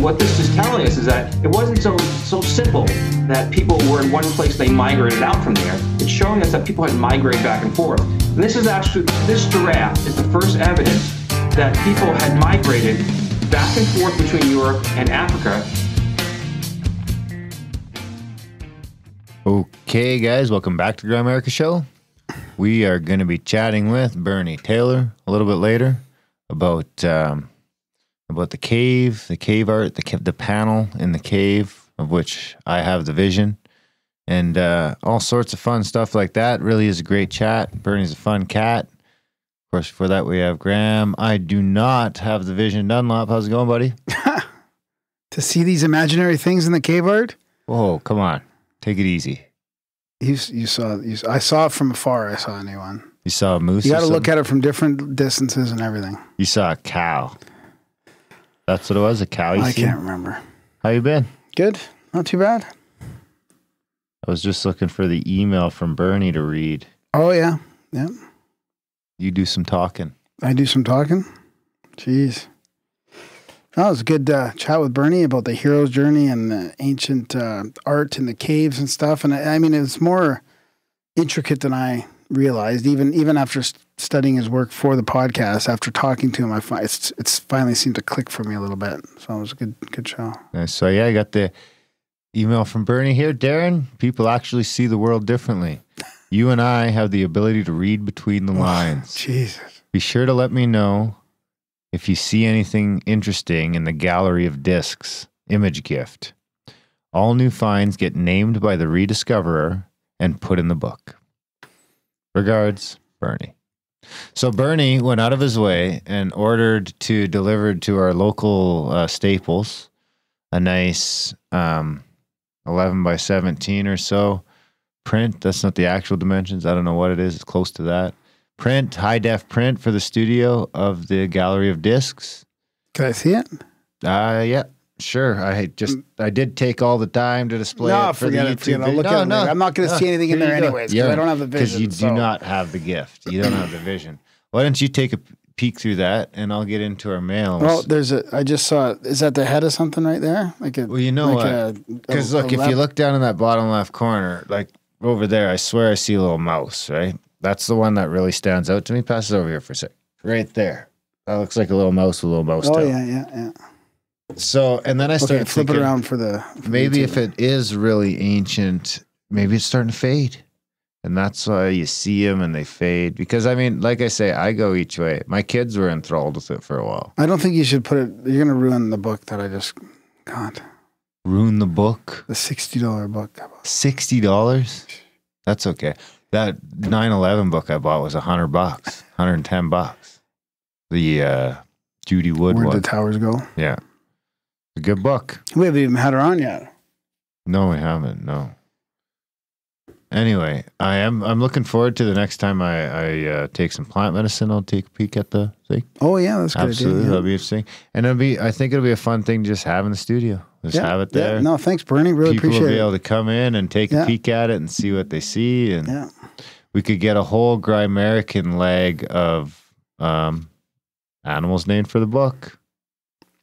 what this is telling us is that it wasn't so simple that people were in one place, they migrated out from there. It's showing us that people had migrated back and forth. And this giraffe is the first evidence that people had migrated back and forth between Europe and Africa. Okay, guys, welcome back to Grimerica Show. We are going to be chatting with Bernie Taylor a little bit later about the cave art, the panel in the cave, of which I have the vision, and all sorts of fun stuff like that. Really is a great chat. Bernie's a fun cat. Of course, before that we have Graham. I do not have the vision. Dunlop, how's it going, buddy? To see these imaginary things in the cave art? Whoa, come on. Take it easy. I saw it from afar. I saw a new one. You saw a moose? You got to look at it from different distances and everything. You saw a cow. That's what it was, a cow you I seen? can't remember. How you been? Good. Not too bad. I was just looking for the email from Bernie to read. Oh, yeah. Yeah. You do some talking. I do some talking? Jeez. That was a good chat with Bernie about the hero's journey and the ancient art in the caves and stuff. And I mean, it's more intricate than I realized. Even after studying his work for the podcast, after talking to him, it's finally seemed to click for me a little bit. So it was a good show. So yeah, I got the email from Bernie here. Darren, people actually see the world differently. You and I have the ability to read between the lines. Jesus. Be sure to let me know if you see anything interesting in the gallery of discs image gift. All new finds get named by the rediscoverer and put in the book. Regards, Bernie. So Bernie went out of his way and ordered to deliver to our local Staples a nice 11 by 17 or so print. That's not the actual dimensions. I don't know what it is. It's close to that. Print, high def print for the studio of the gallery of discs. Can I see it? Yeah, sure. I did take all the time to display it for the YouTube. I'll look at it. I'm not going to see anything in there anyways because I don't have the vision. Because you do not have the gift. You don't have the vision. Why don't you take a peek through that and I'll get into our mails. Well, I just saw it. Is that the head of something right there? Well, you know what? Because look, if you look down in that bottom left corner, like over there, I swear I see a little mouse, right? That's the one that really stands out to me. Pass it over here for a sec. Right there. That looks like a little mouse with a little mouse tail. Oh, yeah. So, and then I started flip thinking, it around for the... maybe if it is really ancient, maybe it's starting to fade. And that's why you see them and they fade. Because, I mean, like I say, I go each way. My kids were enthralled with it for a while. I don't think you should put it... You're going to ruin the book that I just got. Ruin the book? The $60 book. $60? That's okay. That 9/11 book I bought was $100, $110. The Judy Wood one. Where'd the towers go? Yeah. A good book. We haven't even had her on yet. No, we haven't. No. Anyway, I'm looking forward to the next time I take some plant medicine. I'll take a peek at the thing. Oh yeah, that's good. Absolutely, that'll be interesting. And I think it'll be a fun thing to just have in the studio. Just have it there. Yeah. No, thanks, Bernie. Really appreciate it. People will be able to come in and take a peek at it and see what they see. And we could get a whole Grimerican leg of animals named for the book.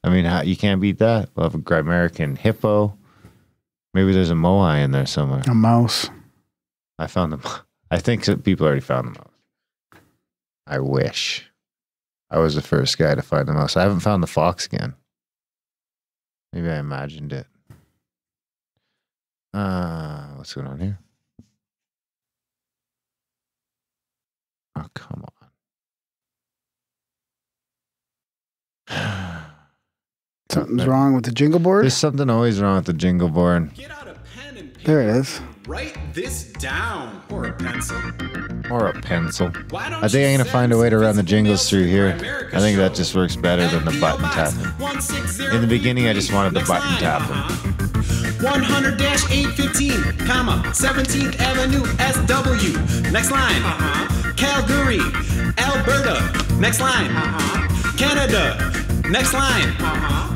I mean, you can't beat that. We'll have a Grimerican hippo. Maybe there's a moai in there somewhere. A mouse. I found them. I think people already found the mouse. I wish I was the first guy to find the mouse. I haven't found the fox again. Maybe I imagined it. What's going on here? Oh, come on. Something's wrong with the jingle board? There's something always wrong with the jingle board. Get out a pen and paper. There it is. Write this down. Or a pencil. Or a pencil. I think I'm going to find a way to run the jingles through here. I think that just works better than the button tapping. In the beginning, I just wanted the button tapping. 100-815, comma, 17th Avenue, SW. Next line. Calgary, Alberta. Next line. Canada. Next line.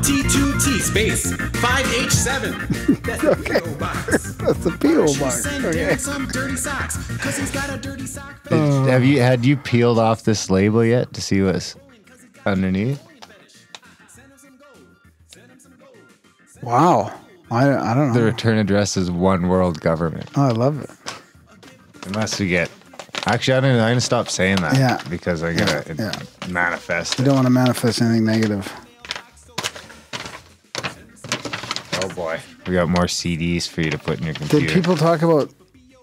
T2T space 5H7. That's the P.O. box. That's the P.O. box. Okay. Some dirty socks because he's got a dirty sock. Had you peeled off this label yet to see what's underneath? Wow. I don't know. The return address is one world government. Oh, I love it. Unless we get... Actually, I'm going to stop saying that. Yeah. Because I'm going to manifest You it. don't want to manifest anything negative. Oh, boy. We got more CDs for you to put in your computer. Did people talk about...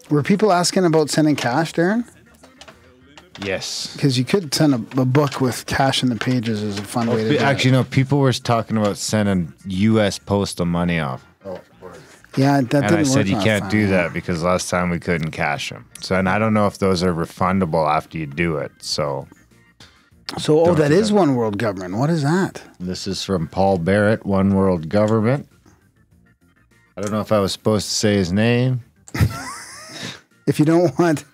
Were people asking about sending cash, Darren? Yes. Because you could send a book with cash in the pages as a fun way to do Actually, it. no. People were talking about sending U.S. postal money off. Yeah, that didn't And I work said you last can't time, do yeah. that because last time we couldn't cash them. So, and I don't know if those are refundable after you do it. So So, that do is that. one world government. What is that? this is from Paul Barrett, One World Government. I don't know if I was supposed to say his name. If you don't want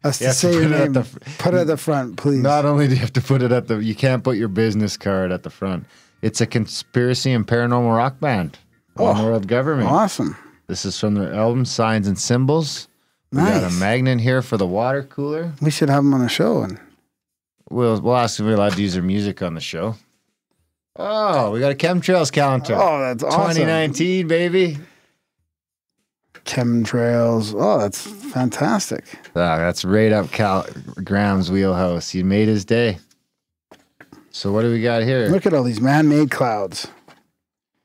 us You to have to say your put it at name, the put it at the front, please. Not only do you have to put it you can't put your business card at the front. It's a conspiracy and paranormal rock band. One World Government. Awesome. This is from their album Signs and Symbols. We got a Nice. magnet here for the water cooler. We should have them on the show. And We'll ask if we're allowed to use their music on the show. Oh, we got a chemtrails calendar. oh, that's awesome. 2019, baby. Chemtrails. Oh, that's fantastic. That's right up Graham's wheelhouse. He made his day. So what do we got here? Look at all these man-made clouds.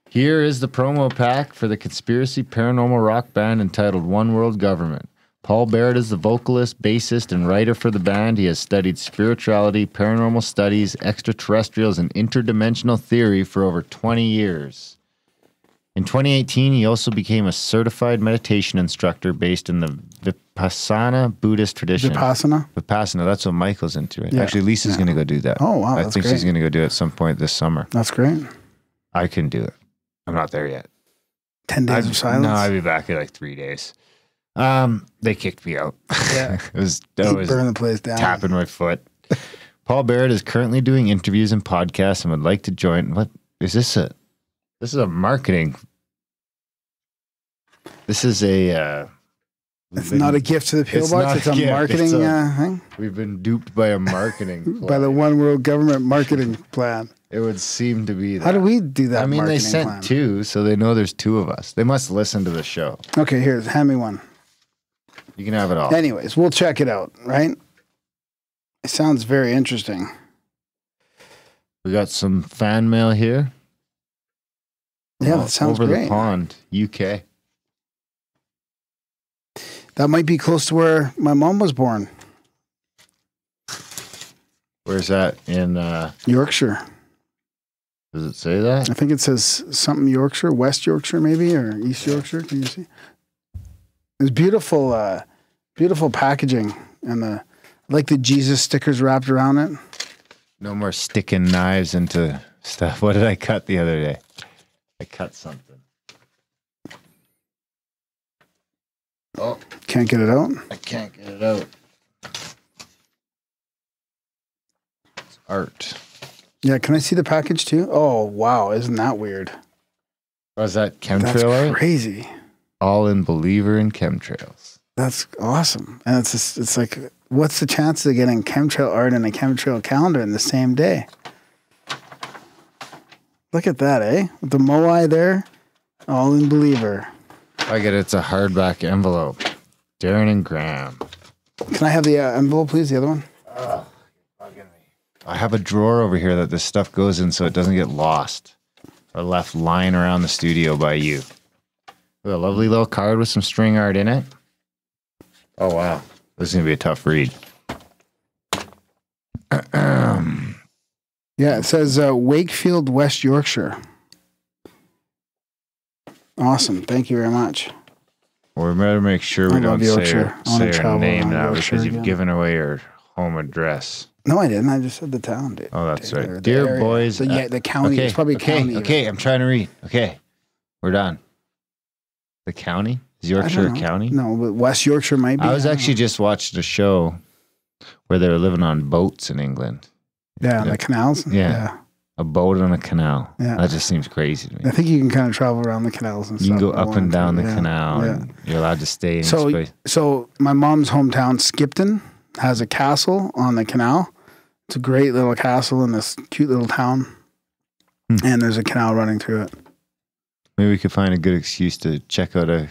Here is the promo pack for the conspiracy paranormal rock band entitled One World Government. Paul Barrett is the vocalist, bassist, and writer for the band. He has studied spirituality, paranormal studies, extraterrestrials, and interdimensional theory for over 20 years. In 2018, he also became a certified meditation instructor based in the Vipassana Buddhist tradition. Vipassana? Vipassana, that's what Michael's into. Right? Yeah. Actually, Lisa's going to go do that. Oh, wow, I that's think great. she's going to go do it at some point this summer. That's great. I can do it. I'm not there yet. 10 days of silence. No, I'll be back in like 3 days. They kicked me out. Yeah. I was Burn the place down. tapping my foot. Paul Barrett is currently doing interviews and podcasts and would like to join. What is this? This is a marketing. This is a. It's not a gift to the PO It's box. not It's a a gift. marketing It's thing. We've been duped by a marketing. By the One World Government marketing plan. It would seem to be that. How do we do that? I mean, they marketing sent plan? 2, so they know there's 2 of us. They must listen to the show. Okay, hand me one. You can have it all. Anyways, we'll check it out, right? It sounds very interesting. We got some fan mail here. Yeah, that sounds over great. the pond, UK. That might be close to where my mom was born, Where's that in? Yorkshire. Does it say that? I think it says something Yorkshire, West Yorkshire maybe, or East Yorkshire. Can you see? It's beautiful, beautiful packaging, and I like the Jesus stickers wrapped around it. No more sticking knives into stuff. What did I cut the other day? I cut something. Oh, Can't get it out. I can't get it out. It's art. Yeah, can I see the package too? Oh wow, isn't that weird? Was that That's chemtrail art? crazy. All in believer in chemtrails. That's awesome. And it's like, what's the chances of getting chemtrail art and a chemtrail calendar in the same day? Look at that, eh? With the moai there, all in believer. I get it. It's a hardback envelope. Darren and Graham. Can I have the envelope, please? The other one? I have a drawer over here that this stuff goes in so it doesn't get lost or left lying around the studio by you. With a lovely little card with some string art in it. Oh, wow. This is going to be a tough read. Yeah, it says Wakefield, West Yorkshire. Awesome. Thank you very much. Well, we better make sure we I don't love Yorkshire. I wanna say our travel name around now Yorkshire because you've again. given away your home address. No, I didn't. I just said the town, dude. Oh, that's Or right. the Dear area. boys. The county. It's probably county. Okay, I'm trying to read. Okay, we're done. The county? Is I don't Yorkshire a know. county? No, but West Yorkshire might be. I was don't actually know. just watching a show where they were living on boats in England. Yeah, on the canals. Yeah. A boat on a canal. Yeah. That just seems crazy to me. I think you can kind of travel around the canals and You stuff. can go if you up and want down to. the Yeah, canal yeah. and you're allowed to stay in So, space. so my mom's hometown, Skipton, has a castle on the canal. It's a great little castle in this cute little town. Hmm. And there's a canal running through it. Maybe we could find a good excuse to check out a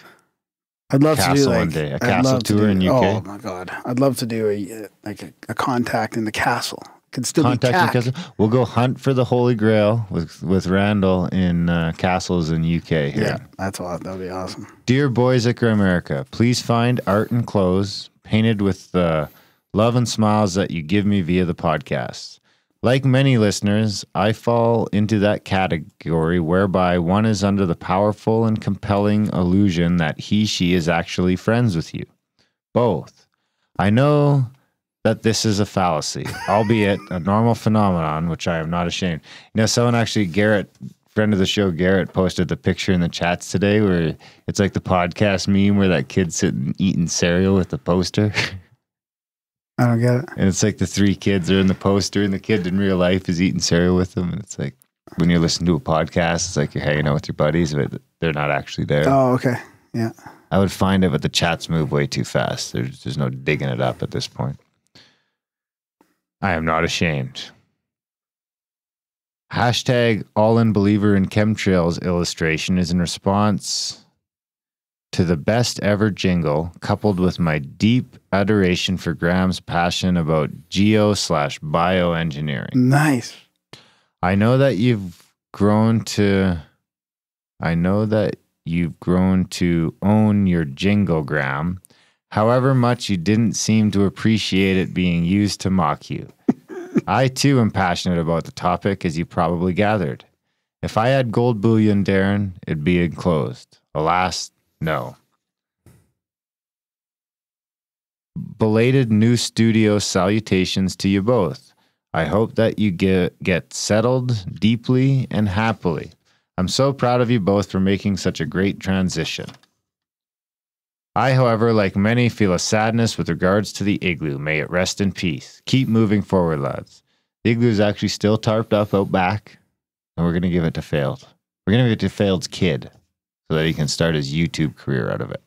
I'd love to do castle like one day. A I'd castle love to tour do- in UK. Oh my god, I'd love to do a contact in the castle. Could still Contact be in CAC. castle. We'll go hunt for the Holy Grail with Randall in castles in UK here. Yeah, that'd be awesome. Dear boys at Grimerica, please find art and clothes painted with the love and smiles that you give me via the podcast. Like many listeners, I fall into that category whereby one is under the powerful and compelling illusion that she is actually friends with you. Both. I know that this is a fallacy, albeit a normal phenomenon, which I am not ashamed. You know, someone actually, Garrett, friend of the show, Garrett, posted the picture in the chats today where it's like the podcast meme where that kid's sitting eating cereal with the poster. I don't get it. And it's like the three kids are in the poster and the kid in real life is eating cereal with them. And it's like when you're listening to a podcast, it's like you're hanging out with your buddies, but they're not actually there. Oh, okay. Yeah. I would find it, but the chats move way too fast. There's no digging it up at this point. I am not ashamed. Hashtag all-in-believer in chemtrails illustration is in response to the best ever jingle, coupled with my deep adoration for Graham's passion about geo/bioengineering. Nice. I know that you've grown to own your jingle, Graham. However much you didn't seem to appreciate it being used to mock you. I too am passionate about the topic, as you probably gathered. If I had gold bullion, Darren, it'd be enclosed. Alas, no. Belated new studio salutations to you both. I hope that you get settled deeply and happily. I'm so proud of you both for making such a great transition. I, however, like many, feel a sadness with regards to the igloo. May it rest in peace. Keep moving forward, lads. The igloo is actually still tarped up out back, and we're going to give it to Failed. We're going to give it to Failed's kid so that he can start his YouTube career out of it.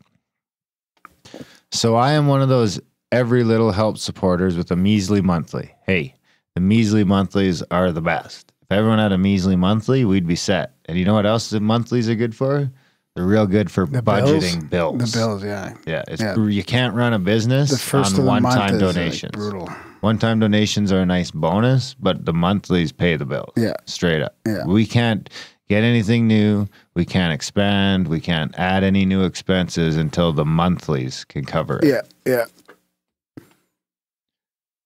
So I am one of those every little help supporters with a measly monthly. Hey, the measly monthlies are the best. If everyone had a measly monthly, we'd be set. And you know what else the monthlies are good for? They're real good for budgeting bills. The bills, yeah. Yeah, you can't run a business The first on of the month one-time is donations. like brutal. One-time donations are a nice bonus, but the monthlies pay the bills. Yeah. Straight up. Yeah. We can't get anything new. We can't expand. We can't add any new expenses until the monthlies can cover it. Yeah, yeah.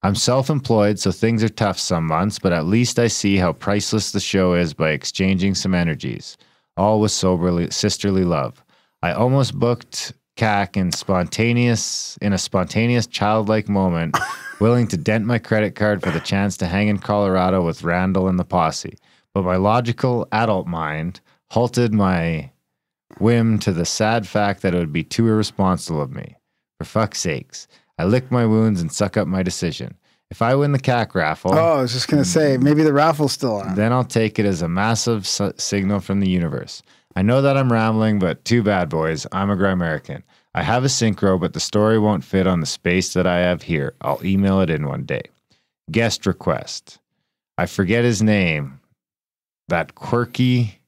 I'm self-employed, so things are tough some months, but at least I see how priceless the show is by exchanging some energies, all with sisterly love. I almost booked CAC in a spontaneous childlike moment, willing to dent my credit card for the chance to hang in Colorado with Randall and the posse. But my logical adult mind halted my whim to the sad fact that it would be too irresponsible of me. For fuck's sakes. I lick my wounds and suck up my decision. If I win the CAC raffle... Oh, I was just going to say, maybe the raffle's still on. Then I'll take it as a massive signal from the universe. I know that I'm rambling, but too bad, boys. I'm a Grimerican. I have a synchro, but the story won't fit on the space that I have here. I'll email it in one day. Guest request. I forget his name. That quirky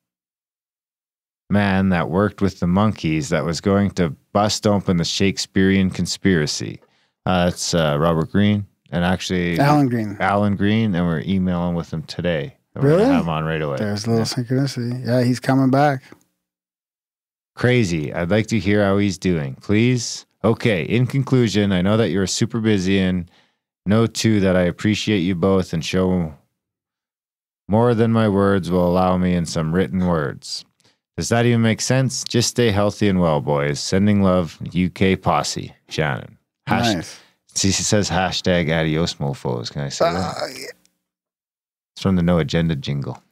man that worked with the monkeys that was going to bust open the Shakespearean conspiracy. That's Robert Greene. And actually... Alan Greene, and we're emailing with him today. We're Really? going to have him on right away. There's a little synchronicity. Yeah, he's coming back. Crazy. I'd like to hear how he's doing. Please? Okay, in conclusion, I know that you're super busy and know too that I appreciate you both and show more than my words will allow me in some written words. Does that even make sense? Just stay healthy and well, boys. Sending love, UK posse. Shannon. Nice. See, she says hashtag adios mofos. Can I say that? Yeah. It's from the No Agenda jingle.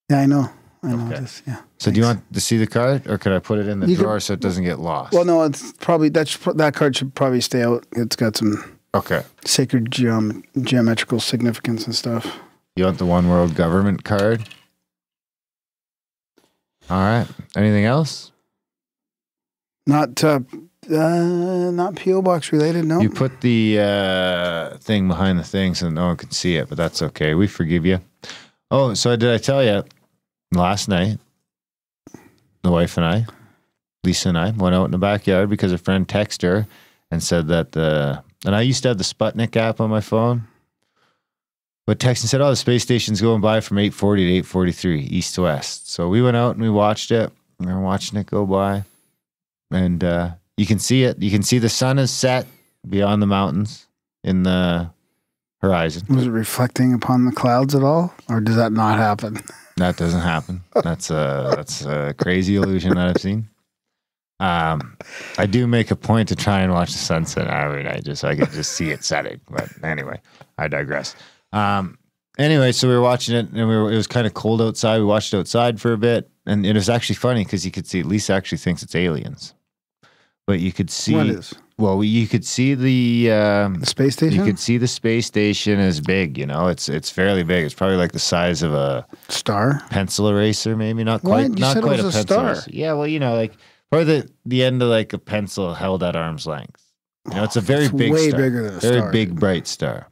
Yeah, I know. Okay. This, yeah. So do you want to see the card, or could I put it in the drawer so it doesn't get lost? Well, no, it's probably that card should probably stay out. It's got some sacred geometrical significance and stuff. You want the One World Government card? All right. Anything else? Not PO box related. No. You put the thing behind the thing so no one can see it, but that's okay. We forgive you. Oh, so did I tell you last night? the wife and I, Lisa and I, went out in the backyard because a friend texted her and said that and I used to have the Sputnik app on my phone, but texted and said, the space station's going by from 8:40 to 8:43, east to west. So we went out and we watched it. We were watching it go by. And you can see it. You can see the sun is set beyond the mountains in the horizon. Was it reflecting upon the clouds at all? Or does that not happen? That doesn't happen. That's a crazy illusion that I've seen. I do make a point to try and watch the sunset. I mean, I could just see it setting. But anyway, I digress. Anyway, so we were watching it, and it was kind of cold outside. We watched it outside for a bit, and it was actually funny because you could see, Lisa actually thinks it's aliens. But you could see... What is? Well, you could see the space station? You could see the space station is big, It's fairly big. It's probably like the size of a... Star? Pencil eraser, maybe. Not quite. What? You not said quite it was a a pencil star. eraser. Yeah, well, like... Probably the end of like a pencil held at arm's length. It's a very big way star. bigger than a very star. big, bright star.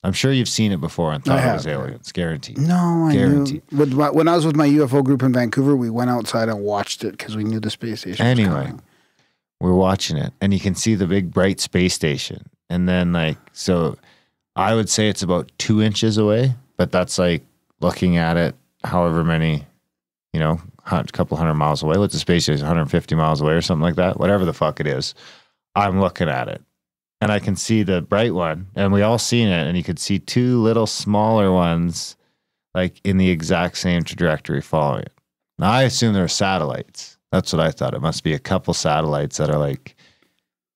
I'm sure you've seen it before and thought it was have. aliens. Guaranteed. No, I Guaranteed. knew. When I was with my UFO group in Vancouver, we went outside and watched it because we knew the space station was Anyway, coming. we're watching it, and you can see the big, bright space station. And then, so I would say it's about 2 inches away, but that's like looking at it however many, a couple hundred miles away. What's the space station? 150 miles away or something like that. Whatever the fuck it is. I'm looking at it. And I can see the bright one. And we all seen it. And you could see 2 little smaller ones like in the exact same trajectory following it. Now, I assume they're satellites. That's what I thought. It must be a couple satellites that are like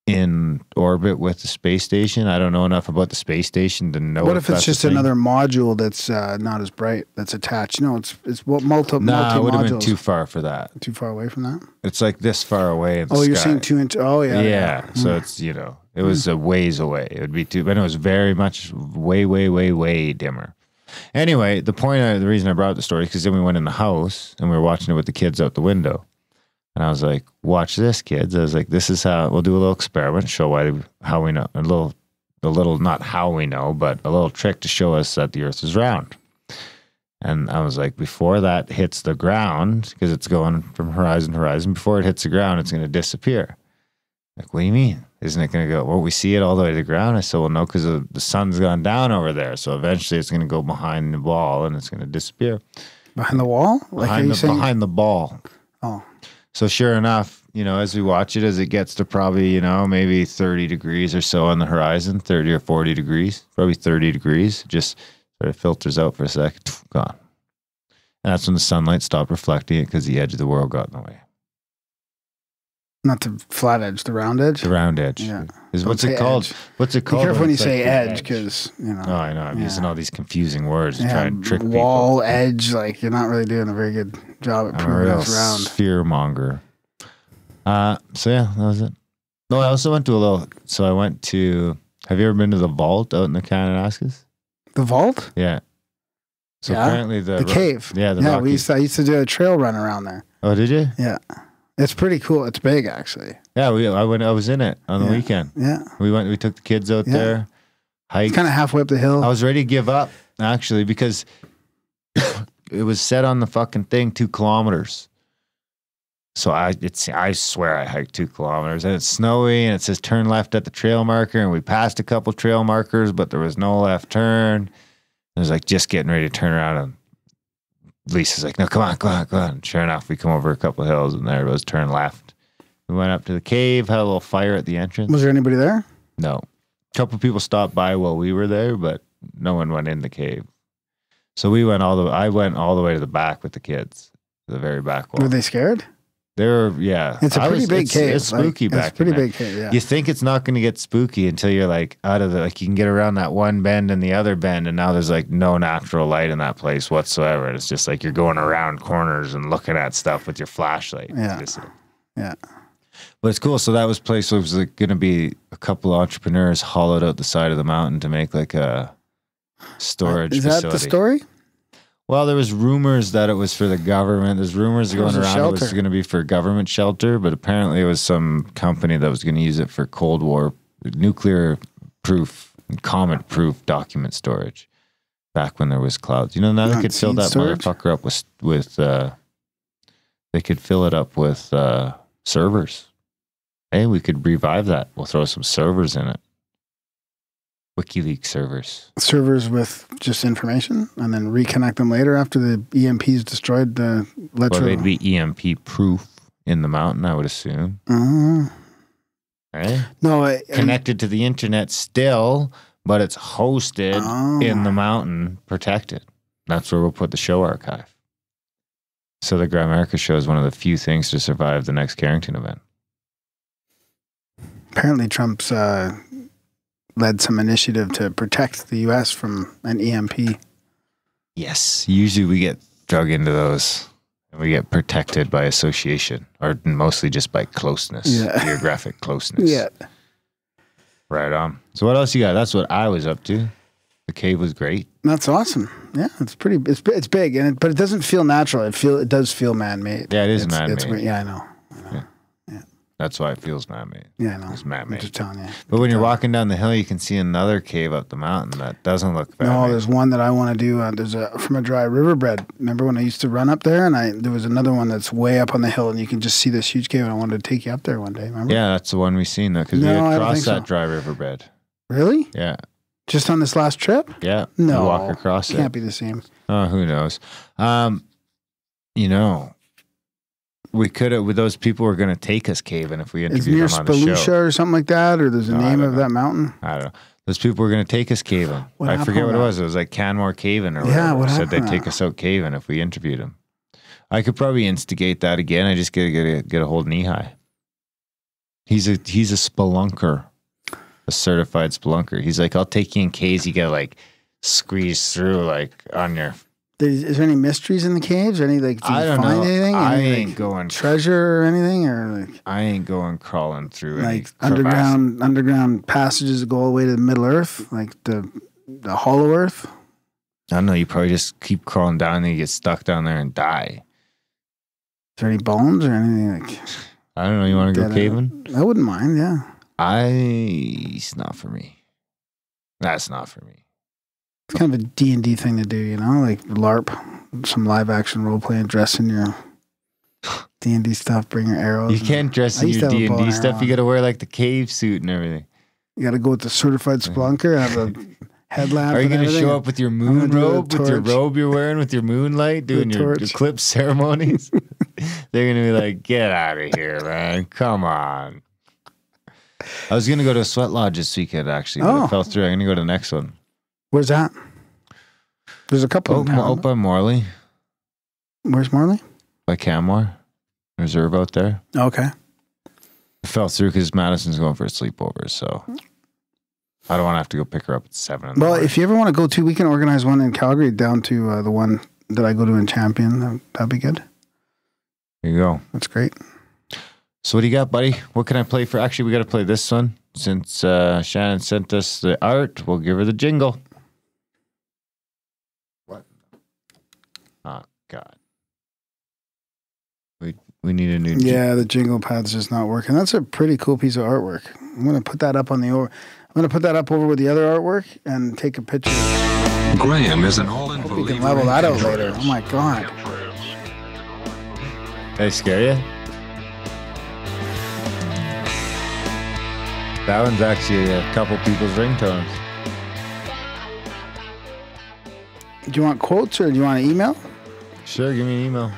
in orbit with the space station. I don't know enough about the space station to know. What if it's that's just a thing. another module that's not as bright that's attached? No, it's multi Nah, it would have been modules. too far for that. Too far away from that? It's like this far away in the You're sky. saying 2 inch? Oh, yeah. Yeah. So it's, it was a ways away. It would be too, but it was very much way, way, way, way dimmer. Anyway, the reason I brought up the story is because then we went in the house and we were watching it with the kids out the window. And I was like, watch this, kids. I was like, this is how we'll do a little experiment, show how we know. A little, not how we know, but a little trick to show us that the earth is round. And I was like, before that hits the ground, because it's going from horizon to horizon, before it hits the ground, it's going to disappear. Like, what do you mean? Isn't it going to go, we see it all the way to the ground? I said, well, no, because the sun's gone down over there. So eventually it's going to go behind the ball and it's going to disappear. Behind the wall? Behind the ball. Oh. So sure enough, as we watch it, as it gets to probably, maybe 30 degrees or so on the horizon, 30 or 40 degrees, probably 30 degrees, just sort of filters out for a sec, gone. And that's when the sunlight stopped reflecting it because the edge of the world got in the way. Not the flat edge, the round edge? The round edge. Yeah. What's it called? Edge. What's it called? Be careful when you it's say like the edge because, Oh, I know. I'm using all these confusing words to try and trick people. Wall, edge, you're not really doing a very good job at I'm a proving real it's round. sphere monger. So yeah, that was it. No, I also went to have you ever been to the vault out in the Kananaskis? The vault? Yeah. So apparently the cave. Yeah, I used to do a trail run around there. Oh, did you? Yeah. It's pretty cool. It's big actually. Yeah, I was in it on the weekend. Yeah. We took the kids out there, hiked. It's kind of halfway up the hill. I was ready to give up actually because it was set on the fucking thing 2 kilometers. So I swear I hiked 2 kilometers and it's snowy and it says turn left at the trail marker and we passed a couple trail markers, but there was no left turn. I was like just getting ready to turn around and Lisa's like, no, come on. And sure enough, we come over a couple of hills and there it was turn left. We went up to the cave, had a little fire at the entrance. Was there anybody there? No. A couple of people stopped by while we were there, but no one went in the cave. So I went all the way to the back with the kids, the very back wall. Were they scared? It's a pretty big cave. It's spooky back It's a pretty in there. big cave, yeah. You think it's not going to get spooky until you're out of you can get around that one bend and the other bend, and now there's no natural light in that place whatsoever. And it's just you're going around corners and looking at stuff with your flashlight. Yeah. Yeah. But it's cool. So that place was going to be a couple of entrepreneurs hollowed out the side of the mountain to make a storage Is that facility. the story? Well, there was rumors that it was for the government. There's rumors going around it was going to be for government shelter, but apparently it was some company that was going to use it for Cold War nuclear-proof, comet-proof document storage back when there was clouds. Now they could fill that motherfucker up with They could fill it up with servers. Hey, we could revive that. We'll throw some servers in it. WikiLeaks servers. Servers with just information and then reconnect them later after the EMPs destroyed the Well, they'd be EMP proof in the mountain, I would assume. Right? No, Connected to the internet still, but it's hosted in the mountain, protected. That's where we'll put the show archive. So the Grimerica show is one of the few things to survive the next Carrington event. apparently Trump's led some initiative to protect the U.S. from an EMP. Yes. Usually we get drug into those and we get protected by association or mostly just by closeness, geographic closeness. Yeah. Right on. So what else you got? That's what I was up to. The cave was great. That's awesome. Yeah, it's pretty. It's big, but it doesn't feel natural. It does feel man-made. Yeah, it is man-made. Yeah, I know. Yeah. That's why it feels man-made. Yeah, I know. It's man-made. I'm just telling you. But when you're walking down the hill, you can see another cave up the mountain that doesn't look bad. No, there's one that I want to do. There's from a dry riverbed. Remember when I used to run up there, and there was another one that's way up on the hill, and you can just see this huge cave. And I wanted to take you up there one day. Remember? Yeah, that's the one we seen though, because we had crossed that dry riverbed. Really? Yeah. Just on this last trip? Yeah. No. We walk across it. Can't be the same. Oh, who knows? You know, we could have. With those people were going to take us caving if we interviewed them on the show. Is near Spaloosa or something like that, or there's a name of that mountain? I don't know. Those people were going to take us caving. I forget what it was. It was like Canmore Caving or whatever. Yeah, what said happened? they'd take us out caving if we interviewed them. I could probably instigate that again. I just gotta get a hold of Knee-High. He's a spelunker. A certified spelunker. He's like, I'll take you in caves. You gotta like squeeze through like on your. Is there any mysteries in the caves? Or any like? Do you I don't find know. anything? I Any, ain't going treasure or anything, or like I ain't going crawling through like any underground passages that go all the way to the Middle Earth, like the Hollow Earth. I don't know. You probably just keep crawling down and then you get stuck down there and die. Is there any bones or anything like? I don't know. You want to go caving? I wouldn't mind. Yeah. It's not for me. That's not for me. It's kind of a D&D thing to do, you know, like LARP, some live action role playing, dress in your D&D stuff, bring your arrows. You can't dress in your D&D stuff. You got to wear like the cave suit and everything. You got to go with the certified spelunker, have a headlamp. Are you going to show up with your moon robe, with your robe you're wearing, with your moonlight, doing your eclipse ceremonies? They're going to be like, get out of here, man. Come on. I was going to go to a sweat lodge this weekend, actually, but it fell through. I'm going to go to the next one. Where's that? There's a couple in town. Out by Morley. Where's Morley? By Canmore. Reserve out there. Okay. It fell through because Madison's going for a sleepover, so I don't want to have to go pick her up at 7 in the morning. If you ever want to go to, we can organize one in Calgary down to the one that I go to in Champion. That'd be good. There you go. That's great. So what do you got, buddy? What can I play for? Actually, we got to play this one. Since Shannon sent us the art, we'll give her the jingle. What? Oh, God. We need a new jingle. Yeah, the jingle pad's just not working. That's a pretty cool piece of artwork. I'm going to put that up I'm going to put that up over with the other artwork and take a picture. Graham is an all-in believer. We can level that out later. Oh, my God. Did I scare you? That one's actually a couple people's ringtones. Do you want quotes or do you want an email? Sure, give me an email.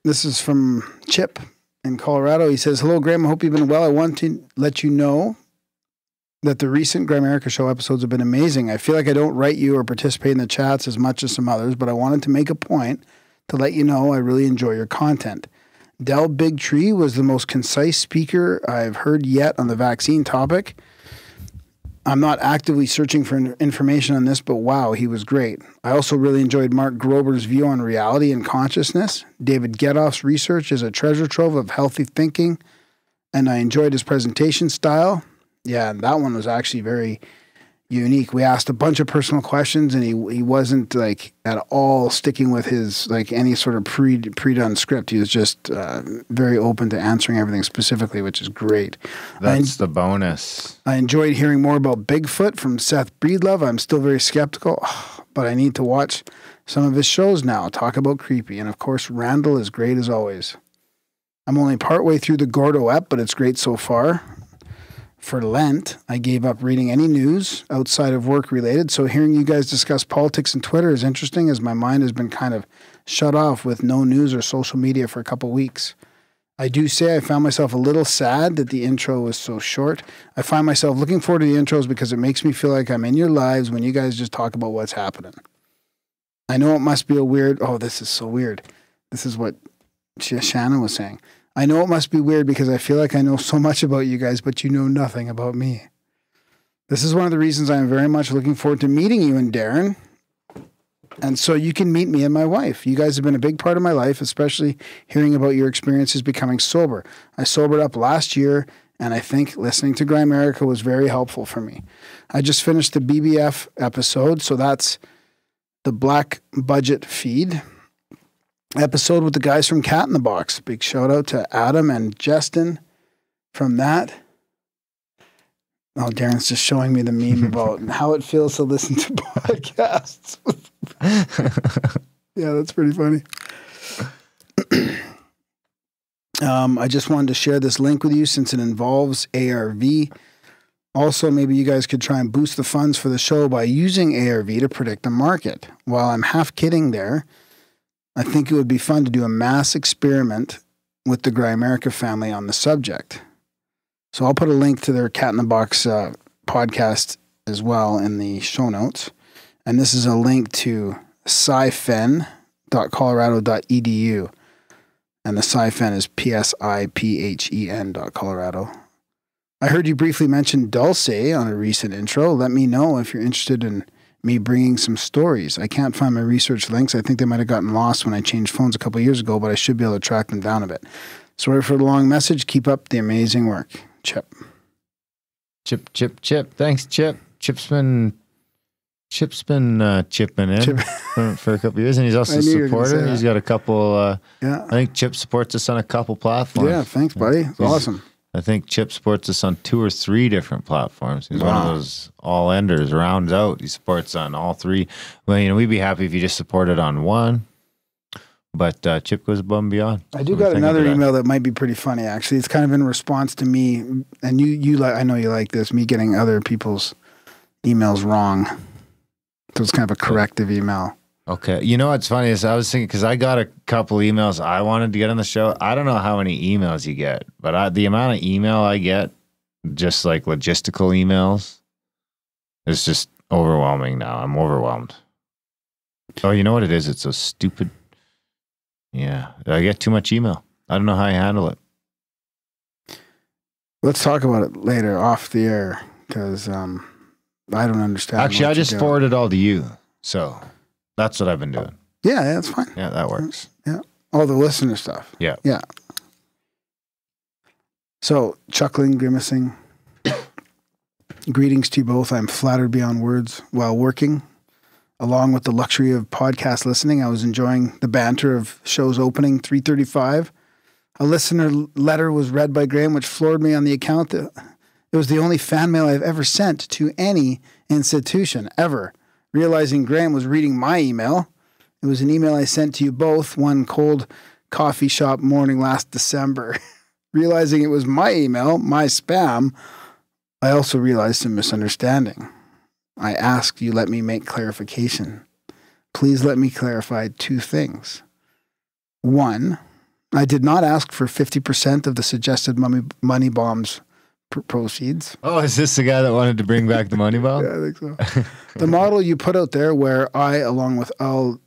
This is from Chip in Colorado. He says, hello, Graham. I hope you've been well. I want to let you know that the recent Grimerica show episodes have been amazing. I feel like I don't write you or participate in the chats as much as some others, but I wanted to make a point to let you know I really enjoy your content. Del Bigtree was the most concise speaker I've heard yet on the vaccine topic. I'm not actively searching for information on this, but wow, he was great. I also really enjoyed Mark Grober's view on reality and consciousness. David Getoff's research is a treasure trove of healthy thinking, and I enjoyed his presentation style. Yeah, and that one was actually very unique. We asked a bunch of personal questions, and he wasn't like at all sticking with his like any sort of pre-done script. He was just very open to answering everything specifically, which is great. That's the bonus. I enjoyed hearing more about Bigfoot from Seth Breedlove. I'm still very skeptical, but I need to watch some of his shows now. Talk about creepy. And of course, Randall is great as always. I'm only partway through the Gordo ep, but it's great so far. For Lent, I gave up reading any news outside of work related, so hearing you guys discuss politics and Twitter is interesting as my mind has been kind of shut off with no news or social media for a couple weeks. I do say I found myself a little sad that the intro was so short. I find myself looking forward to the intros because it makes me feel like I'm in your lives when you guys just talk about what's happening. I know it must be a weird... Oh, this is so weird. This is what Shanna was saying. I know it must be weird because I feel like I know so much about you guys, but you know nothing about me. This is one of the reasons I am very much looking forward to meeting you and Darren. And so you can meet me and my wife. You guys have been a big part of my life, especially hearing about your experiences becoming sober. I sobered up last year, and I think listening to Grimerica was very helpful for me. I just finished the BBF episode, so that's the Black Budget feed episode with the guys from Cat in the Box. Big shout out to Adam and Justin from that. Oh, Darren's just showing me the meme about how it feels to listen to podcasts. Yeah, that's pretty funny. I just wanted to share this link with you since it involves ARV. Also, maybe you guys could try and boost the funds for the show by using ARV to predict the market. While I'm half kidding there, I think it would be fun to do a mass experiment with the Grimerica family on the subject. So I'll put a link to their Cat in the Box podcast as well in the show notes. And this is a link to scifen.colorado.edu. And the scifen is PSIPHEN.colorado. I heard you briefly mention Dulce on a recent intro. Let me know if you're interested in me bringing some stories. I can't find my research links. I think they might have gotten lost when I changed phones a couple of years ago, but I should be able to track them down a bit. Sorry for the long message. Keep up the amazing work. Chip. Thanks, Chip. Chip's been chipping in for a couple of years, and he's also a supporter. He's got a couple. I think Chip supports us on a couple platforms. Yeah, thanks, buddy. It's awesome. I think Chip supports us on 2 or 3 different platforms. He's one of those all-enders, rounds out. He supports on all 3. Well, we'd be happy if you just supported on one. But Chip goes above and beyond. I do got another email that might be pretty funny, actually. It's kind of in response to me, and you I know you like this, me getting other people's emails wrong. So it's kind of a corrective email. Okay. You know what's funny is I was thinking, because I got a couple emails I wanted to get on the show. I don't know how many emails you get, but the amount of email I get, just like logistical emails, is just overwhelming now. I'm overwhelmed. Oh, you know what it is? It's so stupid. Yeah. I get too much email. I don't know how I handle it. Let's talk about it later off the air, because I don't understand. Actually, I just forwarded it all to you. So that's what I've been doing. Yeah, that's fine. Yeah, that works. Yeah. All the listener stuff. Yeah. Yeah. So, chuckling, grimacing. Greetings to you both. I'm flattered beyond words. While working, along with the luxury of podcast listening, I was enjoying the banter of show's opening 3:35. A listener letter was read by Graham, which floored me on the account that it was the only fan mail I've ever sent to any institution, ever. Realizing Graham was reading my email, it was an email I sent to you both one cold coffee shop morning last December. Realizing it was my email, my spam, I also realized a misunderstanding. I asked you let me make clarification. Please let me clarify 2 things. 1, I did not ask for 50% of the suggested money bombs proceeds. Oh, is this the guy that wanted to bring back the money bomb? Yeah, I think so. The model you put out there where I, along with all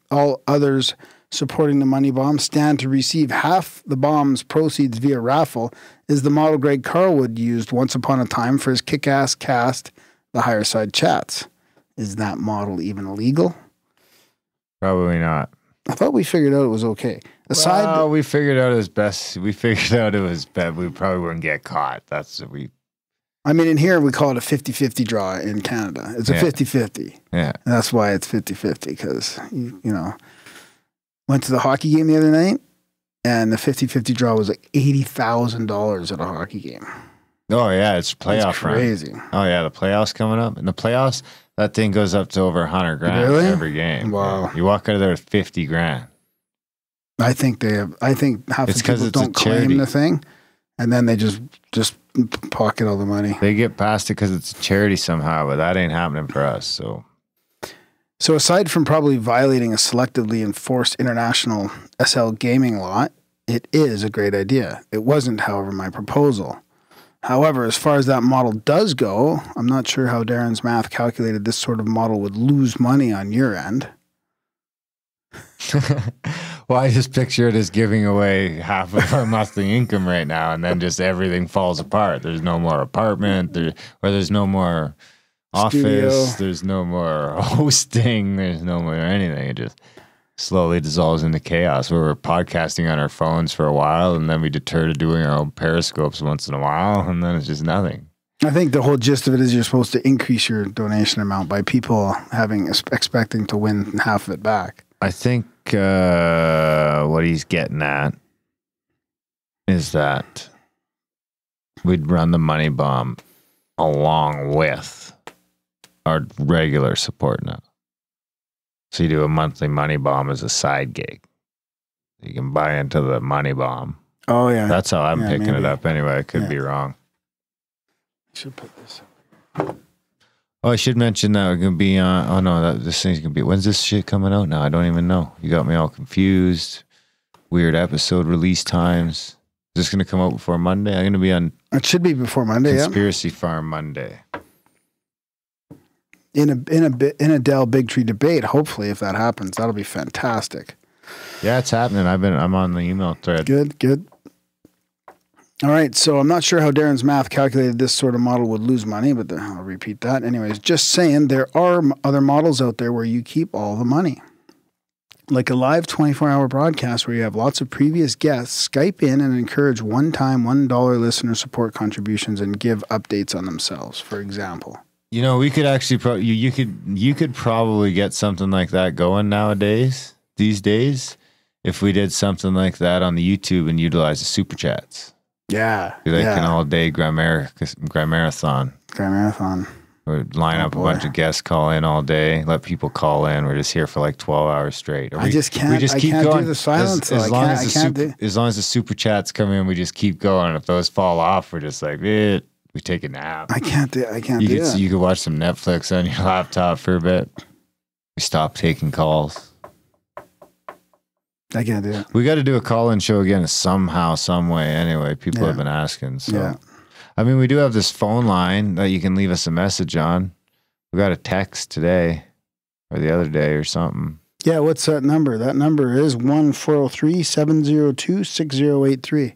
others supporting the money bomb, stand to receive half the bomb's proceeds via raffle is the model Greg Carlwood used once upon a time for his kick-ass cast, The Higher Side Chats. Is that model even legal? Probably not. I thought we figured out it was okay. We figured out it was best. We figured out it was bad. We probably wouldn't get caught. That's what we. I mean, in here we call it a 50-50 draw in Canada. It's a 50-50. Yeah. And that's why it's 50-50, because, went to the hockey game the other night, and the 50-50 draw was like $80,000 at a hockey game. Oh, yeah. It's playoff That's crazy. Run. Oh, yeah. The playoffs coming up. And the playoffs, That thing goes up to over 100 grand Really? every game. Wow. Yeah. You walk out of there with 50 grand. I think half It's the 'cause people it's a don't charity. claim the thing, and then they just pocket all the money. They get past it because it's a charity somehow, but that ain't happening for us. So aside from probably violating a selectively enforced international SL gaming law, it is a great idea. It wasn't, however, my proposal. However, as far as that model does go, I'm not sure how Darren's math calculated this sort of model would lose money on your end. Well, I just picture it as giving away half of our monthly income right now, and then just everything falls apart. There's no more apartment, there's no more office, Studio. there's no more hosting, there's no more anything. It just slowly dissolves into chaos. We were podcasting on our phones for a while, and then we deter to doing our own periscopes once in a while, and then it's just nothing. I think the whole gist of it is you're supposed to increase your donation amount by people expecting to win half of it back. I think what he's getting at is that we'd run the money bomb along with our regular support now. So you do a monthly money bomb as a side gig. You can buy into the money bomb. Oh, yeah. That's how I'm Yeah, picking it maybe. up anyway. I could Yeah. be wrong. I should put this. Oh, I should mention that we're going to be on. Oh, no, this thing's going to be. When's this shit coming out now? I don't even know. You got me all confused. Weird episode release times. Is this going to come out before Monday? I'm going to be on It should be before Monday, yeah. Conspiracy Farm Monday. In a Dell Big Tree debate, hopefully, if that happens, that'll be fantastic. Yeah, it's happening. I'm on the email thread. Good. All right, so I'm not sure how Darren's math calculated this sort of model would lose money, but I'll repeat that. Anyways, just saying, there are other models out there where you keep all the money. Like a live 24-hour broadcast where you have lots of previous guests Skype in and encourage one-time $1 listener support contributions and give updates on themselves, for example. You know, we could actually you could probably get something like that going nowadays, these days, if we did something like that on the YouTube and utilize the super chats. Yeah. Do like an all-day Grimericathon. Grimerican. Or line up a bunch of guests, call in all day, let people call in. We're just here for like 12 hours straight. I can't do the silence. As long as the super chats come in, we just keep going. If those fall off, we're just like, we take a nap. I can't do that. You could watch some Netflix on your laptop for a bit. We stop taking calls. I can't do it. We got to do a call-in show again somehow, some way. Anyway, people have been asking. So, Yeah. I mean, we do have this phone line that you can leave us a message on. We got a text today or the other day or something. Yeah, what's that number? That number is 1-403-702-6083.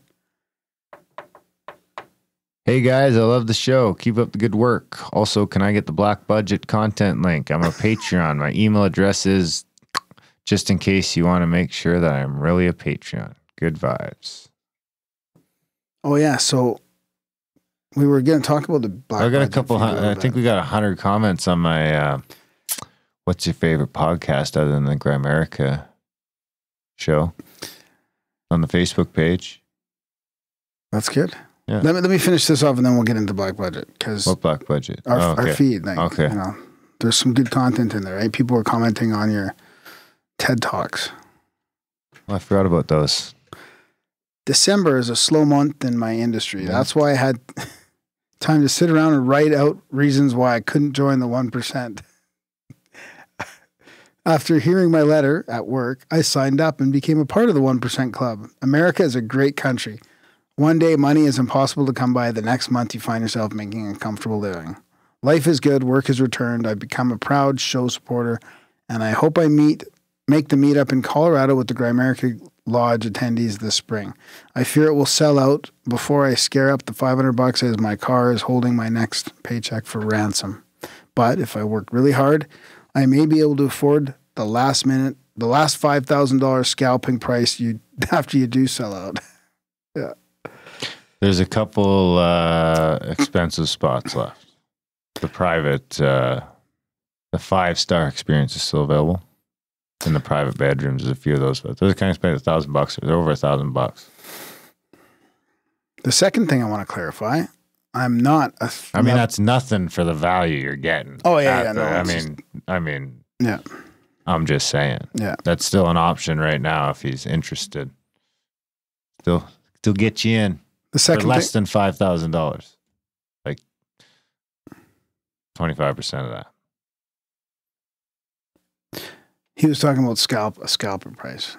Hey guys, I love the show. Keep up the good work. Also, can I get the Black Budget content link? I'm a Patreon. My email address is just in case you want to make sure that I'm really a Patreon. Good vibes. Oh, yeah. So we were going to talk about the Black I got a Budget couple. feed a little I think bit. we got 100 comments on my. What's your favorite podcast other than the Grimerica show on the Facebook page? That's good. Yeah. Let me finish this off and then we'll get into Black Budget because What Black Budget? our feed, like, Okay. you know, there's some good content in there, right? People are commenting on your TED Talks. I forgot about those. December is a slow month in my industry. That's why I had time to sit around and write out reasons why I couldn't join the 1%. After hearing my letter at work, I signed up and became a part of the 1% Club. America is a great country. One day money is impossible to come by. The next month you find yourself making a comfortable living. Life is good. Work is returned. I've become a proud show supporter, and I hope I make the meetup in Colorado with the Grimerica Lodge attendees this spring. I fear it will sell out before I scare up the $500 as my car is holding my next paycheck for ransom. But if I work really hard, I may be able to afford the last $5,000 scalping price after you do sell out. Yeah. There's a couple expensive spots left. The private, the 5-star experience is still available. In the private bedrooms, there's a few of those. But those kind of spend $1,000. They're over $1,000. The second thing I want to clarify, I'm not I mean, that's nothing for the value you're getting. Oh, yeah, at no, the- it's I mean, yeah. I'm just saying. Yeah. That's still an option right now if he's interested. Still get you in The for second less thing, than $5,000. Like 25% of that. he was talking about a scalper price.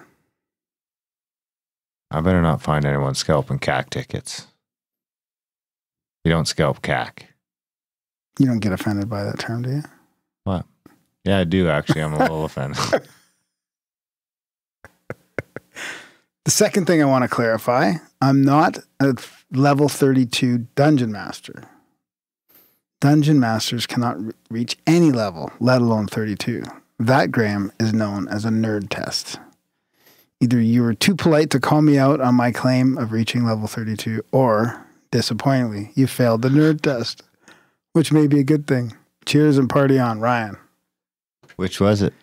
I better not find anyone scalping CAC tickets. You don't scalp CAC. You don't get offended by that term, do you? What? Yeah, I do actually. I'm a little offended. The second thing I want to clarify, I'm not a level 32 dungeon master. Dungeon masters cannot reach any level, let alone 32. That, Graham, is known as a nerd test. Either you were too polite to call me out on my claim of reaching level 32, or, disappointingly, you failed the nerd test, which may be a good thing. Cheers and party on, Ryan. Which was it?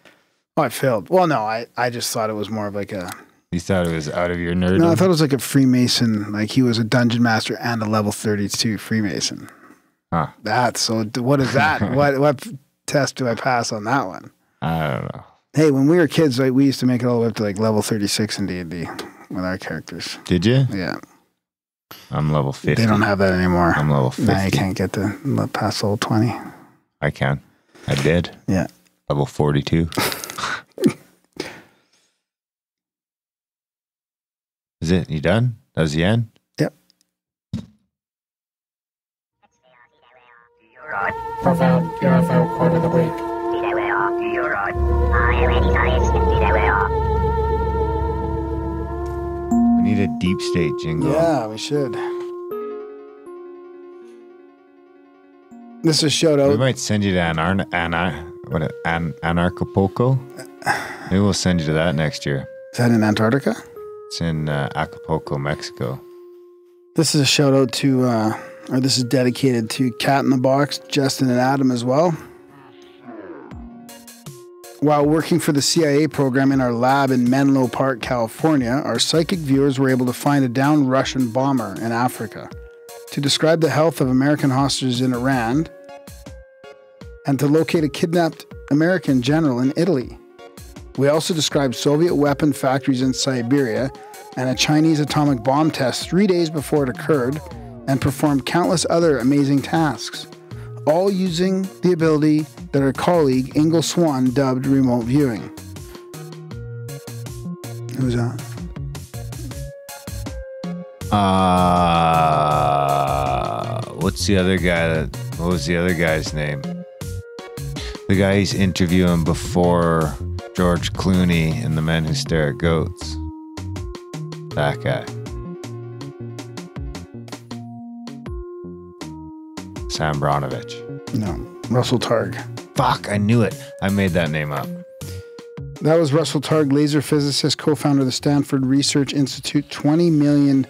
Oh, I failed. Well, no, I just thought it was more of like a... You thought it was out of your nerd? No, I thought it was like a Freemason, like he was a dungeon master and a level 32 Freemason. Huh. What is that? what test do I pass on that one? I don't know. Hey, when we were kids, like, we used to make it all the way up to like level 36 in D&D with our characters. Did you? Yeah. I'm level 50. They don't have that anymore. I'm level 50. Now you can't get to past level 20. I can. I did. Yeah. Level 42. Is it? You done? That was the end? Yep. Profound UFO quote of the week. We need a deep state jingle. Yeah, we should. This is a shout out. We might send you to Anarchapulco. Maybe we'll send you to that next year. Is that in Antarctica? It's in Acapulco, Mexico. This is a shout out to, or this is dedicated to Cat in the Box, Justin and Adam as well. While working for the CIA program in our lab in Menlo Park, California, our psychic viewers were able to find a downed Russian bomber in Africa to describe the health of American hostages in Iran and to locate a kidnapped American general in Italy. We also described Soviet weapon factories in Siberia and a Chinese atomic bomb test 3 days before it occurred, and performed countless other amazing tasks, all using the ability that our colleague Ingle Swan dubbed remote viewing. Who's that? What's the other guy what was the other guy's name? The guy he's interviewing before George Clooney in The Men Who Stare at Goats. That guy. Sam Bronovich. No, Russell Targ. Fuck, I knew it. I made that name up. That was Russell Targ, laser physicist, co-founder of the Stanford Research Institute, $20 million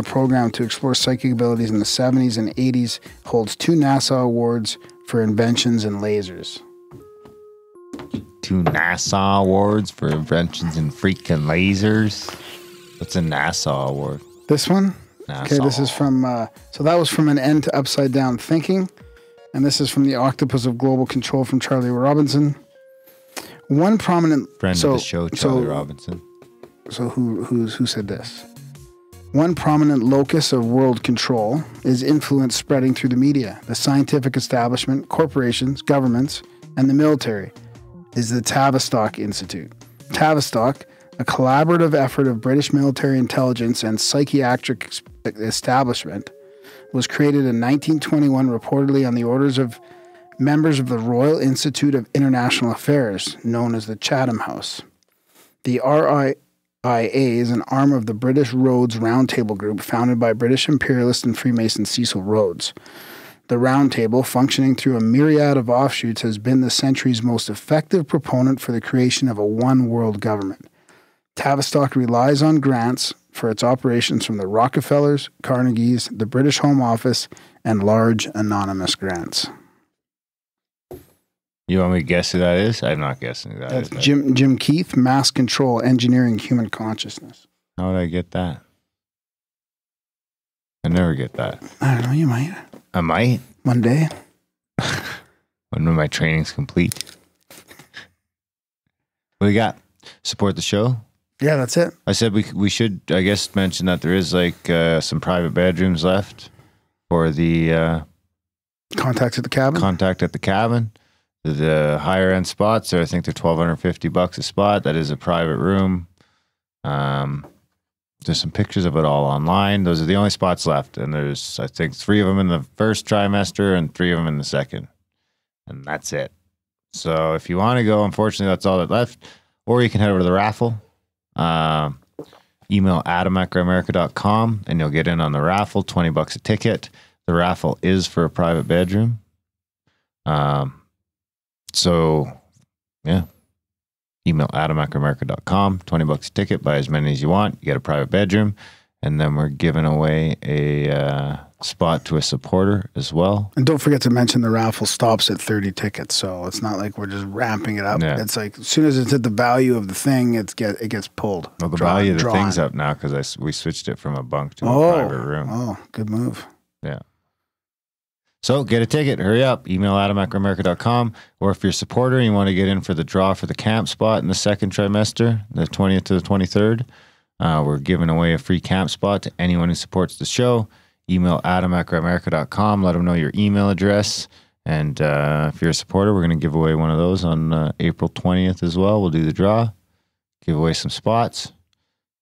program to explore psychic abilities in the 70s and 80s, holds 2 NASA awards for inventions in lasers. 2 NASA awards for inventions in freaking lasers. What's a NASA award? This one? NASA. Okay, this is from, so that was from An End to Upside Down Thinking. And this is from The Octopus of Global Control from Charlie Robinson. One prominent... Friend of the show, Charlie Robinson. So who said this? One prominent locus of world control is influence spreading through the media, the scientific establishment, corporations, governments, and the military, is the Tavistock Institute. Tavistock, a collaborative effort of British military intelligence and psychiatric establishment, was created in 1921 reportedly on the orders of members of the Royal Institute of International Affairs, known as the Chatham House. The RIIA is an arm of the British Rhodes Round Table Group founded by British imperialist and Freemason Cecil Rhodes. The Round Table, functioning through a myriad of offshoots, has been the century's most effective proponent for the creation of a one-world government. Tavistock relies on grants for its operations from the Rockefellers, Carnegies, the British Home Office, and large anonymous grants. You want me to guess who that is? I'm not guessing who that is. That's Jim Keith, Mass Control, Engineering Human Consciousness. How would I get that? I never get that. I don't know. You might. I might. One day. When my training's complete. What do we got? Support the show? Yeah, that's it. I said we should, I guess, mention that there is like some private bedrooms left for the Contact at the cabin. contact at the cabin. The higher end spots are, I think they're $1,250 a spot. That is a private room. There's some pictures of it all online. Those are the only spots left. And there's, I think, 3 of them in the first trimester and 3 of them in the second. And that's it. So if you want to go, unfortunately, that's all that's left. Or you can head over to the raffle. Email adam@grimerica.com and you'll get in on the raffle, $20 a ticket. The raffle is for a private bedroom. So, yeah. Email adam@grimerica.com, $20 a ticket, buy as many as you want. You get a private bedroom. And then we're giving away a spot to a supporter as well. And don't forget to mention the raffle stops at 30 tickets. So it's not like we're just ramping it up. Yeah. It's like as soon as it's at the value of the thing, it gets pulled. Well, the value of the thing's up now because we switched it from a bunk to a private room. Oh, good move. Yeah. So get a ticket. Hurry up. Email adam@grimerica.com. Or if you're a supporter and you want to get in for the draw for the camp spot in the second trimester, the 20th to the 23rd, we're giving away a free camp spot to anyone who supports the show. Email adam@grimerica.com. Let them know your email address. And if you're a supporter, we're going to give away one of those on April 20th as well. We'll do the draw, give away some spots,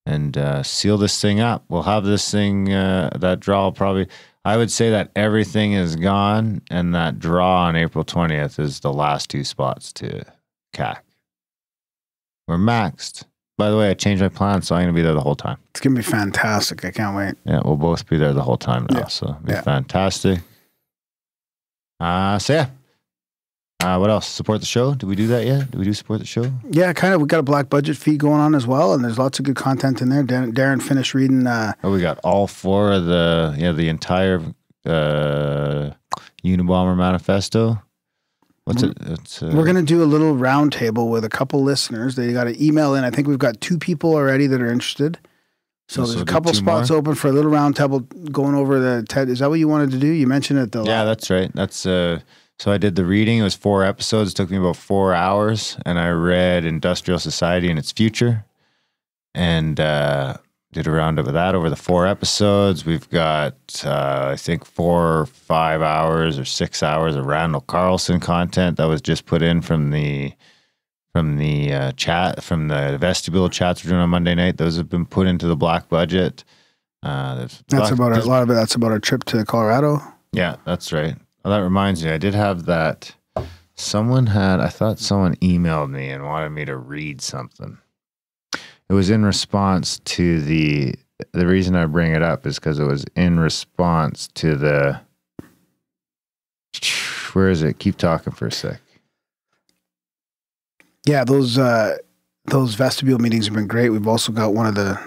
and seal this thing up. We'll have this thing, that draw will probably... I would say that everything is gone, and that draw on April 20th is the last 2 spots to CAC. We're maxed. By the way, I changed my plan, so I'm going to be there the whole time. It's going to be fantastic. I can't wait. Yeah, we'll both be there the whole time now, so it'll be fantastic. What else? Support the show? Did we do that yet? Did we do support the show? Yeah, kind of. We got a black budget feed going on as well, and there's lots of good content in there. Darren finished reading. We got all 4 of the entire Unabomber manifesto. What's it? We're going to do a little round table with a couple listeners. They got to email in. I think we've got 2 people already that are interested. So there's a couple spots open for a little round table going over the TED. Is that what you wanted to do? You mentioned it. Yeah, that's right. That's so I did the reading. It was 4 episodes. It took me about 4 hours, and I read Industrial Society and Its Future, and did a roundup of that over the 4 episodes. We've got I think 4 or 5 hours or 6 hours of Randall Carlson content that was just put in from the chat, from the vestibule chats we're doing on Monday night. Those have been put into the black budget. That's about a lot of it. That's about our trip to Colorado. Yeah, that's right. Well, that reminds me, I did have that. I thought someone emailed me and wanted me to read something. It was in response to the reason I bring it up is because it was in response to where is it? Keep talking for a sec. Yeah, those vestibule meetings have been great. We've also got one of the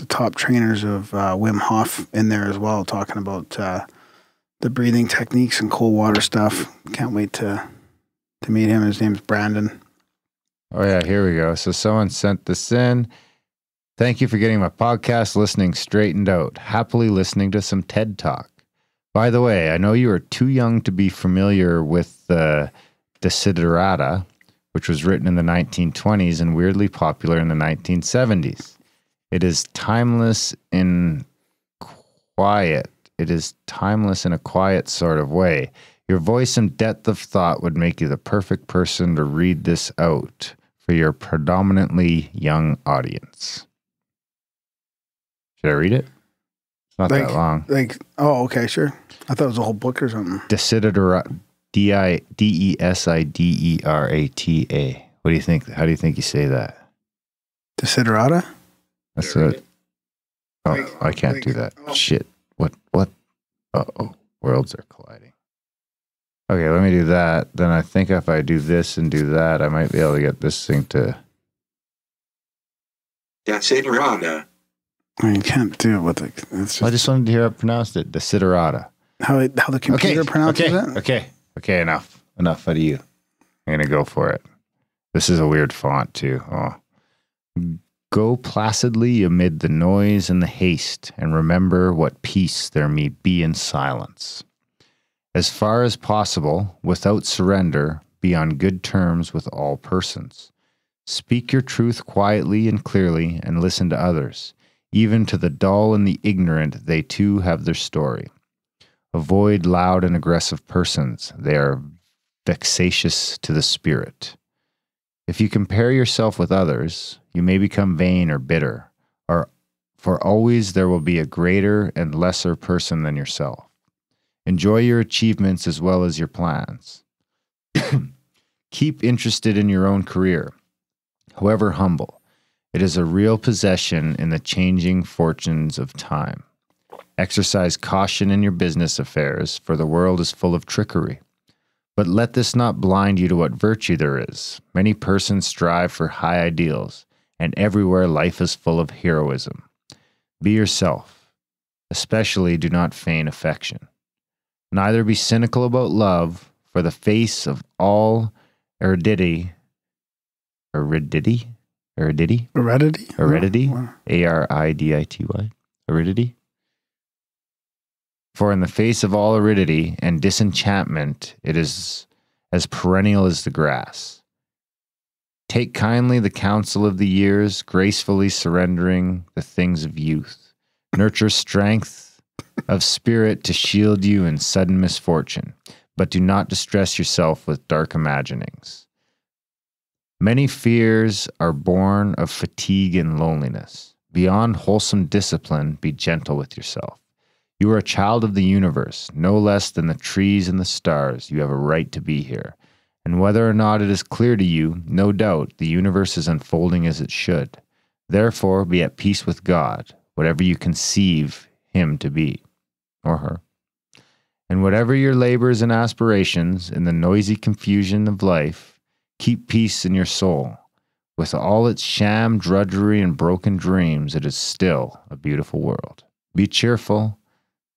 top trainers of Wim Hof in there as well, talking about the breathing techniques and cold water stuff. Can't wait to meet him. His name's Brandon. Oh yeah, here we go. So someone sent this in. Thank you for getting my podcast listening straightened out. Happily listening to some TED Talk. By the way, I know you are too young to be familiar with the Desiderata, which was written in the 1920s and weirdly popular in the 1970s. It is timeless in quiet. It is timeless in a quiet sort of way. Your voice and depth of thought would make you the perfect person to read this out for your predominantly young audience. Should I read it? It's not that long. Okay, sure. I thought it was a whole book or something. Desiderata. Desiderata. What do you think? How do you think you say that? Desiderata? That's it. Oh, I can't do that. Shit. What? Uh-oh. Worlds are colliding. Okay, let me do that. Then I think if I do this and do that, I might be able to get this thing to... Desiderata. You can't do it with it. I just wanted to hear how it pronounced it. Desiderata. How the computer pronounces it? Okay, enough. Enough out of you. I'm going to go for it. This is a weird font, too. Oh. Go placidly amid the noise and the haste, and remember what peace there may be in silence. As far as possible, without surrender, be on good terms with all persons. Speak your truth quietly and clearly, and listen to others. Even to the dull and the ignorant, they too have their story. Avoid loud and aggressive persons. They are vexatious to the spirit. If you compare yourself with others, you may become vain or bitter, for always there will be a greater and lesser person than yourself. Enjoy your achievements as well as your plans. Keep interested in your own career, however humble. It is a real possession in the changing fortunes of time. Exercise caution in your business affairs, for the world is full of trickery. But let this not blind you to what virtue there is. Many persons strive for high ideals, and everywhere life is full of heroism. Be yourself. Especially do not feign affection. Neither be cynical about love, for the face of all aridity, aridity, aridity, aridity. For in the face of all aridity and disenchantment, it is as perennial as the grass. Take kindly the counsel of the years, gracefully surrendering the things of youth. Nurture strength of spirit to shield you in sudden misfortune, but do not distress yourself with dark imaginings. Many fears are born of fatigue and loneliness. Beyond wholesome discipline, be gentle with yourself. You are a child of the universe, no less than the trees and the stars. You have a right to be here. And whether or not it is clear to you, no doubt the universe is unfolding as it should. Therefore, be at peace with God, whatever you conceive him to be, or her. And whatever your labors and aspirations, in the noisy confusion of life, keep peace in your soul. With all its sham, drudgery, and broken dreams, it is still a beautiful world. Be cheerful.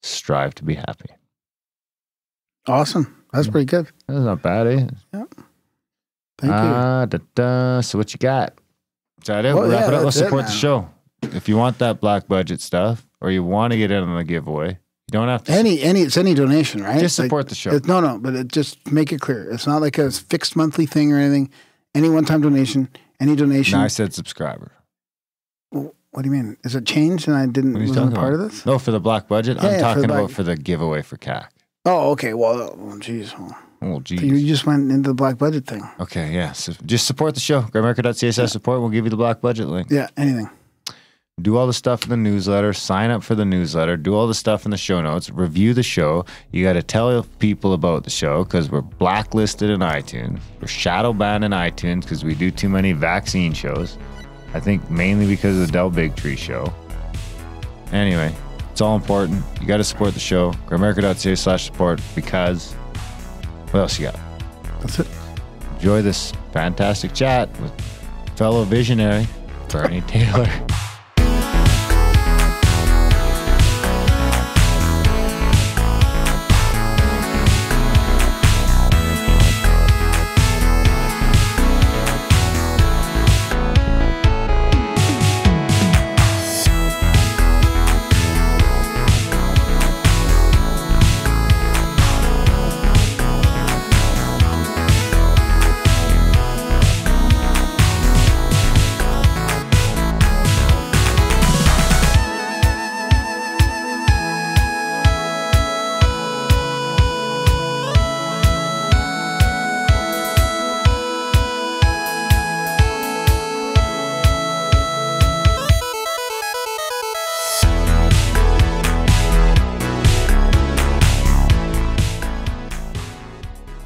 Strive to be happy. Awesome. That's pretty good. That's not bad, eh? Yeah. Thank you. So what you got? Is that it? Well, Wrap it up. yeah, Let's that's support it, the man. show. If you want that black budget stuff, or you want to get in on the giveaway, you don't have to. It's any donation, right? Just support the show. No, but just make it clear. It's not like a fixed monthly thing or anything. Any one-time donation, any donation. No, I said subscriber. What do you mean? Is it changed and I What are you wasn't talking part about? of this? No, for the black budget. I'm Yeah, talking for the about black- for the giveaway for CAC. Oh, okay. Well, geez. Oh, geez. You just went into the black budget thing. Okay, yeah. So just support the show. Grimerica.css support. We'll give you the black budget link. Yeah, anything. Do all the stuff in the newsletter. Sign up for the newsletter. Do all the stuff in the show notes. Review the show. You got to tell people about the show because we're blacklisted in iTunes. We're shadow banned in iTunes because we do too many vaccine shows. I think mainly because of the DoBeDoBeDo show. Anyway, it's all important. You got to support the show. Grimerica.ca/support because what else you got? That's it. Enjoy this fantastic chat with fellow visionary Bernie Taylor.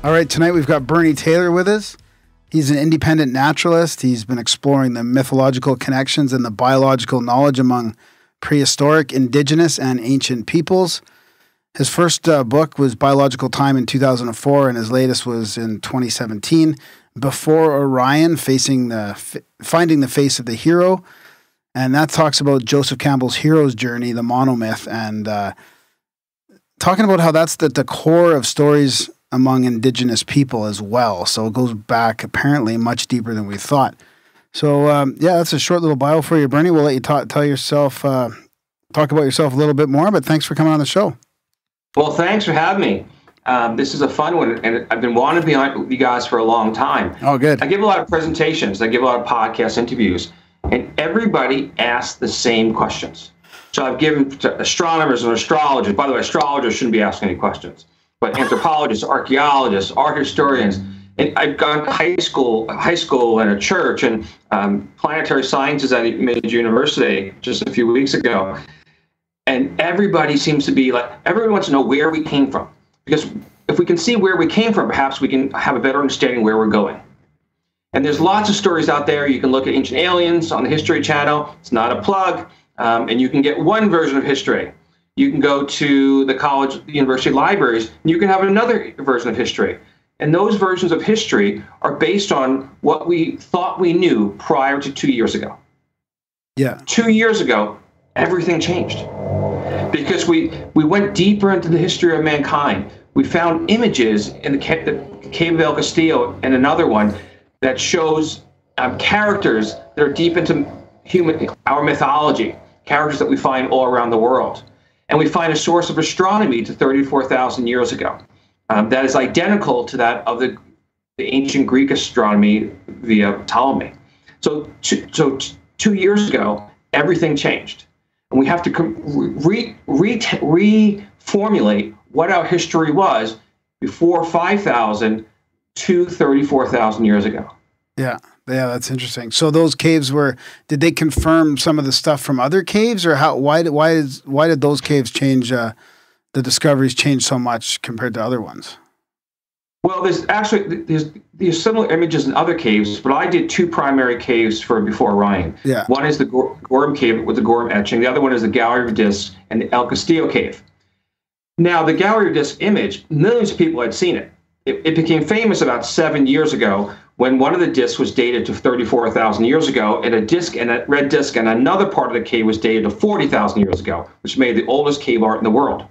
All right, tonight we've got Bernie Taylor with us. He's an independent naturalist. He's been exploring the mythological connections and the biological knowledge among prehistoric, indigenous, and ancient peoples. His first book was Biological Time in 2004, and his latest was in 2017, Before Orion, Finding the Face of the Hero. And that talks about Joseph Campbell's hero's journey, the monomyth, and talking about how that's the core of stories among indigenous people as well. So it goes back apparently much deeper than we thought. So yeah, that's a short little bio for you, Bernie. We'll let you talk about yourself a little bit more. But thanks for coming on the show. Well, thanks for having me. This is a fun one, and I've been wanting to be on with you guys for a long time. Oh, good. I give a lot of presentations. I give a lot of podcast interviews, and everybody asks the same questions. So I've given to astronomers and astrologers. By the way, astrologers shouldn't be asking any questions, but anthropologists, archaeologists, art historians. And I've gone to high school and a church, and planetary sciences at a major university just a few weeks ago. And everybody seems to be like, everyone wants to know where we came from. Because if we can see where we came from, perhaps we can have a better understanding where we're going. And there's lots of stories out there. You can look at Ancient Aliens on the History Channel. It's not a plug. And you can get one version of history. You can go to the university libraries, and you can have another version of history. And those versions of history are based on what we thought we knew prior to 2 years ago. Yeah. 2 years ago, everything changed. Because we went deeper into the history of mankind. We found images in the cave of El Castillo and another one that shows characters that are deep into our mythology, characters that we find all around the world. And we find a source of astronomy to 34,000 years ago that is identical to that of the ancient Greek astronomy via Ptolemy. So 2 years ago, everything changed. And we have to reformulate what our history was before 5,000 to 34,000 years ago. Yeah, that's interesting. So those caves did they confirm some of the stuff from other caves, or why did those caves change, the discoveries change so much compared to other ones? Well, there's similar images in other caves, but I did two primary caves before Orion. Yeah. One is the Gorham Cave with the Gorham etching. The other one is the Gallery of Discs and the El Castillo Cave. Now, the Gallery of Discs image, millions of people had seen it. It became famous about 7 years ago when one of the discs was dated to 34,000 years ago, and a red disc and another part of the cave was dated to 40,000 years ago, which made the oldest cave art in the world.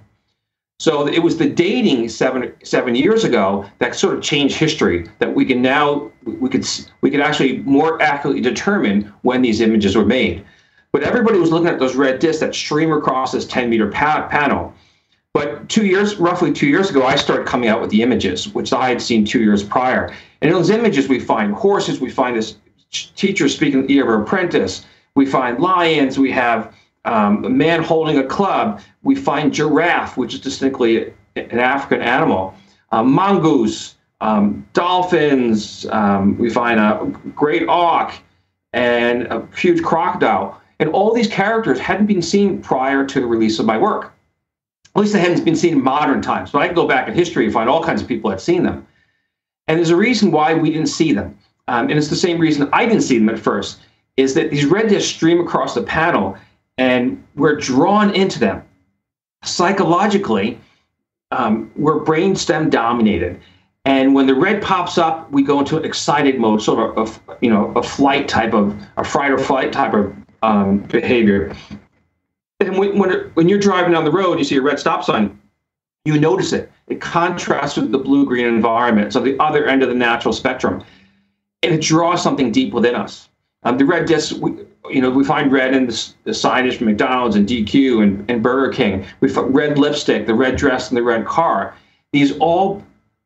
So it was the dating seven years ago that sort of changed history, that we can actually more accurately determine when these images were made. But everybody was looking at those red discs that stream across this 10-meter panel. But roughly 2 years ago, I started coming out with the images, which I had seen 2 years prior. And in those images, we find horses, we find this teacher speaking the ear of her apprentice, we find lions, we have a man holding a club, we find giraffe, which is distinctly an African animal, mongoose, dolphins, we find a great auk, and a huge crocodile. And all these characters hadn't been seen prior to the release of my work. At least they hadn't been seen in modern times. But I can go back in history and find all kinds of people that had seen them. And there's a reason why we didn't see them. And it's the same reason I didn't see them at first, is that these red discs stream across the panel, and we're drawn into them. Psychologically, we're brainstem dominated. And when the red pops up, we go into an excited mode, sort of a fright or flight type of behavior. And when you're driving down the road, you see a red stop sign, you notice it. It contrasts with the blue-green environment, so the other end of the natural spectrum. And it draws something deep within us. The red discs, we find red in the signage from McDonald's and DQ and Burger King. We find red lipstick, the red dress, and the red car. These all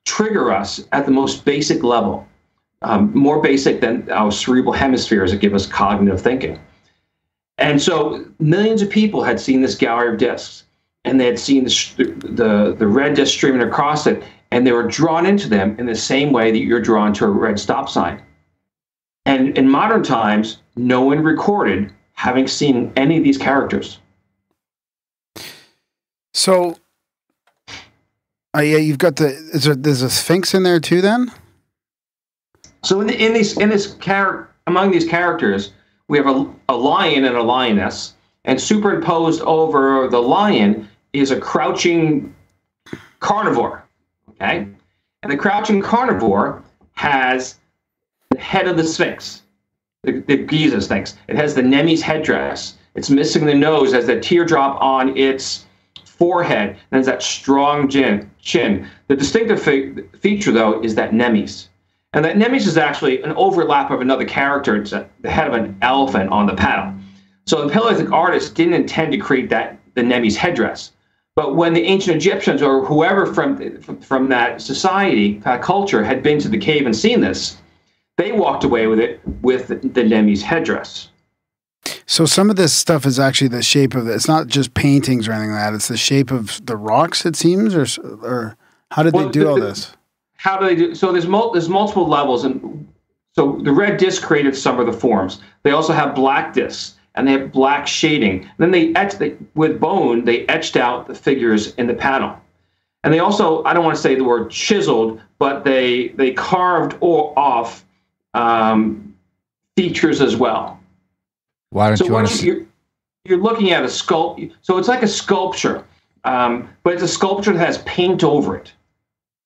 trigger us at the most basic level, more basic than our cerebral hemispheres that give us cognitive thinking. And so millions of people had seen this gallery of discs, and they had seen the red disc streaming across it, and they were drawn into them in the same way that you're drawn to a red stop sign. And in modern times, no one recorded having seen any of these characters. So, yeah, you've got there's a Sphinx in there too, then? So among these characters, we have a lion and a lioness, and superimposed over the lion is a crouching carnivore, okay? And the crouching carnivore has the head of the Sphinx, the Giza Sphinx. It has the Nemes headdress. It's missing the nose, has that teardrop on its forehead, and has that strong chin. The distinctive feature, though, is that Nemes. And that Nemes is actually an overlap of another character. It's the head of an elephant on the panel. So the Paleolithic artist didn't intend to create the Nemes headdress. But when the ancient Egyptians or whoever from that society, that culture, had been to the cave and seen this, they walked away with it with the Nemes headdress. So some of this stuff is actually the shape of it. It's not just paintings or anything like that. It's the shape of the rocks, it seems, or how did they do all this? How do they do? So there's multiple levels, and so the red disc created some of the forms. They also have black discs, and they have black shading. And then with bone, they etched out the figures in the panel. And they also, I don't want to say the word chiseled, but they carved off features as well. Why don't you want to? You're looking at a sculpt. So it's like a sculpture, but it's a sculpture that has paint over it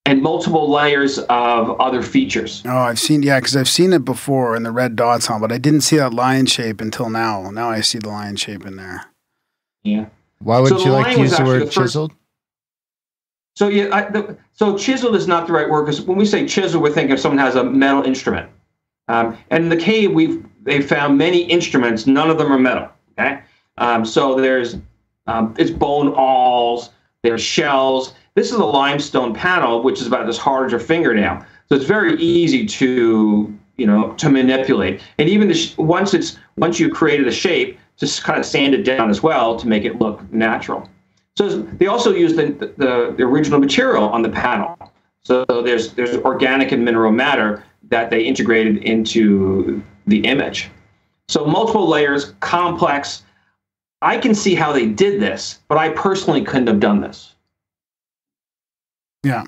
and multiple layers of other features. Oh, because I've seen it before in the red dots on, but I didn't see that lion shape until now. Now I see the lion shape in there. Yeah. Why would you like to use the word chiseled? So so chiseled is not the right word, because when we say chisel, we're thinking if someone has a metal instrument. And in the cave, they found many instruments. None of them are metal. Okay. So there's it's bone awls. There's shells. This is a limestone panel, which is about as hard as your fingernail. So it's very easy to manipulate. And even once you created a shape, just kind of sand it down as well to make it look natural. So they also use the original material on the panel. So there's organic and mineral matter that they integrated into the image. So multiple layers, complex. I can see how they did this, but I personally couldn't have done this. Yeah.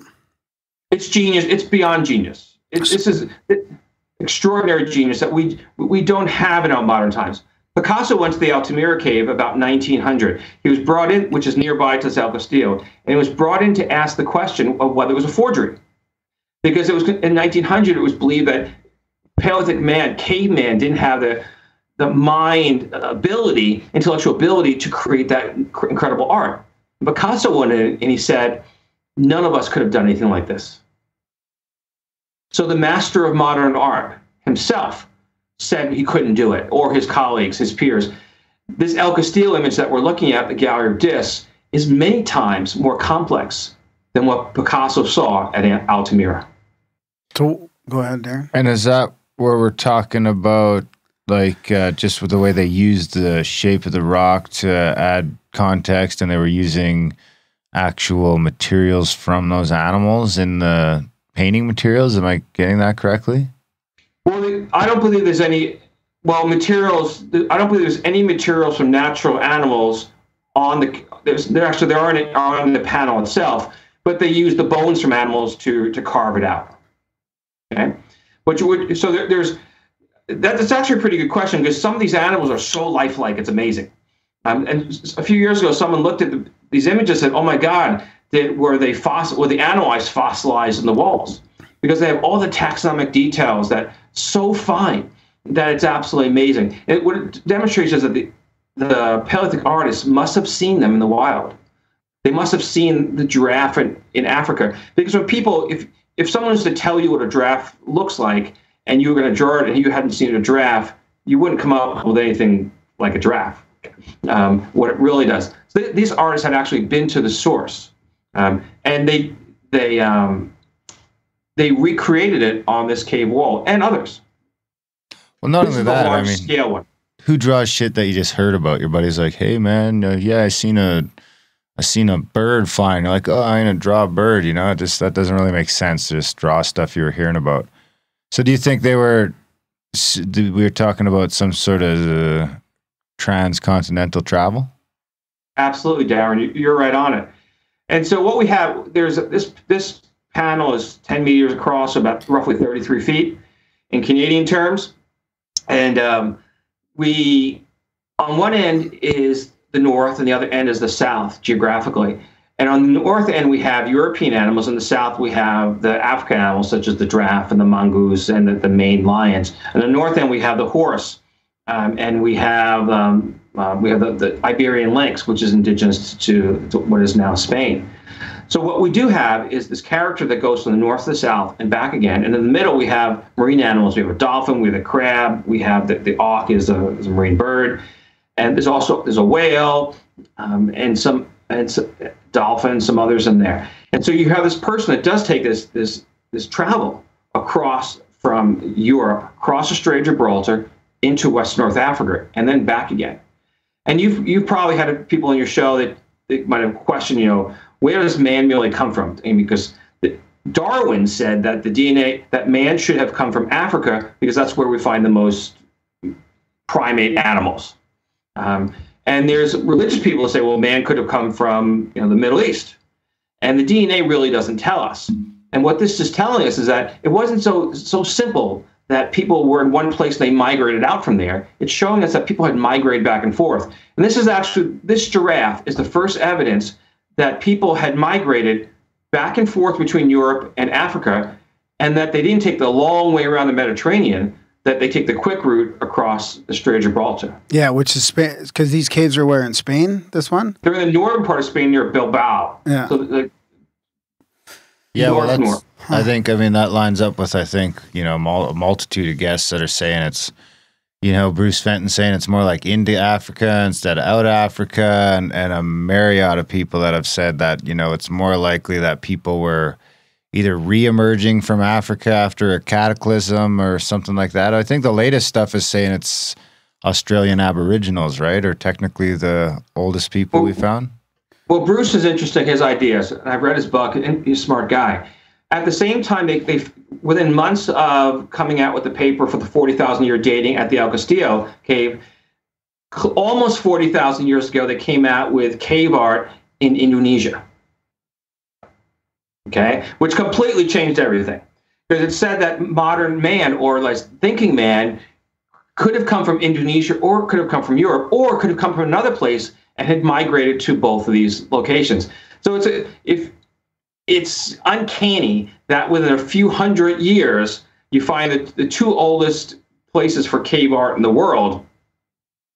It's genius. It's beyond genius. This is extraordinary genius that we don't have in our modern times. Picasso went to the Altamira cave about 1900. He was brought in, which is nearby to Castillo, and he was brought in to ask the question of whether it was a forgery. Because it was in 1900, it was believed that Paleolithic man, caveman, didn't have the mind ability, intellectual ability to create that incredible art. Picasso went in and he said, none of us could have done anything like this. So the master of modern art himself said he couldn't do it, or his colleagues, his peers. This El Castillo image that we're looking at, the Gallery of Discs, is many times more complex than what Picasso saw at Altamira. So, go ahead, Darren. And is that where we're talking about, like, just with the way they used the shape of the rock to add context, and they were using actual materials from those animals in the painting materials? Am I getting that correctly? Well, I don't believe there's any materials. I don't believe there's any materials from natural animals on the. There aren't on the panel itself, but they use the bones from animals to carve it out. Okay, but that's actually a pretty good question, because some of these animals are so lifelike, it's amazing. And a few years ago, someone looked at these images and said, "Oh my God, were the animals fossilized in the walls?" Because they have all the taxonomic details that so fine that it's absolutely amazing. And what it demonstrates is that the Paleolithic artists must have seen them in the wild. They must have seen the giraffe in Africa. Because when people, if someone was to tell you what a giraffe looks like, and you were going to draw it and you hadn't seen a giraffe, you wouldn't come up with anything like a giraffe. What it really does. So these artists had actually been to the source, and they recreated it on this cave wall and others. Well, not only that, I mean, scale one. Who draws shit that you just heard about? Your buddy's like, "Hey, man, yeah, I seen a bird flying." You're like, "Oh, I'm gonna draw a bird." That doesn't really make sense to just draw stuff you were hearing about. So, do you think we were talking about some sort of transcontinental travel? Absolutely, Darren. You're right on it. And so what we have, there's this panel is 10 meters across, so about roughly 33 feet in Canadian terms. And on one end is the north and the other end is the south geographically. And on the north end, we have European animals. In the south, we have the African animals, such as the giraffe and the mongoose and the Maine lions. And the north end, we have the horse. And we have the Iberian lynx, which is indigenous to what is now Spain. So what we do have is this character that goes from the north to the south and back again. And in the middle, we have marine animals. We have a dolphin, we have a crab, we have the auk is a marine bird. And there's a whale and some dolphins, some others in there. And so you have this person that does take this travel across from Europe, across the Strait of Gibraltar into West North Africa, and then back again. And you've probably had people on your show that might have questioned, where does man really come from? I mean, because Darwin said that the DNA, that man should have come from Africa because that's where we find the most primate animals. And there's religious people who say, well, man could have come from the Middle East. And the DNA really doesn't tell us. And what this is telling us is that it wasn't so simple that people were in one place, they migrated out from there. It's showing us that people had migrated back and forth. And this giraffe is the first evidence that people had migrated back and forth between Europe and Africa, and that they didn't take the long way around the Mediterranean, that they take the quick route across the Strait of Gibraltar. Yeah, which is Spain, because these caves are where in Spain, this one? They're in the northern part of Spain near Bilbao. Yeah. So north. I mean, that lines up with, a multitude of guests that are saying it's, Bruce Fenton saying it's more like into Africa instead of out of Africa, and a myriad of people that have said that, it's more likely that people were either re-emerging from Africa after a cataclysm or something like that. I think the latest stuff is saying it's Australian Aboriginals, right? Or technically the oldest people we found. Well, Bruce is interesting, his ideas. I've read his book, and he's a smart guy. At the same time, they within months of coming out with the paper for the 40,000-year dating at the El Castillo cave, almost 40,000 years ago, they came out with cave art in Indonesia. Okay, which completely changed everything. Because it said that modern man, or like thinking man, could have come from Indonesia, or could have come from Europe, or could have come from another place and had migrated to both of these locations. So it's uncanny that within a few hundred years, you find that the two oldest places for cave art in the world,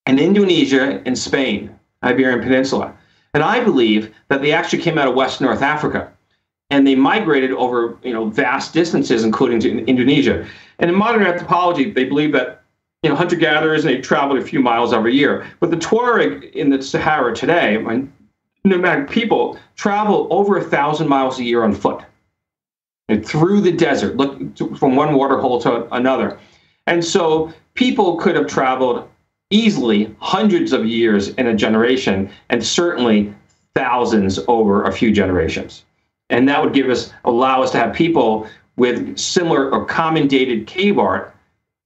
in Indonesia and Spain, Iberian Peninsula. And I believe that they actually came out of West North Africa, and they migrated over vast distances, including to Indonesia. And in modern anthropology, they believe that hunter-gatherers, they traveled a few miles every year. But the Tuareg in the Sahara today, nomadic people, travel over 1,000 miles a year on foot and through the desert, from one water hole to another. And so people could have traveled easily hundreds of years in a generation, and certainly thousands over a few generations. And that would allow us to have people with similar or common dated cave art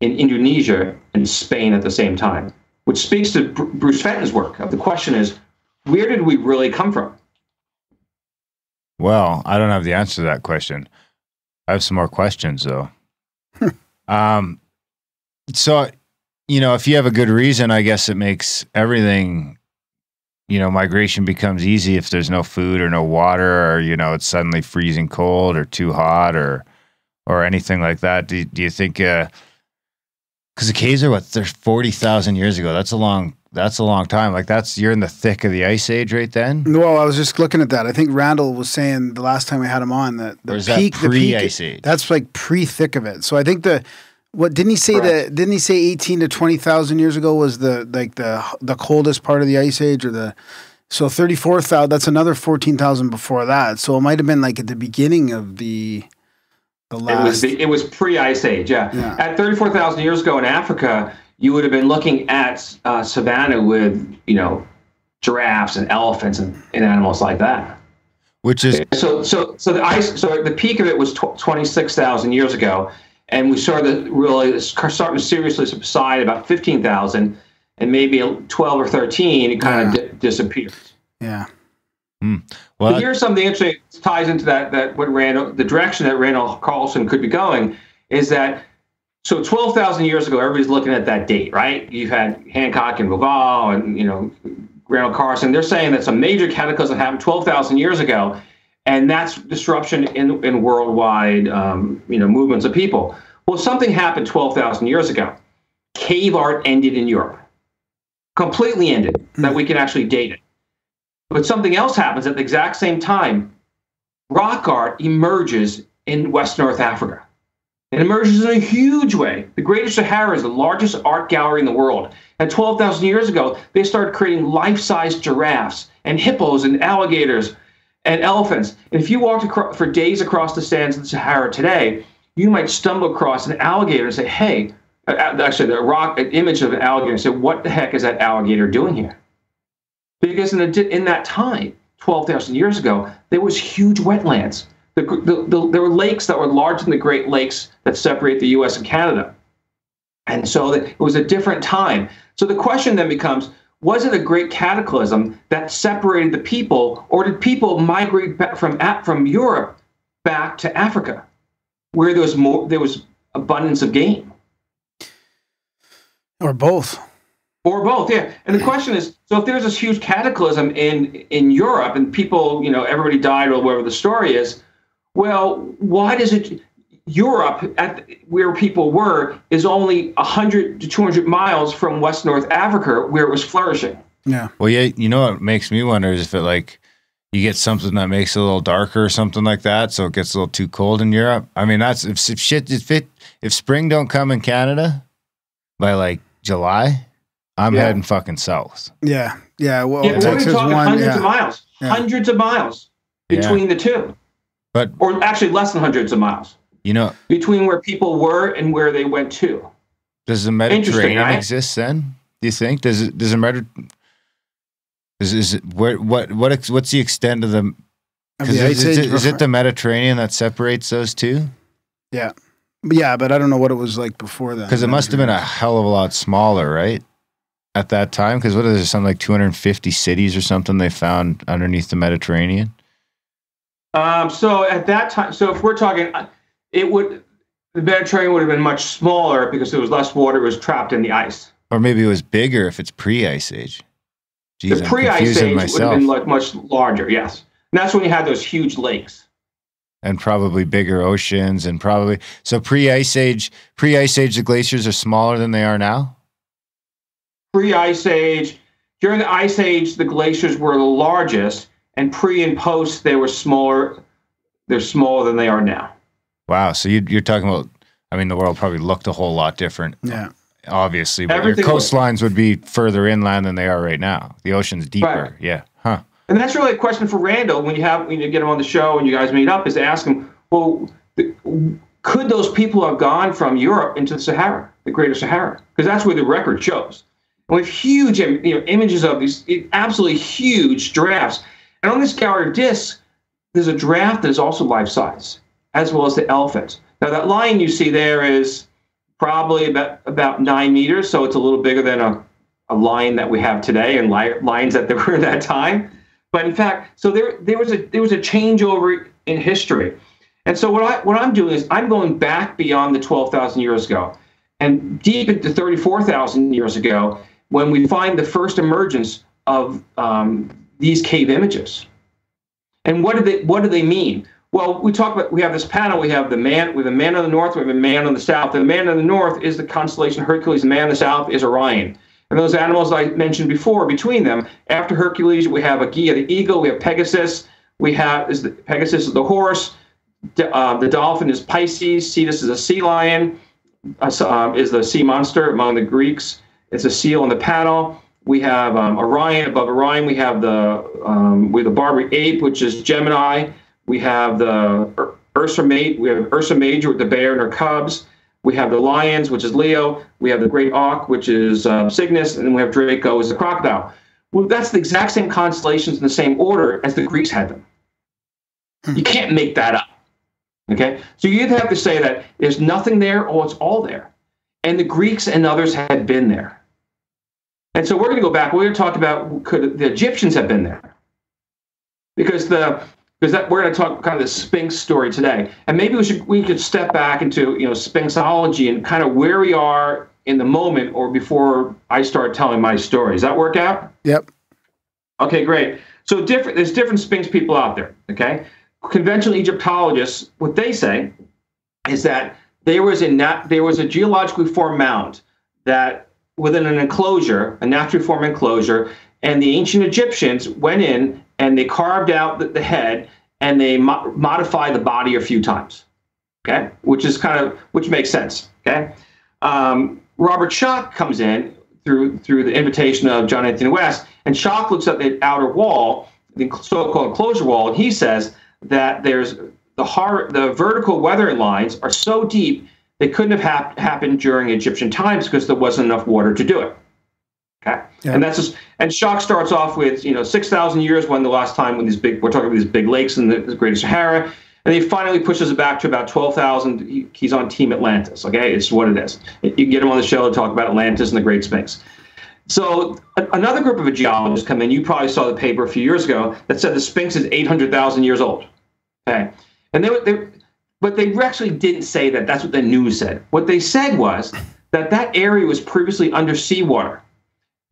in Indonesia and Spain at the same time, which speaks to Bruce Fenton's work. The question is, where did we really come from? Well, I don't have the answer to that question. I have some more questions, though. So, if you have a good reason, I guess it makes everything, migration becomes easy if there's no food or no water, or, it's suddenly freezing cold or too hot or anything like that. Do you think, because the caves are they're 40,000 years ago. That's a long time. Like you're in the thick of the ice age right then. Well, I was just looking at that. I think Randall was saying the last time we had him on that the peak, pre-ice age. That's like pre-thick of it. So I think didn't he say 18 to 20,000 years ago was the coldest part of the ice age, so 34,000, that's another 14,000 before that. So it might have been like at the beginning of the last. It was pre-ice age, yeah. At 34,000 years ago in Africa, you would have been looking at savanna with, giraffes and elephants and animals like that. Which is the peak of it was 26,000 years ago, and we started to seriously subside about 15,000, and maybe 12 or 13, it kind of disappeared. Yeah. Well, but here's something interesting that ties into that the direction that Randall Carlson could be going is that. So 12,000 years ago, everybody's looking at that date, right? You've had Hancock and Bouval and, Randall Carlson. They're saying that some major cataclysm happened 12,000 years ago, and that's disruption in worldwide, movements of people. Well, something happened 12,000 years ago. Cave art ended in Europe. Completely ended, that we can actually date it. But something else happens at the exact same time rock art emerges in West North Africa. It emerges in a huge way. The Greater Sahara is the largest art gallery in the world. And 12,000 years ago, they started creating life-size giraffes and hippos and alligators and elephants. And if you walked for days across the sands of the Sahara today, you might stumble across an alligator and say, hey, actually, an image of an alligator, and say, what the heck is that alligator doing here? Because in that time, 12,000 years ago, there was huge wetlands. There were lakes that were larger than the Great Lakes that separate the U.S. and Canada. And so it was a different time. So the question then becomes, was it a great cataclysm that separated the people, or did people migrate back from Europe back to Africa, where there was abundance of game? Or both. Or both, yeah. And the question is, so if there's this huge cataclysm in Europe and people, everybody died or whatever the story is, well, why does it, Europe, where people were, is only 100 to 200 miles from West North Africa, where it was flourishing? Yeah. Well, yeah, what makes me wonder is if it you get something that makes it a little darker or something like that, so it gets a little too cold in Europe. I mean, that's if spring don't come in Canada by July, I'm heading fucking south. Yeah. Yeah. Well, we're Texas talking one, hundreds of miles. Yeah. Hundreds of miles between the two. Or actually less than hundreds of miles. Between where people were and where they went to. Does the Mediterranean exist then? Do you think? Does it what's the extent of the is it the Mediterranean that separates those two? Yeah. Yeah, but I don't know what it was like before that. Because it must have been a hell of a lot smaller, right? At that time? Because what is there, something like 250 cities or something they found underneath the Mediterranean? So at that time, so if we're talking, the Mediterranean would have been much smaller because there was less water was trapped in the ice. Or maybe it was bigger if it's pre-ice age. Jeez, the pre-ice age would have been much larger, yes. And that's when you had those huge lakes. And probably bigger oceans and so pre-ice age, the glaciers are smaller than they are now? Pre-ice age, during the ice age, the glaciers were the largest, and pre and post, they were smaller. They're smaller than they are now. Wow. So you're talking about, the world probably looked a whole lot different. Yeah. Obviously, but your coastlines would be further inland than they are right now. The ocean's deeper. Right. Yeah. Huh. And that's really a question for Randall when you get him on the show and you guys meet up, is to ask him, well, could those people have gone from Europe into the Sahara, the Greater Sahara? Because that's where the record shows. And we have huge images of these absolutely huge giraffes. And on this gallery of discs, there's a giraffe that is also life-size, as well as the elephant. Now, that lion you see there is probably about 9 meters, so it's a little bigger than a lion that we have today and lions that there were at that time. But in fact, so there was a changeover in history. And so what I'm doing is I'm going back beyond the 12,000 years ago and deep into 34,000 years ago when we find the first emergence of these cave images. And what do they mean? Well, we have this panel, we have the man on the north, we have a man on the south. The man on the north is the constellation Hercules, the man on the south is Orion. And those animals I mentioned before, between them, after Hercules, we have Aegea, the eagle, we have Pegasus, Pegasus is the horse, the dolphin is Pisces, Cetus is a sea lion, is the sea monster among the Greeks. It's a seal on the panel. We have Orion. Above Orion, we have the Barbary ape, which is Gemini. We have the Ursa Major with the bear and her cubs. We have the lions, which is Leo. We have the great auk, which is Cygnus, and then we have Draco as the crocodile. Well, that's the exact same constellations in the same order as the Greeks had them. You can't make that up. Okay, so you either have to say that there's nothing there, or it's all there, and the Greeks and others had been there. And so we're going to go back. We're going to talk about could the Egyptians have been there, because we're going to talk kind of the Sphinx story today, and maybe we could step back into Sphinxology and kind of where we are in the moment or before I start telling my story. Does that work out? Yep. Okay, great. So there's different Sphinx people out there. Okay, conventional Egyptologists, what they say is that there was a geologically formed mound that within an enclosure, a naturally formed enclosure, and the ancient Egyptians went in and they carved out the head and they modify the body a few times. Okay, which makes sense. Okay, Robert Schoch comes in through the invitation of John Anthony West, and Schoch looks at the outer wall, the so-called closure wall, and he says that there's the vertical weather lines are so deep they couldn't have happened during Egyptian times because there wasn't enough water to do it. Okay, yeah. And Schoch starts off with 6,000 years when the last time when we're talking about these big lakes in the Greater Sahara. And he finally pushes it back to about 12,000. He's on Team Atlantis, okay? It's what it is. You can get him on the show to talk about Atlantis and the Great Sphinx. So another group of geologists come in. You probably saw the paper a few years ago that said the Sphinx is 800,000 years old, okay? And but they actually didn't say that. That's what the news said. What they said was that area was previously under seawater.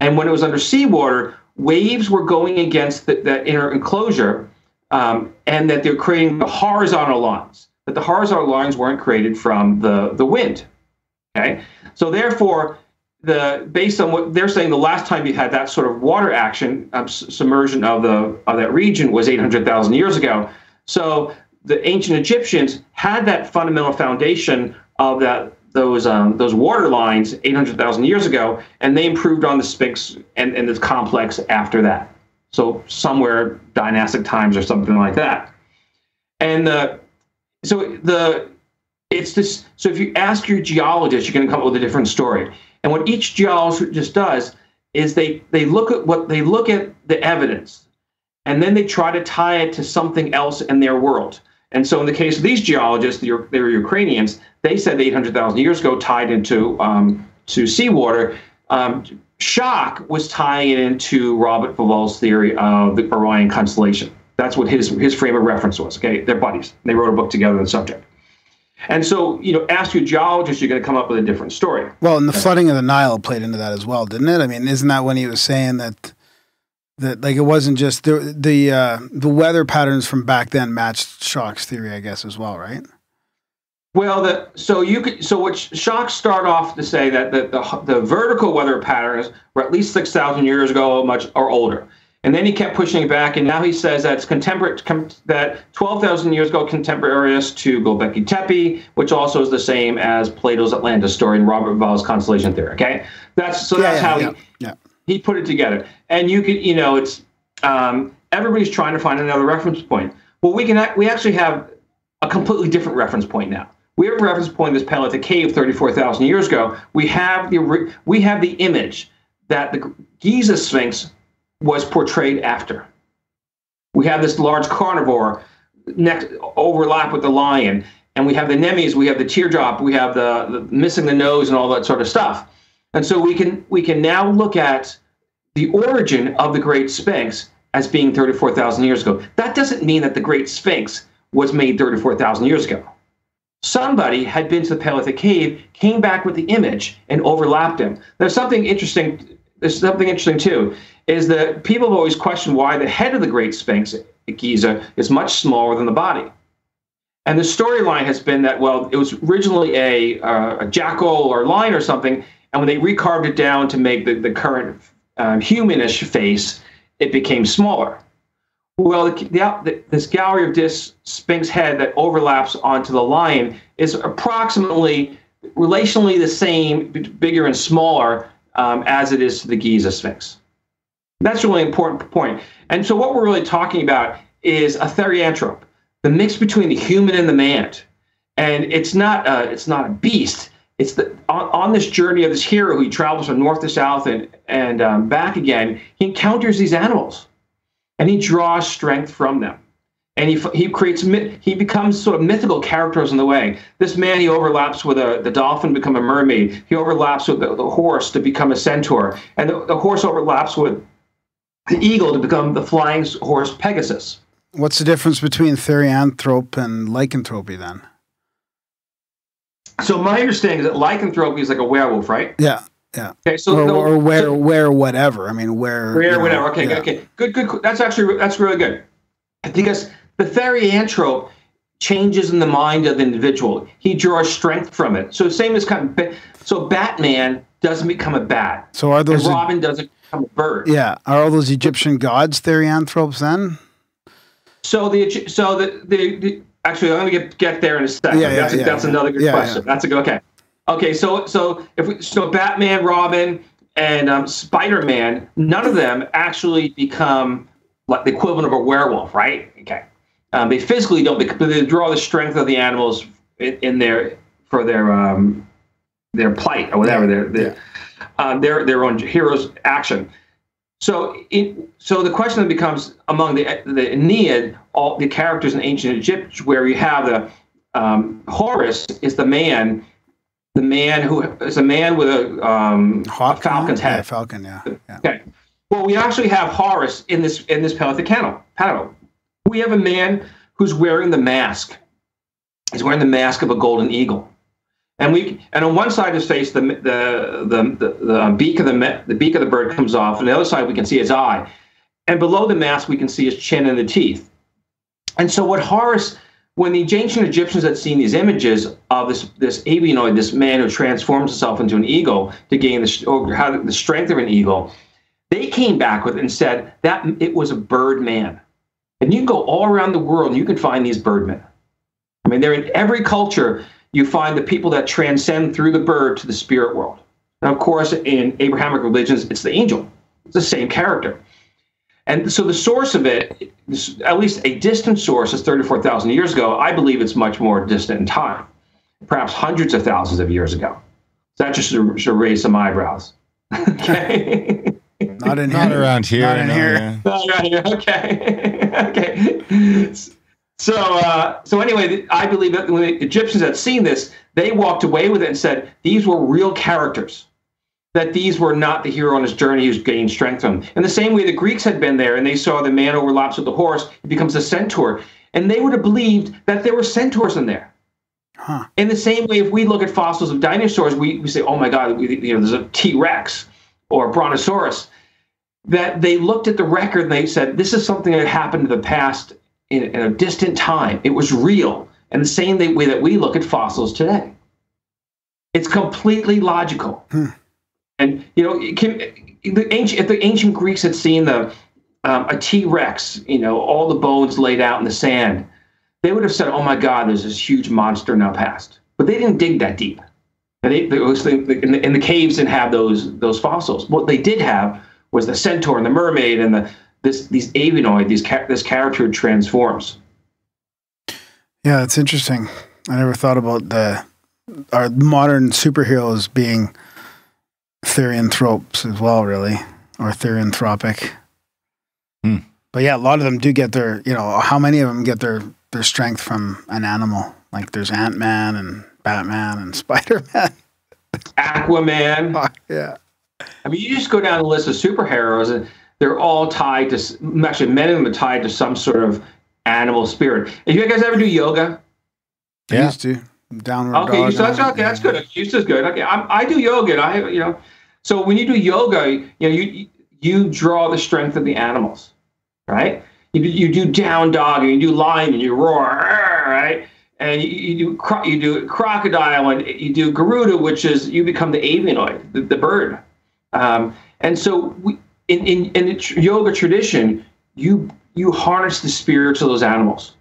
And when it was under seawater, waves were going against that inner enclosure, and that they're creating the horizontal lines. But the horizontal lines weren't created from the wind. Okay, so therefore, based on what they're saying, the last time you had that sort of water action, submersion of that region was 800,000 years ago. So the ancient Egyptians had that fundamental foundation of those water lines 800,000 years ago, and they improved on the Sphinx and this complex after that. So somewhere dynastic times or something like that. And so if you ask your geologist, you're going to come up with a different story. And what each geologist does is they look at the evidence, and then they try to tie it to something else in their world. And so in the case of these geologists, they were Ukrainians, they said 800,000 years ago tied into to seawater. Schoch was tying it into Robert Bauval's theory of the Orion constellation. That's what his frame of reference was. Okay, they're buddies. They wrote a book together on the subject. And so, ask your geologist, you're going to come up with a different story. Well, and the flooding of the Nile played into that as well, didn't it? I mean, isn't that when he was saying that like it wasn't just the weather patterns from back then matched Schoch's theory, I guess, as well, right? Well, so what Schoch start off to say that the vertical weather patterns were at least 6,000 years ago, or older, and then he kept pushing it back, and now he says that it's that 12,000 years ago contemporaneous to Göbekli Tepe, which also is the same as Plato's Atlantis story and Robert Bauval's constellation theory. Okay, that's how he put it together, and it's everybody's trying to find another reference point. Well, we actually have a completely different reference point now. We have a reference point in this Paleolithic cave 34,000 years ago. We have the image that the Giza Sphinx was portrayed after. We have this large carnivore overlap with the lion, and we have the Nemes, we have the teardrop, we have the missing the nose and all that sort of stuff. And so we can now look at the origin of the Great Sphinx as being 34,000 years ago. That doesn't mean that the Great Sphinx was made 34,000 years ago. Somebody had been to the Paleolithic cave, came back with the image, and overlapped them. There's something interesting too, is that people have always questioned why the head of the Great Sphinx at Giza is much smaller than the body. And the storyline has been that, well, it was originally a jackal or lion or something, and when they recarved it down to make the current humanish face, it became smaller. Well, this gallery of discs Sphinx head that overlaps onto the lion is approximately relationally the same, bigger and smaller as it is to the Giza Sphinx. That's a really important point. And so what we're really talking about is a Therianthrope, the mix between the human and the man. And it's not a beast. It's on this journey of this hero who travels from north to south and back again. He encounters these animals. And he draws strength from them, and he becomes sort of mythical characters in the way. This man, he overlaps with the dolphin to become a mermaid. He overlaps with the horse to become a centaur, and the horse overlaps with the eagle to become the flying horse Pegasus. What's the difference between Therianthrope and lycanthropy then? So my understanding is that lycanthropy is like a werewolf, right? Yeah. Yeah. Okay. So where whatever. I mean, where whatever. Okay. Yeah. Okay. Good. That's really good, because the Therianthrope changes in the mind of the individual. He draws strength from it. So same as so Batman doesn't become a bat. So are those and Robin doesn't become a bird? Yeah. Are all those Egyptian gods Therianthropes then? actually, I'm going to get there in a second. That's another good question. That's a good. Okay. So Batman, Robin, and Spider-Man, none of them actually become like the equivalent of a werewolf, right? Okay. They physically don't, but they draw the strength of the animals in their plight or whatever, their own hero's action. So the question then becomes, among the Aeneid, all the characters in ancient Egypt, where you have the Horus is the man who is a man with a falcon's head. Yeah, falcon, yeah. Okay. Well, we actually have Horus in this panel. We have a man who's wearing the mask. He's wearing the mask of a golden eagle, and on one side of his face, the beak of the bird comes off, and on the other side we can see his eye, and below the mask we can see his chin and the teeth. And so what Horus, when the ancient Egyptians had seen these images of this avianoid, this man who transforms himself into an eagle to gain the strength of an eagle, they came back with it and said that it was a bird man. And you can go all around the world and you can find these birdmen. I mean, they're in every culture. You find the people that transcend through the bird to the spirit world. And of course, in Abrahamic religions, it's the angel. It's the same character. And so the source of it, at least a distant source, is 34,000 years ago. I believe it's much more distant in time, perhaps hundreds of thousands of years ago. So that just should raise some eyebrows. Okay. Not in here. Not around here. Not in here. Not around here. Okay. So anyway, I believe that when the Egyptians had seen this, they walked away with it and said these were real characters. That these were not the hero on his journey who's gained strength from him. In the same way the Greeks had been there and they saw the man overlaps with the horse, he becomes a centaur. And they would have believed that there were centaurs in there. Huh. In the same way, if we look at fossils of dinosaurs, we say, oh my God, there's a T-Rex or a Brontosaurus. That they looked at the record and they said, this is something that happened in the past in a distant time. It was real. And the same way that we look at fossils today. It's completely logical. And, if the ancient Greeks had seen a T-Rex, all the bones laid out in the sand, they would have said, oh my God, there's this huge monster in our past. But they didn't dig that deep. And in the caves didn't have those fossils. What they did have was the centaur and the mermaid and these avianoid, this character who transforms. Yeah, it's interesting. I never thought about our modern superheroes being Therianthropes as well, really, or Therianthropic. But yeah, a lot of them do get their, how many of them get their strength from an animal? Like there's Ant-Man and Batman and Spider-Man. Aquaman. Oh, yeah. I mean, you just go down the list of superheroes and they're all tied to, actually many of them are tied to some sort of animal spirit. If you guys ever do yoga? I used to. Downward dog. Okay, that's good. Used to is good. Okay, I do yoga, and so when you do yoga, you draw the strength of the animals, right? You do down dog, and you do lion, and you roar, right? And you do crocodile, and you do Garuda, which is you become the avianoid, the bird. And so in the yoga tradition, you harness the spirits of those animals.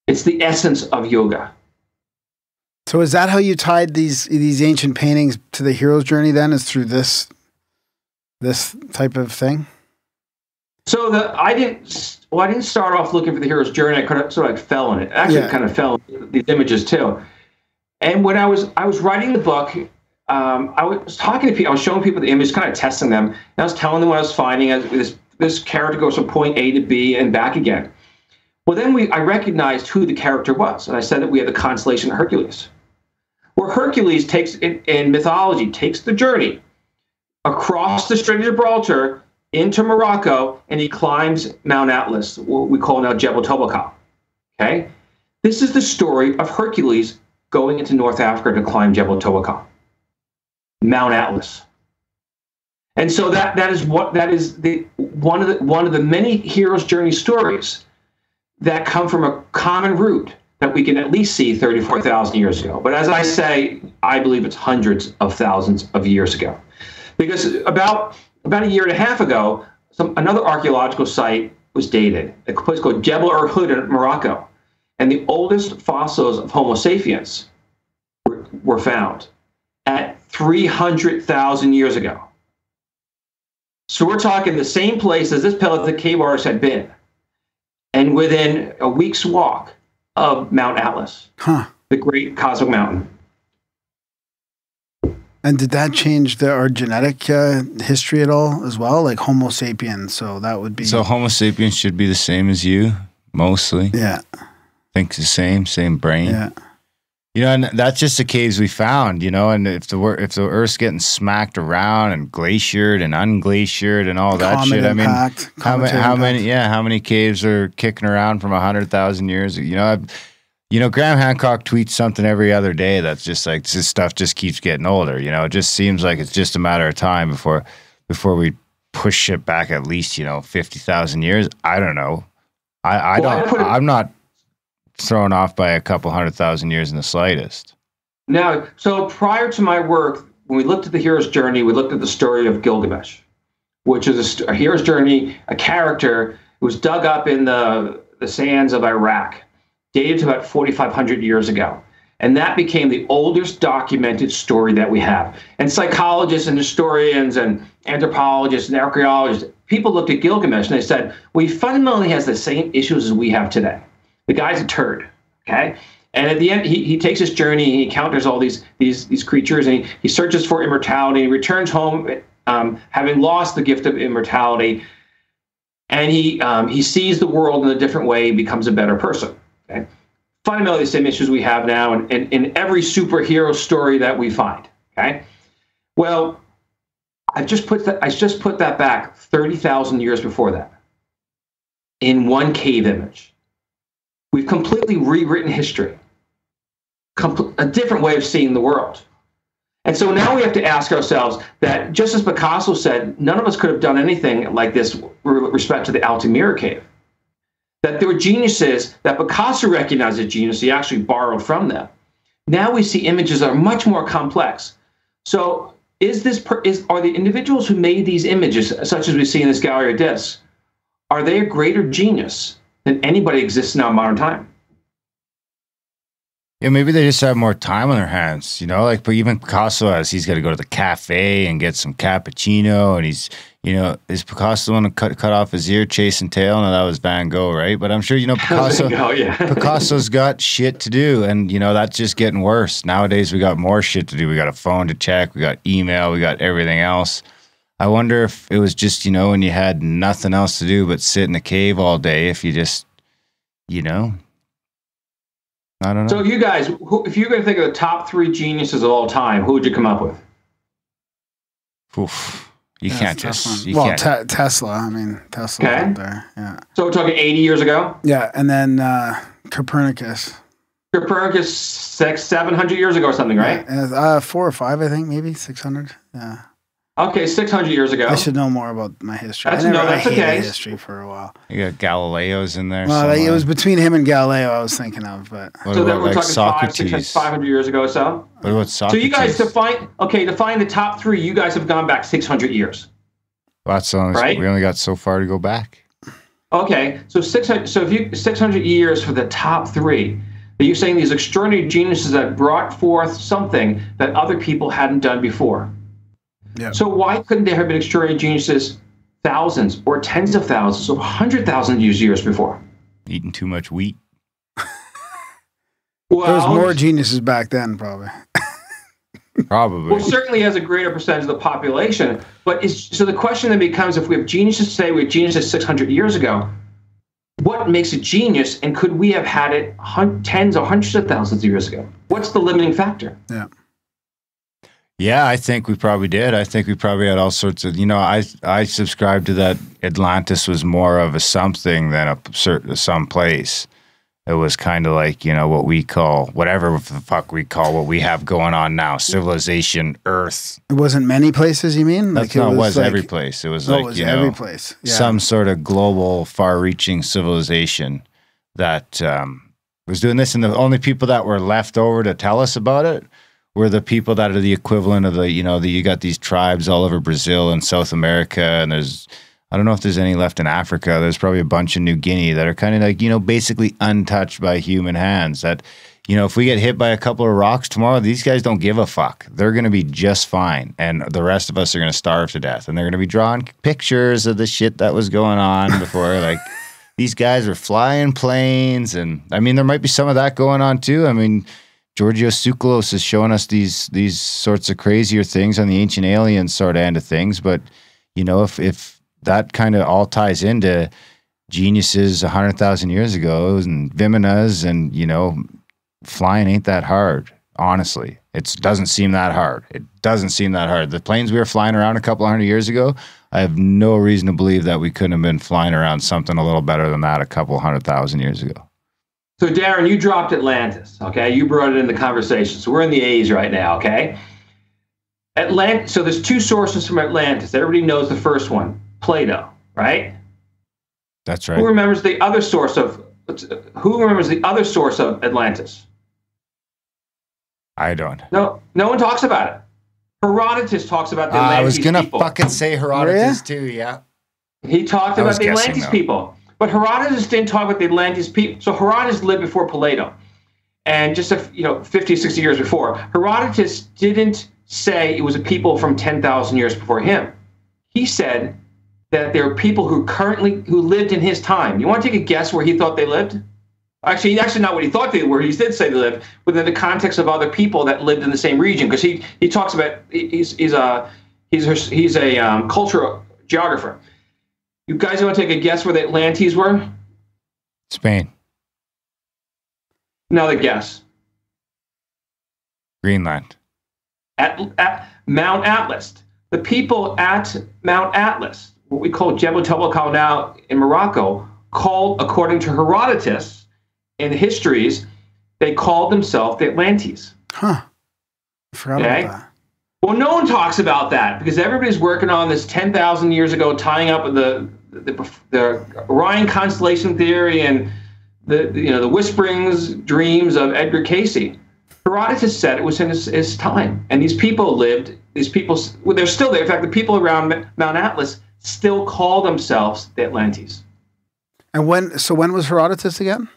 It's the essence of yoga. So is that how you tied these ancient paintings to the hero's journey then, is through this type of thing? So I didn't start off looking for the hero's journey. I kind of sort of fell in it. Actually, kind of fell in these images too. And when I was writing the book, I was talking to people. I was showing people the images, kind of testing them. And I was telling them what I was finding. This character goes from point A to B and back again. Well, then I recognized who the character was, and I said that we had the constellation Hercules. Where Hercules in mythology takes the journey across the Strait of Gibraltar into Morocco, and he climbs Mount Atlas, what we call now Jebel Tobakal. Okay? This is the story of Hercules going into North Africa to climb Jebel Tobakal, Mount Atlas. And so that is one of the many hero's journey stories that come from a common root that we can at least see 34,000 years ago. But as I say, I believe it's hundreds of thousands of years ago. Because about a year and a half ago, another archaeological site was dated, a place called Jebel Irhoud in Morocco. And the oldest fossils of Homo sapiens were found at 300,000 years ago. So we're talking the same place as this Paleolithic cave artist had been, and within a week's walk of Mount Atlas, the great cosmic mountain. And did that change our genetic history at all as well? Like Homo sapiens, so that would be... So Homo sapiens should be the same as you, mostly. Yeah. Think the same brain. Yeah. You know, and that's just the caves we found, you know, and if the Earth's getting smacked around and glaciered and unglaciered and all that shit, impact, I mean, how many caves are kicking around from 100,000 years? You know, Graham Hancock tweets something every other day that's just like, this stuff just keeps getting older. You know, it just seems like it's just a matter of time before we push shit back at least, 50,000 years. I don't know. I'm not thrown off by a couple 100,000 years in the slightest. Now, so prior to my work, when we looked at the hero's journey, we looked at the story of Gilgamesh, which is a hero's journey, a character who was dug up in the sands of Iraq, dated to about 4,500 years ago. And that became the oldest documented story that we have. And psychologists and historians and anthropologists and archaeologists, people looked at Gilgamesh and they said, well, he fundamentally has the same issues as we have today. The guy's a turd, okay? And at the end, he takes his journey, he encounters all these creatures, and he searches for immortality, and he returns home having lost the gift of immortality, and he sees the world in a different way, becomes a better person, okay? Fundamentally the same issues we have now in every superhero story that we find, okay? Well, I just put that back 30,000 years before that in one cave image. We've completely rewritten history, a different way of seeing the world. And so now we have to ask ourselves that, just as Picasso said, none of us could have done anything like this with respect to the Altamira cave. That there were geniuses that Picasso recognized as genius, he actually borrowed from them. Now we see images that are much more complex. So are the individuals who made these images, such as we see in this gallery of discs, are they a greater genius than anybody exists in our modern time? Yeah, maybe they just have more time on their hands, but even Picasso he's got to go to the cafe and get some cappuccino, and he's, is Picasso the one who cut off his ear, chasing tail? No, that was Van Gogh, right? But I'm sure, Picasso, Picasso's got shit to do, and, that's just getting worse. Nowadays, we got more shit to do. We got a phone to check, we got email, we got everything else. I wonder if it was just, when you had nothing else to do but sit in a cave all day, if you just, I don't know. So you guys, if you're going to think of the top 3 geniuses of all time, who would you come up with? Oof. You can't just... Tesla. I mean, Tesla out there. Yeah. So we're talking 80 years ago? Yeah, and then Copernicus. Copernicus 700 years ago or something, right? Yeah, 4 or 5, I think, maybe 600. Yeah. Okay, 600 years ago. I should know more about my history. That's hated history for a while. You got Galileo's in there. Well, it was between him and Galileo I was thinking of. But so then we're talking 500 years ago or so? What about Socrates? So you guys define the top 3, you guys have gone back 600 years. Well, that's right? We only got so far to go back. Okay, so 600 years for the top 3. Are you saying these extraordinary geniuses that brought forth something that other people hadn't done before? Yeah. So why couldn't there have been extraordinary geniuses thousands or tens of thousands or 100,000 years before? Eating too much wheat. Well, there was more geniuses back then, probably. Probably. Well, certainly has a greater percentage of the population. But so the question then becomes, if we have geniuses today, we have geniuses 600 years ago, what makes a genius, and could we have had it tens or hundreds of thousands of years ago? What's the limiting factor? Yeah. Yeah, I think we probably did. I think we probably had all sorts of, I subscribe to that Atlantis was more of a something than some place. It was kind of like, what we call, whatever the fuck we call what we have going on now, civilization, Earth. It wasn't many places, you mean? It was every place. It was every place. Yeah. Some sort of global, far-reaching civilization that was doing this. And the only people that were left over to tell us about it were the people that are the equivalent of you got these tribes all over Brazil and South America, and there's I don't know if there's any left in Africa. There's probably a bunch in New Guinea that are kind of like, you know, basically untouched by human hands. That, you know, if we get hit by a couple of rocks tomorrow, these guys don't give a fuck. They're going to be just fine. And the rest of us are going to starve to death. And they're going to be drawing pictures of the shit that was going on before. Like, these guys were flying planes. And I mean, there might be some of that going on too. I mean, Giorgio Tsoukalos is showing us these sorts of crazier things on the Ancient Aliens sort of end of things. But, you know, if that kind of all ties into geniuses 100,000 years ago and Vimanas and, you know, flying ain't that hard, honestly. It doesn't seem that hard. It doesn't seem that hard. The planes we were flying around a couple hundred years ago, I have no reason to believe that we couldn't have been flying around something a little better than that a couple 100,000 years ago. So, Darren, you dropped Atlantis, okay? You brought it in the conversation. So we're in the A's right now, okay? So there's two sources from Atlantis. Everybody knows the first one, Plato, right? That's right. Who remembers the other source of Atlantis? I don't. No one talks about it. Herodotus talks about the Atlantis I was going to people. fucking say Herodotus too, yeah. He talked about the Atlantis people. But Herodotus didn't talk about the Atlantis people. So Herodotus lived before Plato. And just 50, 60 years before. Herodotus didn't say it was a people from 10,000 years before him. He said that there were people who lived in his time. You want to take a guess where he thought they lived? Actually not what he thought they were. He did say they lived within the context of other people that lived in the same region. Because he talks about he's a cultural geographer. You guys want to take a guess where the Atlantes were? Spain. Another guess. Greenland. At Mount Atlas. The people at Mount Atlas, what we call Jebel Toubkal now in Morocco, called, according to Herodotus, in the histories, they called themselves the Atlantes. Huh. I forgot about that. Well, no one talks about that because everybody's working on this 10,000 years ago, tying up with the Orion constellation theory and the whisperings, dreams of Edgar Cayce. Herodotus said it was in his time, and these people lived. They're still there. In fact, the people around Mount Atlas still call themselves the Atlantes. And when was Herodotus again?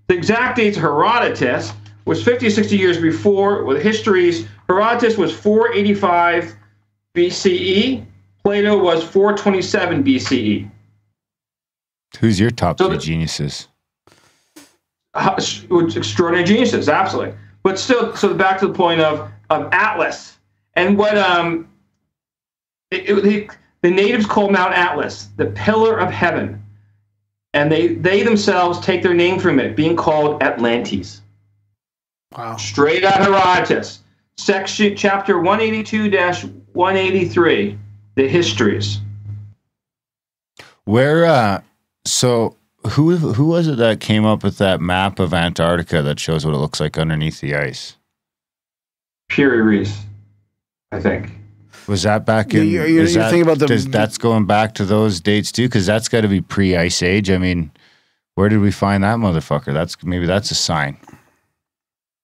The exact dates of Herodotus was 50, 60 years before. With histories, Herodotus was 485 BCE. Plato was 427 BCE. Who's your top three geniuses? Extraordinary geniuses, absolutely. But still, so back to the point of Atlas. And what the natives call Mount Atlas the pillar of heaven. And they themselves take their name from it, being called Atlantes. Wow. Straight out Herodotus. Section chapter 182-183, the histories. Where so who was it that came up with that map of Antarctica that shows what it looks like underneath the ice? Piri Reis, I think. Was that back in? You're thinking about that's going back to those dates too, because that's got to be pre-ice age. I mean, where did we find that motherfucker? Maybe that's a sign.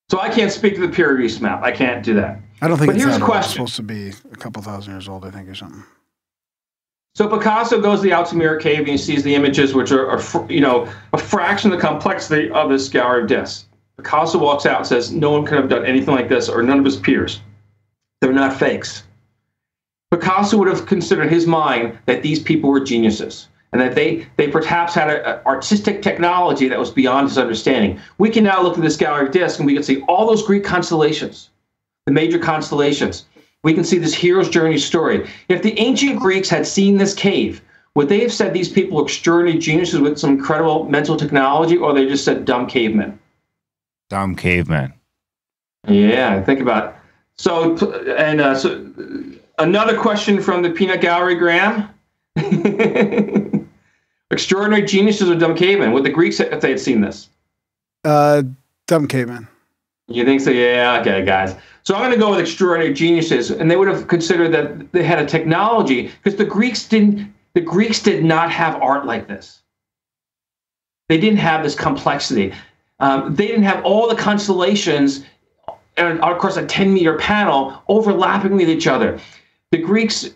So I can't speak to the Piri Reis map. I can't do that. I don't think but here's a question. It's supposed to be a couple thousand years old, I think, or something. So Picasso goes to the Altamira cave and he sees the images, which are a fraction of the complexity of this gallery of discs. Picasso walks out and says, no one could have done anything like this, or none of his peers. They're not fakes. Picasso would have considered in his mind that these people were geniuses and that they perhaps had an artistic technology that was beyond his understanding. We can now look at this gallery of discs and we can see all those Greek constellations, the major constellations. We can see this hero's journey story. If the ancient Greeks had seen this cave, would they have said these people were extraordinary geniuses with some incredible mental technology, or they just said dumb cavemen? Dumb cavemen. Yeah, think about it. So another question from the Peanut Gallery, Graham. Extraordinary geniuses or dumb cavemen? Would the Greeks, if they had seen this? Dumb cavemen. You think so? Yeah, okay, guys. So I'm going to go with extraordinary geniuses, and they would have considered that they had a technology, because the Greeks did not have art like this. They didn't have this complexity. They didn't have all the constellations, and of course a 10-meter panel overlapping with each other. The Greeks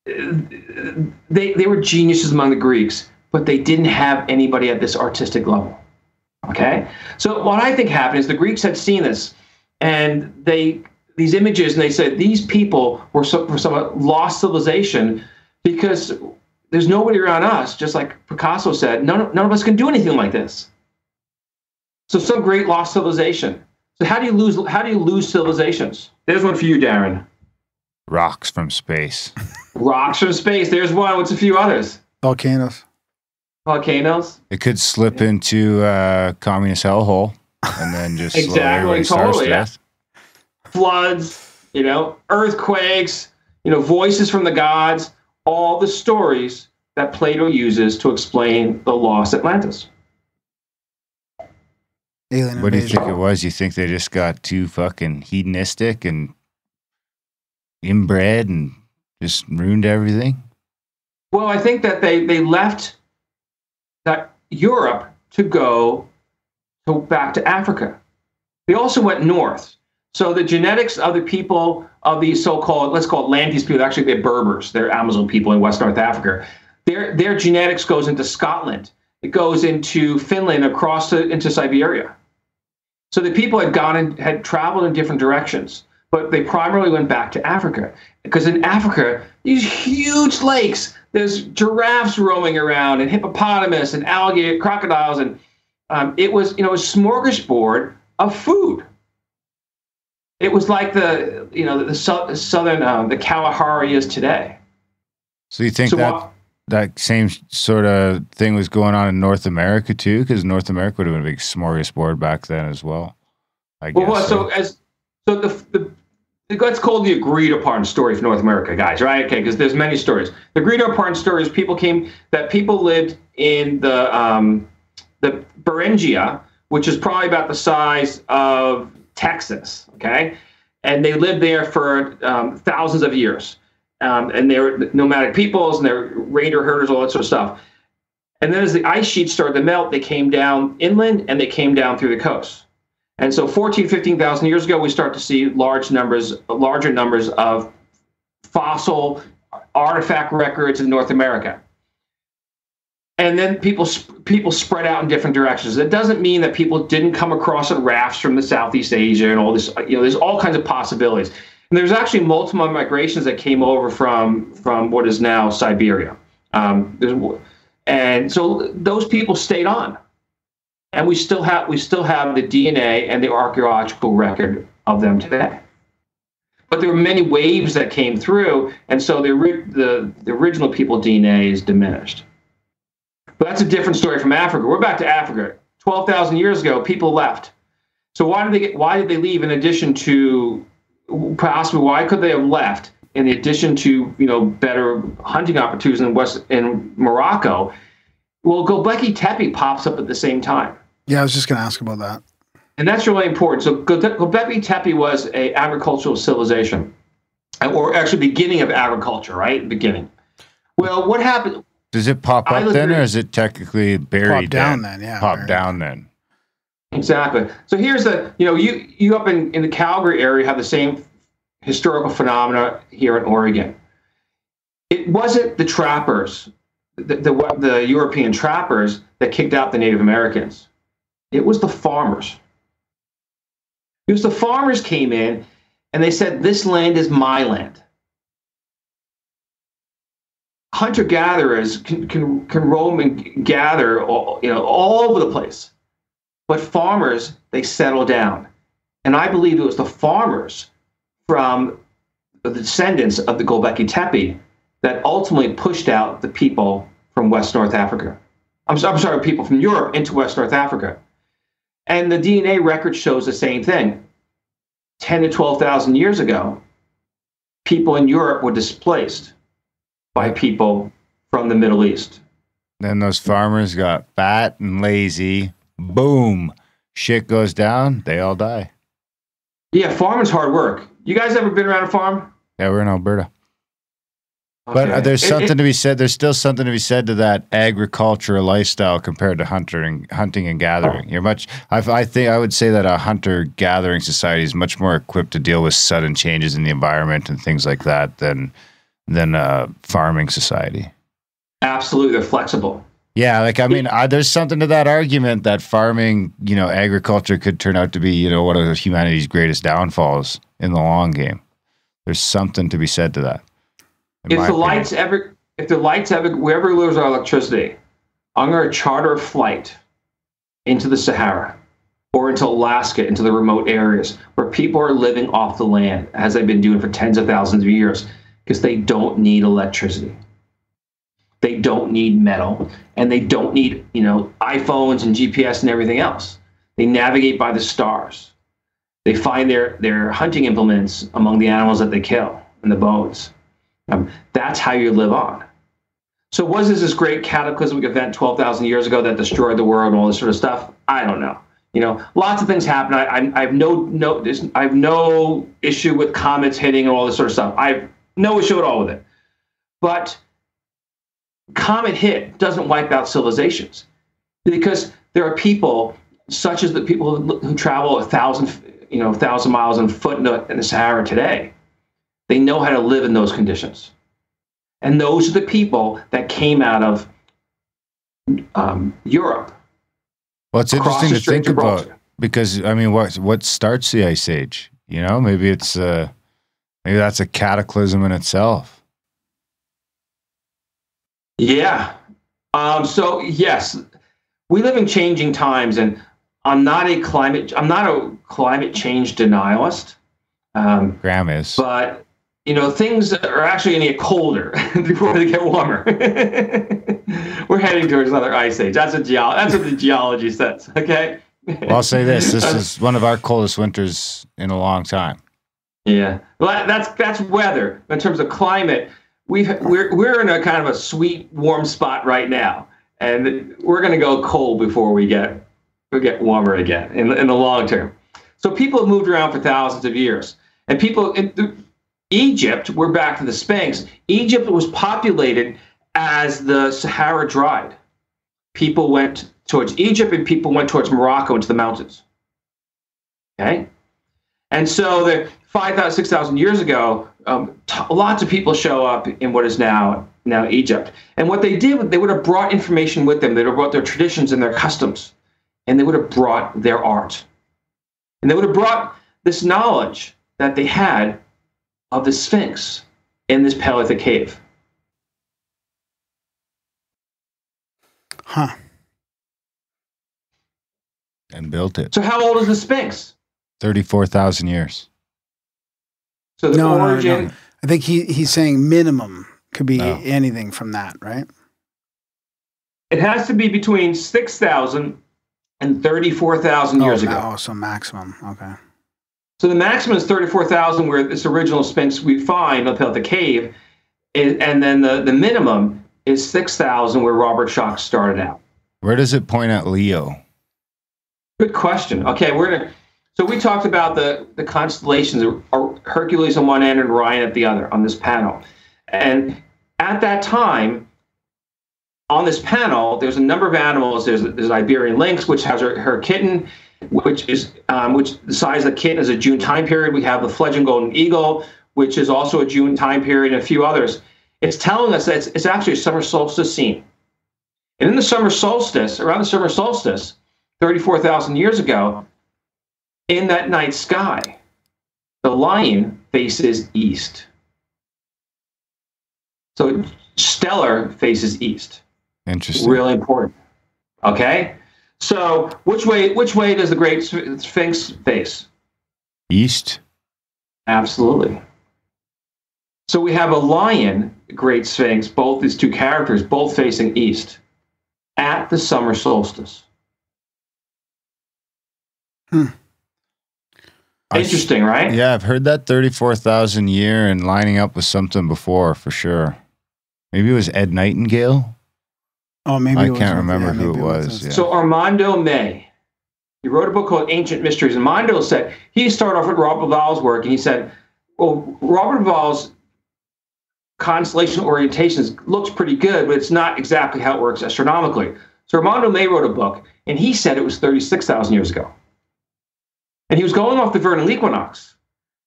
they were geniuses among the Greeks, but they didn't have anybody at this artistic level. Okay, so what I think happened is the Greeks had seen this, and these images, and they said these people were some lost civilization because there's nobody around us. Just like Picasso said, none of us can do anything like this. So some great lost civilization. So how do you lose civilizations? There's one for you, Darren. Rocks from space. Rocks from space. There's one. What's a few others? Volcanoes. Volcanoes. It could slip into a communist hellhole and then just exactly, totally. Yeah. Floods, earthquakes, voices from the gods, all the stories that Plato uses to explain the lost Atlantis. Alien what do you invasion. think it was? You think they just got too fucking hedonistic and inbred and just ruined everything? Well, I think that they left Europe to go back to Africa. They also went north. So the genetics of the people of these so-called, let's call it Atlantean people, actually they're Berbers, they're Amazon people in West North Africa. Their genetics goes into Scotland. It goes into Finland, across into Siberia. So the people had traveled in different directions, but they primarily went back to Africa. Because in Africa, these huge lakes, there's giraffes roaming around, and hippopotamus, and alligator, crocodiles, and it was a smorgasbord of food. It was like the southern the Kalahari is today. So you think that same sort of thing was going on in North America too? Because North America would have been a big smorgasbord back then as well. I guess. Well, that's called the agreed upon story for North America, guys, right? Okay, because there's many stories. The agreed upon stories, people lived in the Beringia, which is probably about the size of Texas, okay? And they lived there for thousands of years. And they were nomadic peoples, and they're reindeer herders, all that sort of stuff. And then as the ice sheets started to melt, they came down inland, and they came down through the coast. And so 14,000, 15,000 years ago, we start to see larger numbers of fossil artifact records in North America. And then people spread out in different directions. It doesn't mean that people didn't come across on rafts from the Southeast Asia and all this. There's all kinds of possibilities. And there's actually multiple migrations that came over from what is now Siberia. And so those people stayed on. And we still have the DNA and the archaeological record of them today. But there were many waves that came through, and so the original people DNA is diminished. But that's a different story from Africa. We're back to Africa. 12,000 years ago, people left. So why did they leave? In addition to possibly why could they have left? In addition to better hunting opportunities in Morocco, well, Göbekli Tepe pops up at the same time. Yeah, I was just going to ask about that. And that's really important. So Göbekli Tepe was an agricultural civilization, or actually beginning of agriculture, right? Beginning. Well, what happened? Does it pop up then, or is it technically buried down then? Yeah, pop down then. Exactly. So here's you up in the Calgary area have the same historical phenomena here in Oregon. It wasn't the trappers, the European trappers that kicked out the Native Americans. It was the farmers. It was the farmers came in and they said, "This land is my land." Hunter-gatherers can roam and gather all over the place. But farmers, they settle down. And I believe it was the farmers from the descendants of the Göbekli Tepe that ultimately pushed out the people from West North Africa. I'm sorry, people from Europe into West North Africa. And the DNA record shows the same thing. 10 to 12,000 years ago, people in Europe were displaced by people from the Middle East. Then those farmers got fat and lazy. Boom. Shit goes down. They all die. Yeah, farming's hard work. You guys ever been around a farm? Yeah, we're in Alberta. Okay. But there's something to be said. There's still something to be said to that agricultural lifestyle compared to hunting and gathering. You're much. I think I would say that a hunter-gathering society is much more equipped to deal with sudden changes in the environment and things like that than than a farming society. Absolutely, they're flexible. Yeah, like I mean, there's something to that argument that farming, agriculture could turn out to be, one of humanity's greatest downfalls in the long game. There's something to be said to that. If the lights ever, wherever there's our electricity, I'm going to charter a flight into the Sahara or into Alaska, into the remote areas where people are living off the land, as they've been doing for tens of thousands of years, because they don't need electricity. They don't need metal, and they don't need, iPhones and GPS and everything else. They navigate by the stars. They find their hunting implements among the animals that they kill and the bones. That's how you live on. So was this great cataclysmic event 12,000 years ago that destroyed the world and all this sort of stuff? I don't know. Lots of things happen. I have no issue with comets hitting and all this sort of stuff. I have no issue at all with it. But comet hit doesn't wipe out civilizations, because there are people, such as the people who travel 1,000 miles on foot in the Sahara today. They know how to live in those conditions. And those are the people that came out of Europe. Well, it's interesting to think about, because what starts the Ice Age? Maybe that's a cataclysm in itself. Yeah. So yes, we live in changing times, and I'm not a climate change denialist. Graham is, but things are actually going to get colder before they get warmer. We're heading towards another ice age. That's what the geology says. Okay. Well, I'll say this: this is one of our coldest winters in a long time. Yeah, well, that's weather. In terms of climate, we're in a kind of a sweet, warm spot right now, and we're going to go cold before we get warmer again in the long term. So people have moved around for thousands of years, and Egypt, we're back to the Sphinx. Egypt was populated as the Sahara dried. People went towards Egypt, and people went towards Morocco into the mountains. Okay, and so the 5,000, 6,000 years ago, lots of people show up in what is now Egypt. And what they did, they would have brought information with them. They would have brought their traditions and their customs, and they would have brought their art. And they would have brought this knowledge that they had of the Sphinx in this Paleolithic cave. Huh. And built it. So how old is the Sphinx? 34,000 years. So the origin... No. I think he's saying minimum could be anything from that, right? It has to be between 6,000 and 34,000 years ago. Oh, so maximum. Okay. So the maximum is 34,000, where this original Sphinx we find up at the cave, and then the minimum is 6,000, where Robert Schoch started out. Where does it point at Leo? Good question. Okay, so we talked about the constellations, Hercules on one end and Orion at the other on this panel. And at that time, on this panel, there's a number of animals. There's Iberian lynx, which has her kitten, which the size of the kitten is a June time period. We have the fledgling golden eagle, which is also a June time period, and a few others. It's telling us that it's actually a summer solstice scene. And in the summer solstice, around the summer solstice, 34,000 years ago, in that night sky, the lion faces east. So stellar faces east. Interesting. Really important. Okay? So which way does the Great Sphinx face? East. Absolutely. So we have a lion, Great Sphinx, both these two characters, both facing east at the summer solstice. Interesting, right? Yeah, I've heard that 34,000 year and lining up with something before, for sure. Maybe it was Ed Nightingale. Oh, maybe I can't remember who it was. Yeah. So Armando May, he wrote a book called Ancient Mysteries. And Armando said, he started off with Robert Val's work, and he said, well, Robert Val's constellation orientations looks pretty good, but it's not exactly how it works astronomically. So Armando May wrote a book, and he said it was 36,000 years ago. And he was going off the vernal equinox.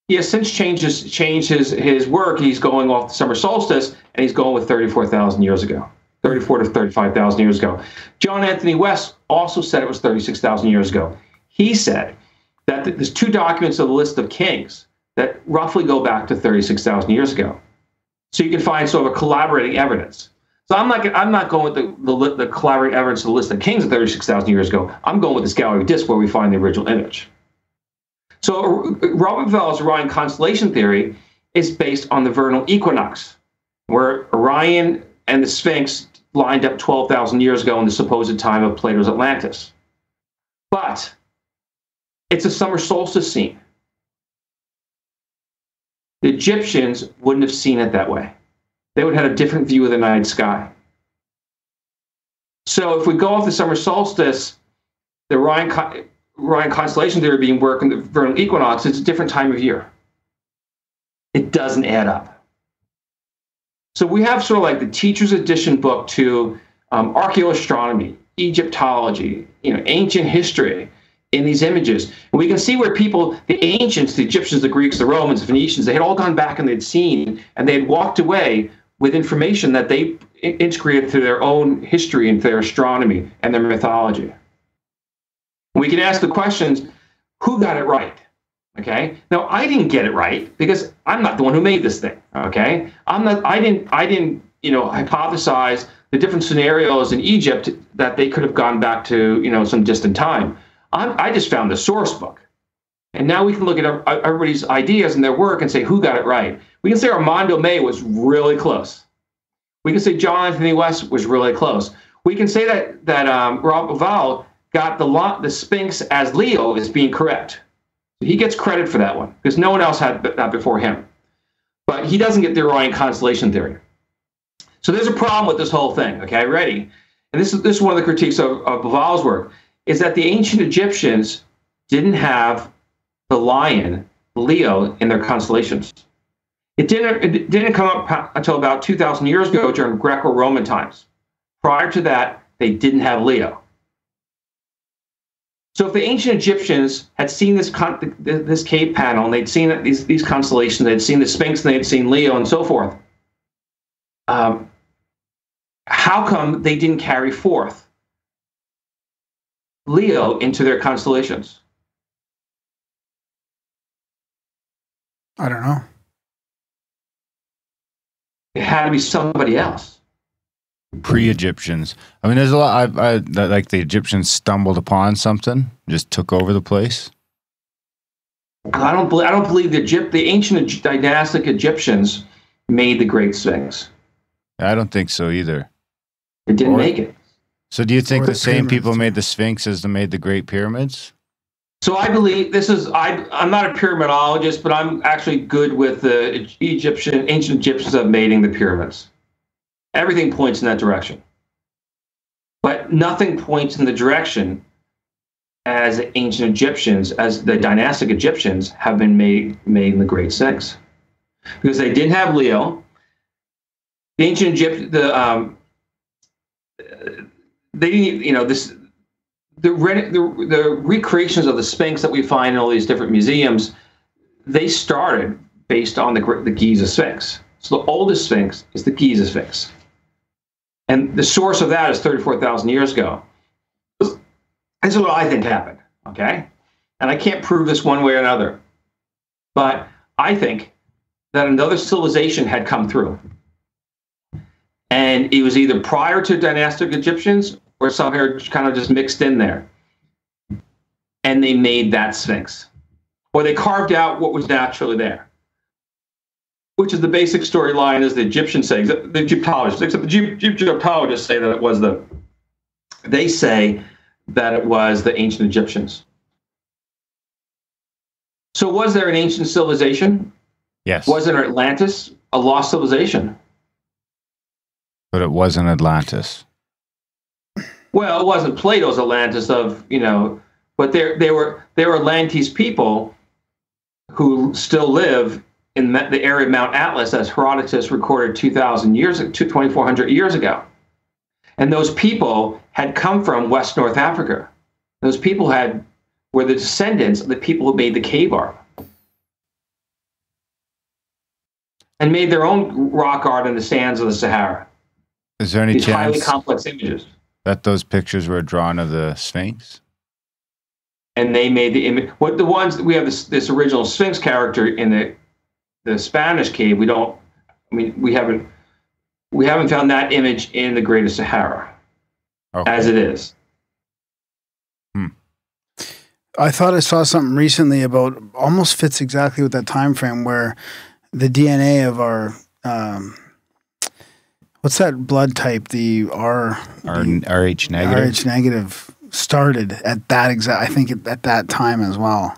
He has since changed his work. He's going off the summer solstice, and he's going with 34,000 years ago, 34 to 35,000 years ago. John Anthony West also said it was 36,000 years ago. He said that there's two documents of the list of kings that roughly go back to 36,000 years ago. So you can find sort of a collaborating evidence. So I'm not going with the collaborating evidence of the list of kings of 36,000 years ago. I'm going with this gallery of discs where we find the original image. So Robert Bauval's Orion constellation theory is based on the vernal equinox, where Orion and the Sphinx lined up 12,000 years ago in the supposed time of Plato's Atlantis. But it's a summer solstice scene. The Egyptians wouldn't have seen it that way. They would have had a different view of the night sky. So if we go off the summer solstice, the Orion constellation theory being worked in the vernal equinox, it's a different time of year. It doesn't add up. So we have sort of like the teacher's edition book to archeoastronomy, Egyptology, ancient history in these images. And we can see where people, the ancients, the Egyptians, the Greeks, the Romans, the Phoenicians, they had all gone back and they'd seen, and they had walked away with information that they integrated to their own history and their astronomy and their mythology. We can ask the questions, who got it right? Okay. Now, I didn't get it right because I'm not the one who made this thing. Okay. I didn't hypothesize the different scenarios in Egypt that they could have gone back to, some distant time. I just found the source book. And now we can look at everybody's ideas and their work and say, who got it right? We can say Armando May was really close. We can say John Anthony West was really close. We can say that Rob Bauval got the Sphinx as Leo as being correct. He gets credit for that one because no one else had that before him. But he doesn't get the Orion constellation theory. So there's a problem with this whole thing. Okay, ready? And this is one of the critiques of Bauval's work, is that the ancient Egyptians didn't have the lion, Leo, in their constellations. It didn't come up until about 2,000 years ago during Greco-Roman times. Prior to that, they didn't have Leo. So if the ancient Egyptians had seen this cave panel, and they'd seen these constellations, they'd seen the Sphinx, and they'd seen Leo, and so forth, how come they didn't carry forth Leo into their constellations? I don't know. It had to be somebody else. Pre-Egyptians. I mean, there's a lot. Like the Egyptians stumbled upon something, just took over the place. I don't believe the ancient dynastic Egyptians made the Great Sphinx. I don't think so either. It didn't make it. So do you think the same pyramids. people made the Sphinx as they made the Great Pyramids? So I believe I'm not a pyramidologist, but I'm actually good with the ancient Egyptians of making the pyramids. Everything points in that direction. But nothing points in the direction as ancient Egyptians, as the dynastic Egyptians have been made in the Great Sphinx. Because they didn't have Leo. The ancient Egypt, they didn't, the recreations of the Sphinx that we find in all these different museums, they started based on the Giza Sphinx. So the oldest Sphinx is the Giza Sphinx. And the source of that is 34,000 years ago. This is what I think happened, okay? And I can't prove this one way or another. But I think that another civilization had come through. And it was either prior to dynastic Egyptians or somehow kind of just mixed in there. And they made that Sphinx. Or they carved out what was naturally there. Which is the basic storyline, as the Egyptians say, the Egyptologists, except the Egyptologists say that it was they say that it was the ancient Egyptians. So was there an ancient civilization? Yes. Was there Atlantis, a lost civilization? But it wasn't Atlantis. Well, it wasn't Plato's Atlantis but they were Atlantis people who still live in the area of Mount Atlas, as Herodotus recorded 2,400 years ago. And those people had come from West North Africa. Those people were the descendants of the people who made the cave art. and made their own rock art in the sands of the Sahara. Is there any These highly chance complex images. that those pictures were drawn of the Sphinx? And they made the image. What the ones we have this original Sphinx character in the Spanish cave. We haven't found that image in the Greater Sahara as it is. I thought I saw something recently about almost fits exactly with that time frame where the DNA of our what's that blood type? The RH negative. RH negative started at that exact. I think at that time as well.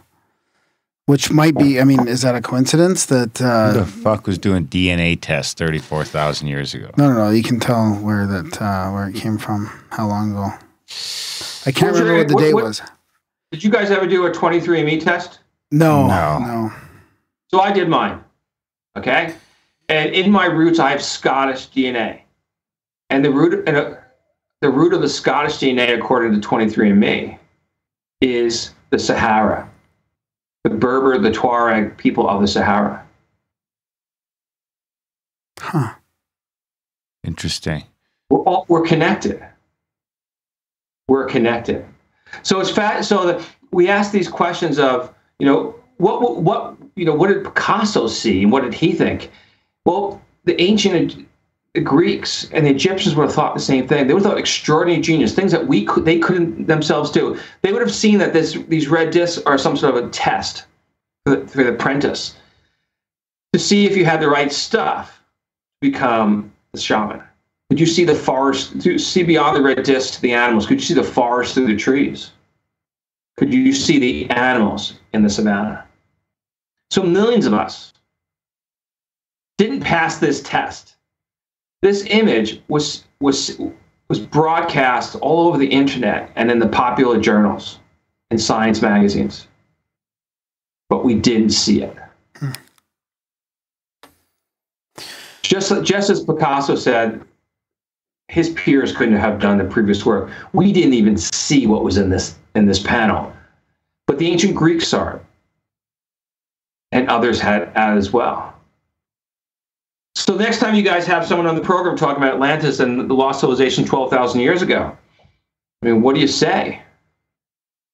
Which might be. I mean, is that a coincidence that? Who the fuck was doing DNA tests 34,000 years ago? No. You can tell where it came from. How long ago? I can't remember what the date was. Did you guys ever do a 23andMe test? No. So I did mine. Okay, and in my roots, I have Scottish DNA, and the root of the Scottish DNA, according to 23andMe, is the Sahara, the Berber, the Tuareg people of the Sahara. Huh. Interesting. We're connected. We're connected. So it's fat. So we ask these questions of, what did Picasso see and what did he think? Well, the ancient Greeks and the Egyptians would have thought the same thing. They would have thought extraordinary genius, things that they couldn't themselves do. They would have seen that these red discs are some sort of a test for the apprentice to see if you had the right stuff to become the shaman. Could you see the forest, to see beyond the red disc to the animals? Could you see the forest through the trees? Could you see the animals in the savannah? So millions of us didn't pass this test. This image was broadcast all over the internet and in the popular journals and science magazines, but we didn't see it. Just as Picasso said, his peers couldn't have done the previous work. We didn't even see what was in this panel, but the ancient Greeks saw it, and others had as well. So next time you guys have someone on the program talking about Atlantis and the lost civilization 12,000 years ago, I mean, what do you say?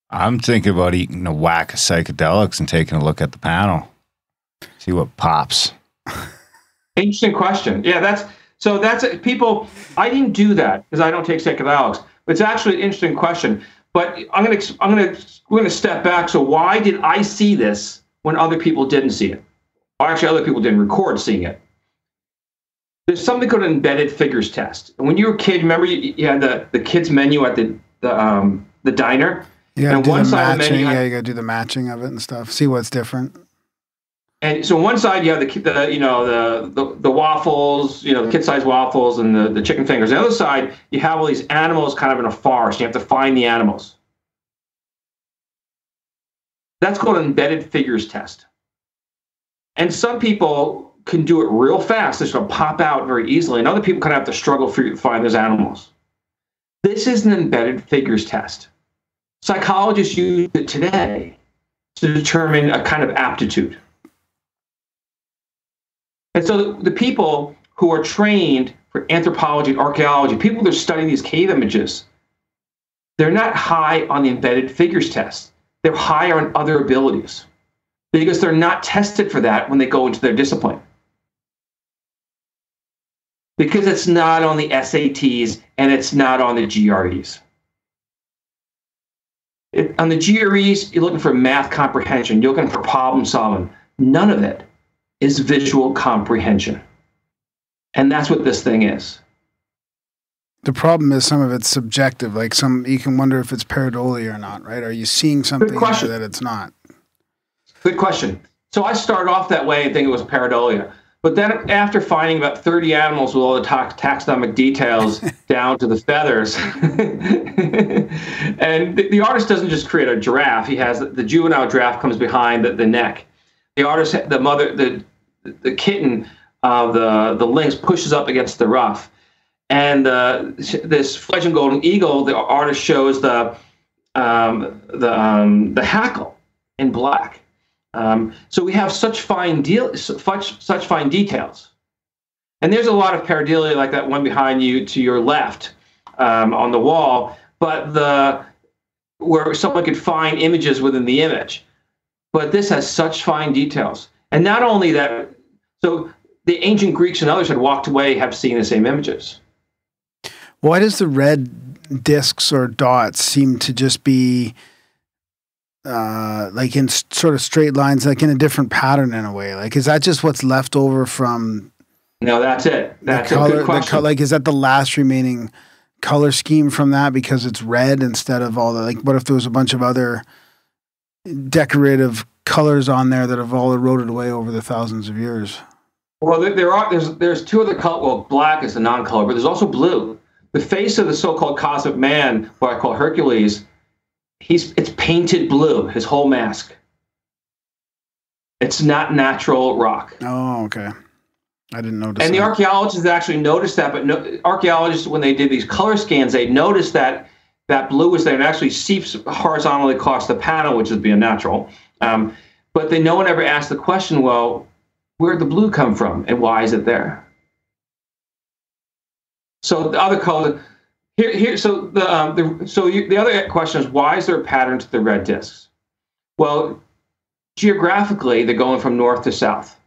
I'm thinking about eating a whack of psychedelics and taking a look at the panel, see what pops. Interesting question. Yeah, that's people. I didn't do that because I don't take psychedelics. But it's actually an interesting question. But we're gonna step back. So why did I see this when other people didn't see it? Or actually, other people didn't record seeing it. There's something called an embedded figures test. And when you were a kid, remember you had the kids menu at the diner. Yeah, do the matching. Yeah, you got to do the matching of it and stuff. See what's different. And so on one side you have the waffles, the kid-sized waffles and the chicken fingers. On the other side you have all these animals kind of in a forest. You have to find the animals. That's called an embedded figures test. And some people can do it real fast. This will pop out very easily, and other people kind of have to struggle to find those animals. This is an embedded figures test. Psychologists use it today to determine a kind of aptitude. And so the people who are trained for anthropology and archaeology, people that are studying these cave images, they're not high on the embedded figures test. They're higher on other abilities because they're not tested for that when they go into their discipline. Because it's not on the SATs and it's not on the GREs. On the GREs, you're looking for math comprehension. You're looking for problem solving. None of it is visual comprehension. And that's what this thing is. The problem is some of it's subjective. Like you can wonder if it's pareidolia or not, right? Are you seeing something that it's not? Good question. So I started off that way and think it was pareidolia. But then after finding about 30 animals with all the taxonomic details down to the feathers, and the artist doesn't just create a giraffe. He has the juvenile giraffe comes behind the neck. The artist, the kitten of the lynx pushes up against the ruff. And this fledgling golden eagle, the artist shows the hackle in black. So we have such fine details. And there's a lot of pareidolia like that one behind you to your left on the wall, but where someone could find images within the image. But this has such fine details. And not only that, so the ancient Greeks and others had walked away, have seen the same images. Why does the red discs or dots seem to just be like in sort of straight lines, like in a different pattern in a way? Like, is that just what's left over from? No, that's it. That's a good question. Like, is that the last remaining color scheme from that because it's red instead of all the, like, what if there was a bunch of other decorative colors on there that have all eroded away over the thousands of years? Well, there's two other colors. Well, black is the non-color, but there's also blue. The face of the so-called cosmic man, what I call Hercules, it's painted blue, his whole mask. It's not natural rock. Oh, okay. I didn't notice and that. The archaeologists actually noticed that, but archaeologists, when they did these color scans, they noticed that blue was there and actually seeps horizontally across the panel, which would be unnatural. But no one ever asked the question, well, where'd the blue come from and why is it there? So the other color so the other question is, why is there a pattern to the red discs? Well, geographically, they're going from north to south.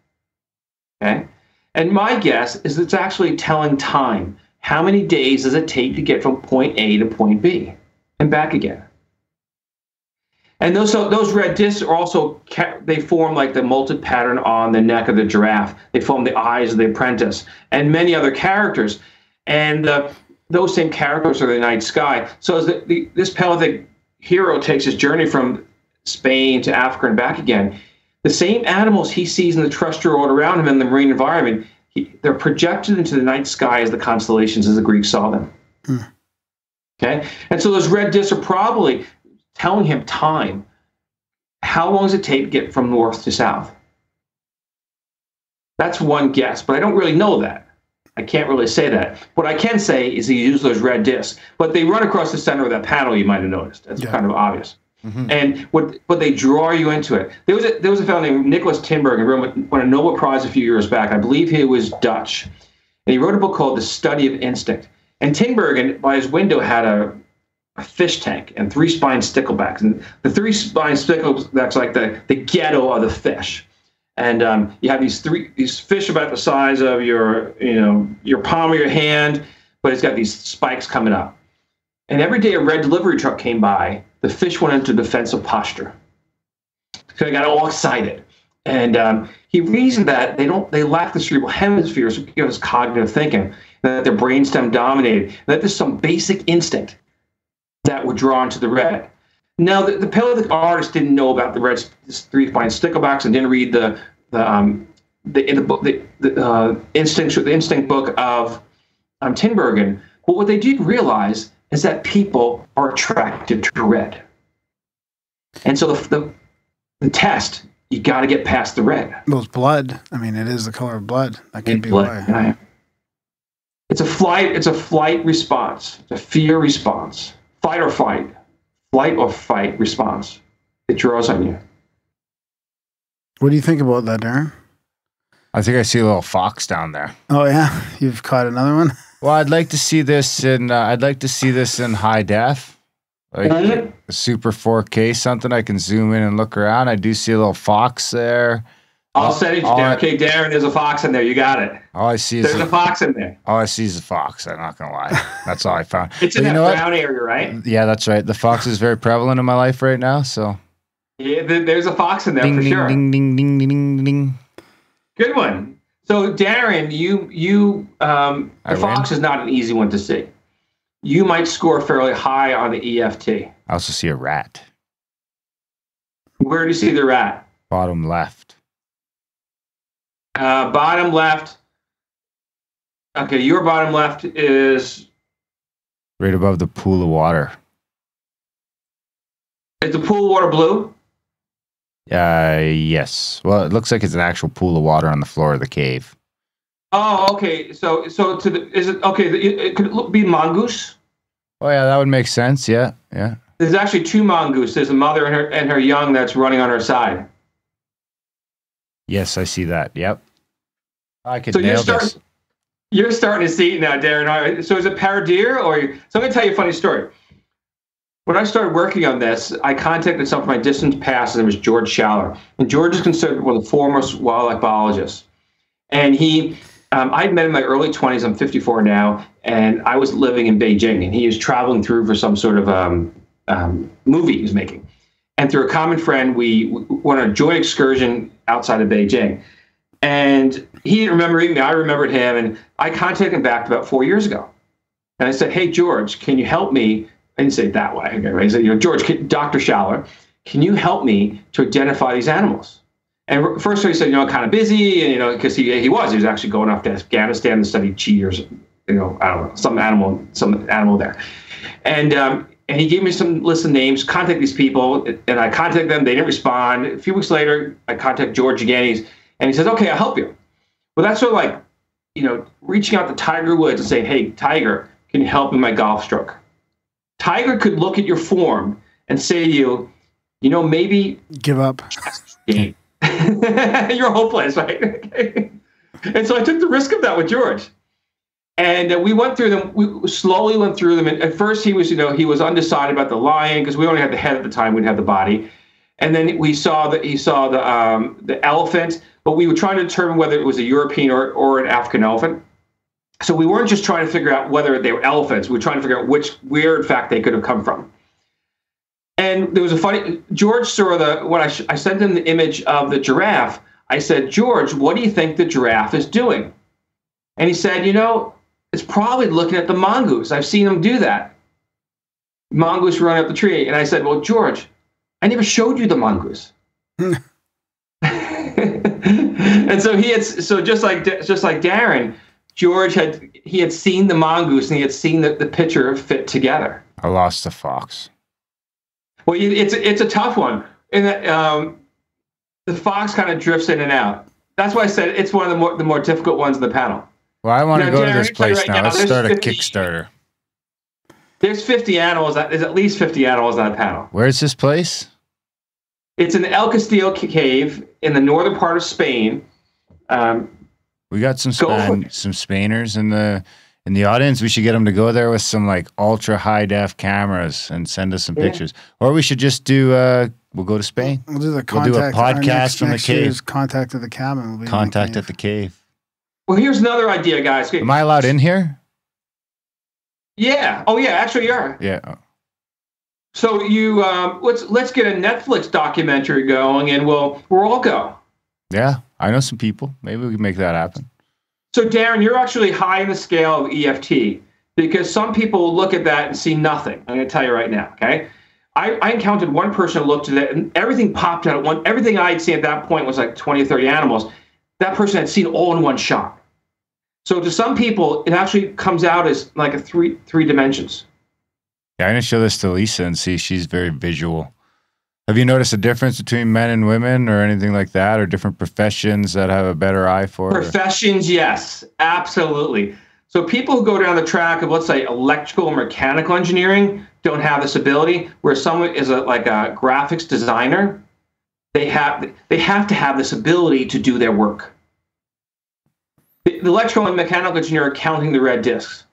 Okay? And my guess is it's actually telling time. How many days does it take to get from point A to point B and back again? And those red discs are also, they form like the molted pattern on the neck of the giraffe. They form the eyes of the apprentice and many other characters. And those same characters are the night sky. So as this Paleolithic hero takes his journey from Spain to Africa and back again, the same animals he sees in the terrestrial world around him in the marine environment, they're projected into the night sky as the constellations as the Greeks saw them. Okay? And so those red discs are probably telling him time. How long does it take to get from north to south? That's one guess, but I don't really know that. I can't really say that. What I can say is he used those red discs, but they run across the center of that panel, you might have noticed. That's kind of obvious. Mm-hmm. And what they draw you into it. There was a fellow named Nicholas Tinbergen, won a Nobel Prize a few years back. I believe he was Dutch. And he wrote a book called The Study of Instinct. And Tinbergen, by his window, had a fish tank and 3 spined sticklebacks. And the 3 spined sticklebacks like the ghetto of the fish. And you have these fish about the size of your palm of your hand, but it's got these spikes coming up. And every day a red delivery truck came by, the fish went into defensive posture. So he got all excited. And he reasoned that they lack the cerebral hemispheres, so give us cognitive thinking, and that their brainstem dominated, and that there's some basic instinct that would draw into the red. Now, the Paleolithic artist didn't know about the red 3-spined sticklebacks and didn't read the instinct book of Tinbergen. But what they did realize is that people are attracted to red. And so the test, you got to get past the red. Well, it's blood. I mean, it is the color of blood. That could be blood. why. Yeah. It's a flight response. It's a fear response. Fight or flight or fight response. It draws on you. What do you think about that, Darren? I think I see a little fox down there. Oh yeah, you've caught another one. Well, I'd like to see this in high def, like a super 4K, something I can zoom in and look around. I do see a little fox there. I'll send it to Darren. Okay, Darren, there's a fox in there. You got it. All I see is there's a fox in there. All I see is a fox. I'm not gonna lie. That's all I found. It's in that brown area, right? Yeah, that's right. The fox is very prevalent in my life right now. So yeah, there's a fox in there ding, for ding, sure. Ding ding ding ding ding ding. Good one. So Darren, the fox is not an easy one to see. You might score fairly high on the EFT. I also see a rat. Where do you see the rat? Bottom left. Bottom left. Okay, your bottom left is right above the pool of water. Is the pool of water blue? Yes. Well, it looks like it's an actual pool of water on the floor of the cave. Oh, okay. So is it okay? It could be mongoose. Oh yeah, that would make sense. Yeah. There's actually 2 mongoose. There's a mother and her young that's running on her side. Yes, I see that. Yep. I could So nail this. You're starting to see it now, Darren. So is it paradeer or? So I'm going to tell you a funny story. When I started working on this, I contacted someone from my distant past, and it was George Schaller. And George is considered one of the foremost wildlife biologists. And I'd met him in my early 20s. I'm 54 now, and I was living in Beijing, and he was traveling through for some sort of movie he was making. And through a common friend, we went on a joint excursion outside of Beijing. And he didn't remember me. I remembered him, and I contacted him back about 4 years ago. And I said, hey, George, can you help me? I didn't say it that way. Okay, right? I said, George, Dr. Schaller, can you help me to identify these animals? And first he said, I'm kind of busy, and because he was actually going off to Afghanistan to study cheetahs, I don't know, some animal there. And he gave me some list of names, contact these people, and I contacted them. They didn't respond. A few weeks later, I contact George again. And he says, okay, I'll help you. Well, that's sort of like, reaching out to Tiger Woods and saying, hey, Tiger, can you help me with my golf stroke? Tiger could look at your form and say to you, maybe give up. You're hopeless, right? And so I took the risk of that with George. And we went through them. We slowly went through them. And at first he was, he was undecided about the lion because we only had the head at the time. We didn't have the body. And then he saw the elephant, but we were trying to determine whether it was a European or an African elephant. So we weren't just trying to figure out whether they were elephants. We were trying to figure out where in fact they could have come from. And there was George saw when I sent him the image of the giraffe, I said, George, what do you think the giraffe is doing? And he said, it's probably looking at the mongoose. I've seen him do that. Mongoose run up the tree. And I said, well, George, I never showed you the mongoose. And so just like Darren, George had seen the mongoose and he had seen the picture fit together. I lost the fox. Well, it's a tough one. And the fox kind of drifts in and out. That's why I said it's one of the more difficult ones in the panel. Well, I want to go to this place right now. now. Let's start a Kickstarter. There's 50 animals. There's at least 50 animals on the panel. Where's this place? It's in El Castillo cave in the northern part of Spain. We got some Spainers in the audience. We should get them to go there with some ultra high def cameras and send us some pictures. Or we should just do. We'll go to Spain. We'll do a podcast from the cave. Contact at the cabin. Contact at the cave. Well, here's another idea, guys. Am I allowed in here? Yeah. Oh, yeah. Actually, you are. Yeah. So you let's get a Netflix documentary going, and we'll all go. Yeah, I know some people. Maybe we can make that happen. So, Darren, you're actually high in the scale of EFT because some people look at that and see nothing. I'm going to tell you right now, okay? I encountered one person who looked at it, and everything popped out at one. Everything I had seen at that point was like 20 or 30 animals. That person had seen all in one shot. So to some people, it actually comes out as like a three dimensions. Yeah, I'm going to show this to Lisa and see. She's very visual. Have you noticed a difference between men and women or anything like that, or different professions that have a better eye for it? Professions, yes, absolutely. So people who go down the track of, let's say, electrical or mechanical engineering don't have this ability, where someone is like a graphics designer, they have to have this ability to do their work. The electrical and mechanical engineer are counting the red discs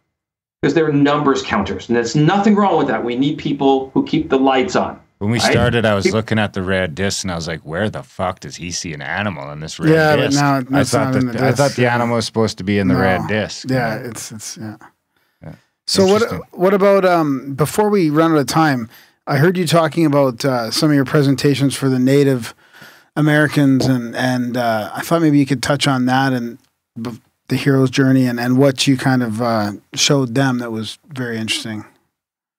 because they're numbers counters, and there's nothing wrong with that. We need people who keep the lights on. When we started, I was looking at the red disc, and I was like, "Where the fuck does he see an animal in this red disc?" Yeah, but now it's not in the disc. I thought the animal was supposed to be in the red disc. Yeah, it's. So what about before we run out of time? I heard you talking about some of your presentations for the Native Americans, and I thought maybe you could touch on that and the hero's journey and what you kind of showed them that was very interesting.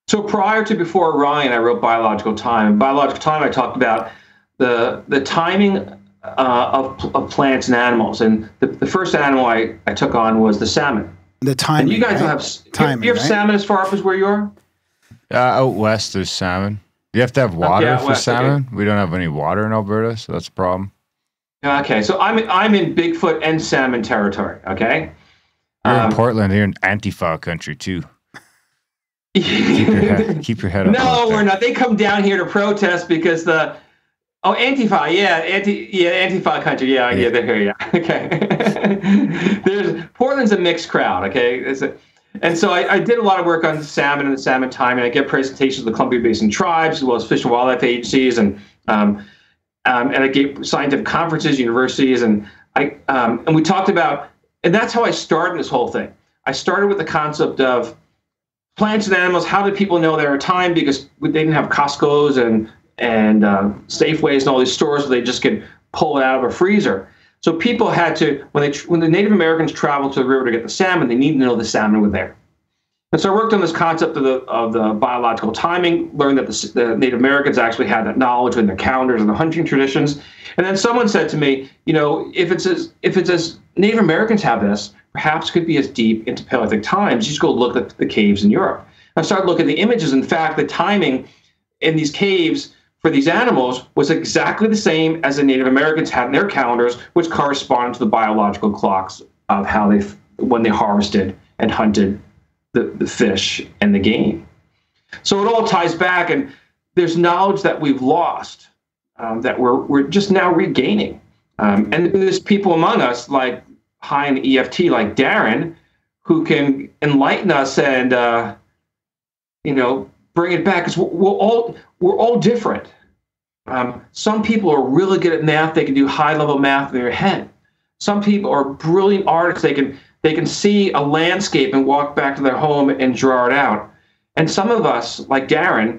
So before Orion, I wrote Biological Time. In Biological Time, I talked about the timing of plants and animals. And the first animal I took on was the salmon. The timing. And you guys have timing. You have salmon as far up as where you are? Out west, there's salmon. You have to have water for salmon. Okay. We don't have any water in Alberta, so that's a problem. Okay, so I'm in Bigfoot and salmon territory. Okay. You're in Portland. You're in Antifa country too. Keep your head up. No, we're not. They come down here to protest because Oh, Antifa, yeah, Antifa country, yeah, they're here, yeah, okay. Portland's a mixed crowd, okay. And so I did a lot of work on salmon and the salmon timing. I get presentations of the Columbia Basin tribes as well as Fish and Wildlife agencies, and I gave scientific conferences, universities, and we talked about, and that's how I started this whole thing. I started with the concept of plants and animals. How do people know they're time? Because they didn't have Costco's and Safeways and all these stores where they just could pull it out of a freezer. So people had to, when the Native Americans traveled to the river to get the salmon, they needed to know the salmon were there. And so I worked on this concept of the biological timing, learned that the Native Americans actually had that knowledge in their calendars and their hunting traditions. And then someone said to me, if it's as Native Americans have this, perhaps it could be as deep into Paleolithic times. You just go look at the caves in Europe. I started looking at the images. In fact, the timing in these caves for these animals was exactly the same as the Native Americans had in their calendars, which corresponded to the biological clocks of when they harvested and hunted the fish and the game. So it all ties back, and there's knowledge that we've lost that we're just now regaining. And there's people among us like high in EFT, like Darren, who can enlighten us and bring it back. Because we're all different. Some people are really good at math; they can do high-level math in their head. Some people are brilliant artists; they can see a landscape and walk back to their home and draw it out. And some of us, like Darren,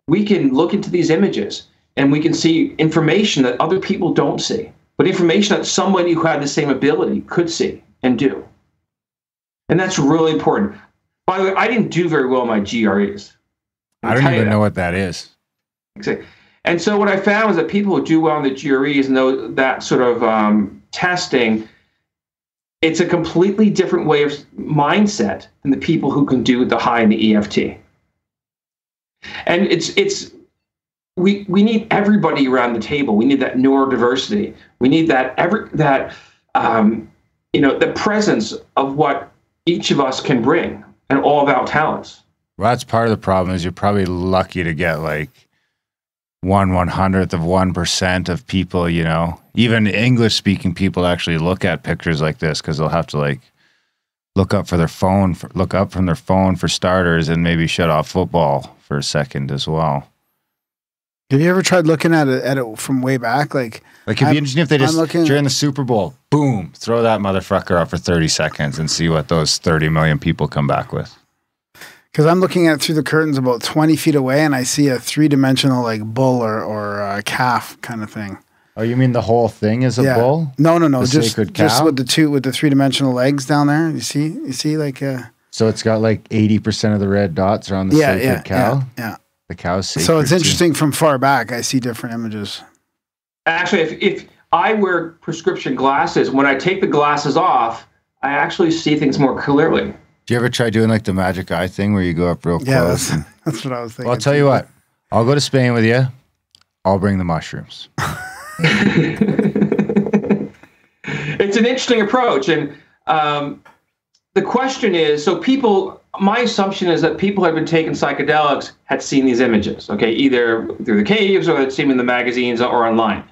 we can look into these images and we can see information that other people don't see, but information that somebody who had the same ability could see and do. And that's really important. By the way, I didn't do very well in my GREs. I don't even know what that is. Exactly. And so what I found was that people who do well in the GREs and that sort of testing, it's a completely different way of mindset than the people who can do the high and the EFT. And we need everybody around the table. We need that neurodiversity. We need the presence of what each of us can bring and all of our talents. Well, that's part of the problem is you're probably lucky to get like 1/100th of 1% of people, even English speaking people actually look at pictures like this because they'll have to like look up from their phone for starters and maybe shut off football for a second as well. Have you ever tried looking at it from way back? Like it'd be interesting if they just, during the Super Bowl, boom, throw that motherfucker up for 30 seconds and see what those 30 million people come back with. Because I'm looking at it through the curtains about 20 feet away, and I see a 3-dimensional like bull or a calf kind of thing. Oh, you mean the whole thing is a bull? No. The sacred cow? Just with the 3-dimensional legs down there. You see, like. So it's got like 80% of the red dots are on the sacred cow. Yeah. The cow's sacred. So it's interesting from far back. I see different images. Actually, if I wear prescription glasses, when I take the glasses off, I actually see things more clearly. Do you ever try doing like the magic eye thing where you go up real close? Yeah, that's what I was thinking. Well, I'll tell you what. I'll go to Spain with you. I'll bring the mushrooms. It's an interesting approach. And the question is, my assumption is that people who have been taking psychedelics had seen these images, okay, either through the caves or they'd seen them in the magazines or online.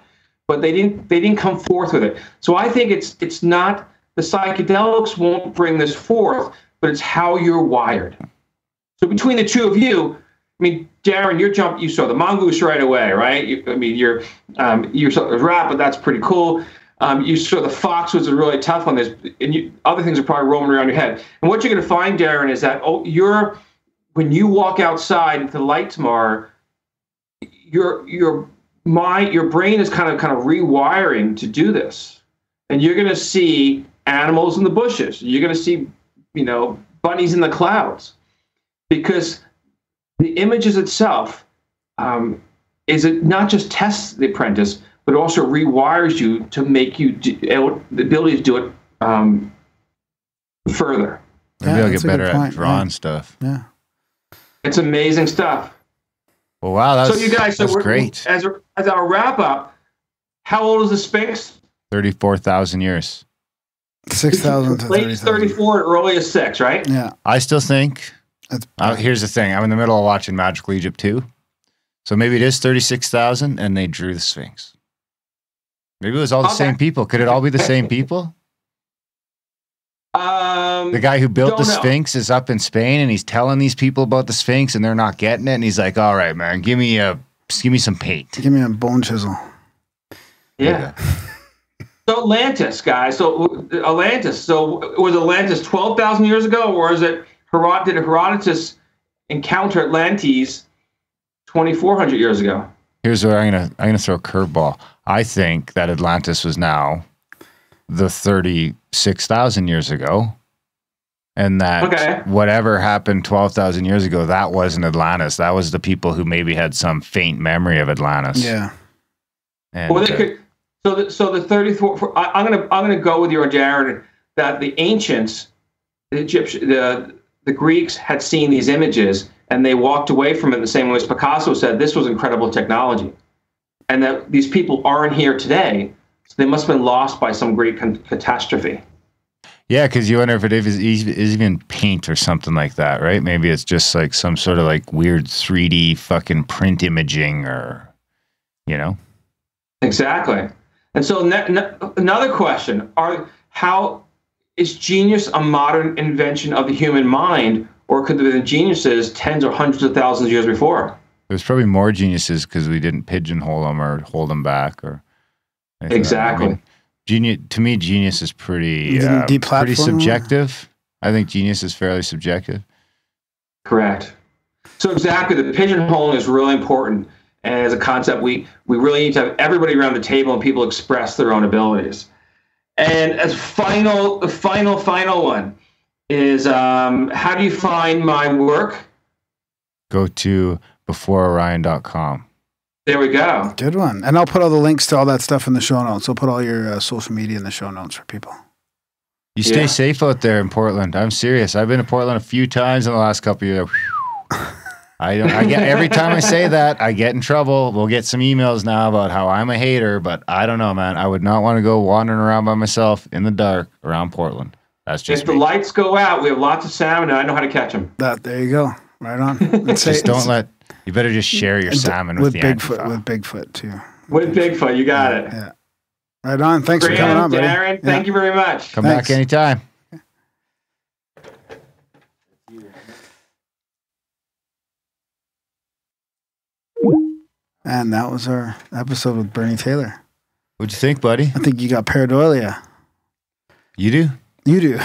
But they didn't come forth with it. So I think it's not, the psychedelics won't bring this forth, but it's how you're wired. So between the two of you, I mean, Darren, you saw the mongoose right away, right? You saw the rat, but that's pretty cool. You saw the fox was a really tough one. Other things are probably roaming around your head. And what you're going to find, Darren, is that when you walk outside into the light tomorrow, your brain is kind of rewiring to do this, and you're going to see animals in the bushes. You're going to see, bunnies in the clouds, because the images itself is it not just tests the apprentice, but also rewires you to make you the ability to do it further. Maybe I'll get better at drawing stuff. Yeah, it's amazing stuff. Well, wow, so you guys, that's great. As our wrap up, how old is the Sphinx? 34,000 years. 6,000 to 30,000. Late 34, early as 6, right? Yeah. I still think. Here's the thing. I'm in the middle of watching Magical Egypt 2. So maybe it is 36,000 and they drew the Sphinx. Maybe it was all the same people. Could it all be the same people? The guy who built the Sphinx is up in Spain and he's telling these people about the Sphinx and they're not getting it. And he's like, all right, man, give me some paint. Give me a bone chisel. Yeah. So Atlantis, guys. So Atlantis. So was Atlantis 12,000 years ago, or is it did Herodotus encounter Atlantis 2,400 years ago? Here's where I'm gonna throw a curveball. I think that Atlantis was now the 36,000 years ago, and that whatever happened 12,000 years ago, that wasn't Atlantis. That was the people who maybe had some faint memory of Atlantis. Yeah. And, well, they could. So the 34. I'm gonna go with your Darren that the ancients, the Egyptian, the Greeks had seen these images and they walked away from it the same way as Picasso said this was incredible technology, and that these people aren't here today. So they must have been lost by some great catastrophe. Yeah, because you wonder if it is even paint or something like that, right? Maybe it's just like some sort of like weird 3D fucking print imaging, or Exactly. And so another question, how is genius a modern invention of the human mind, or could there have been geniuses tens or hundreds of thousands of years before? There's probably more geniuses because we didn't pigeonhole them or hold them back. Or exactly. I mean, to me, genius is pretty subjective. I think genius is fairly subjective. Correct. So exactly, the pigeonholing is really important. And as a concept, we really need to have everybody around the table and people express their own abilities. And as the final one is, how do you find my work? Go to beforeorion.com. There we go. Good one. And I'll put all the links to all that stuff in the show notes. I'll put all your social media in the show notes for people. You stay safe out there in Portland. I'm serious. I've been to Portland a few times in the last couple of years. I get every time I say that, I get in trouble. We'll get some emails now about how I'm a hater, but I don't know, man. I would not want to go wandering around by myself in the dark around Portland. That's just if the lights go out, we have lots of salmon, and I know how to catch them. There you go. Right on. You better just share your salmon with the Bigfoot. With Bigfoot too. With Bigfoot, you got it. Yeah. Right on. Thanks for coming on, buddy. Darren, thank you very much. Come back anytime. And that was our episode with Bernie Taylor. What'd you think, buddy? I think you got pareidolia. You do? You do.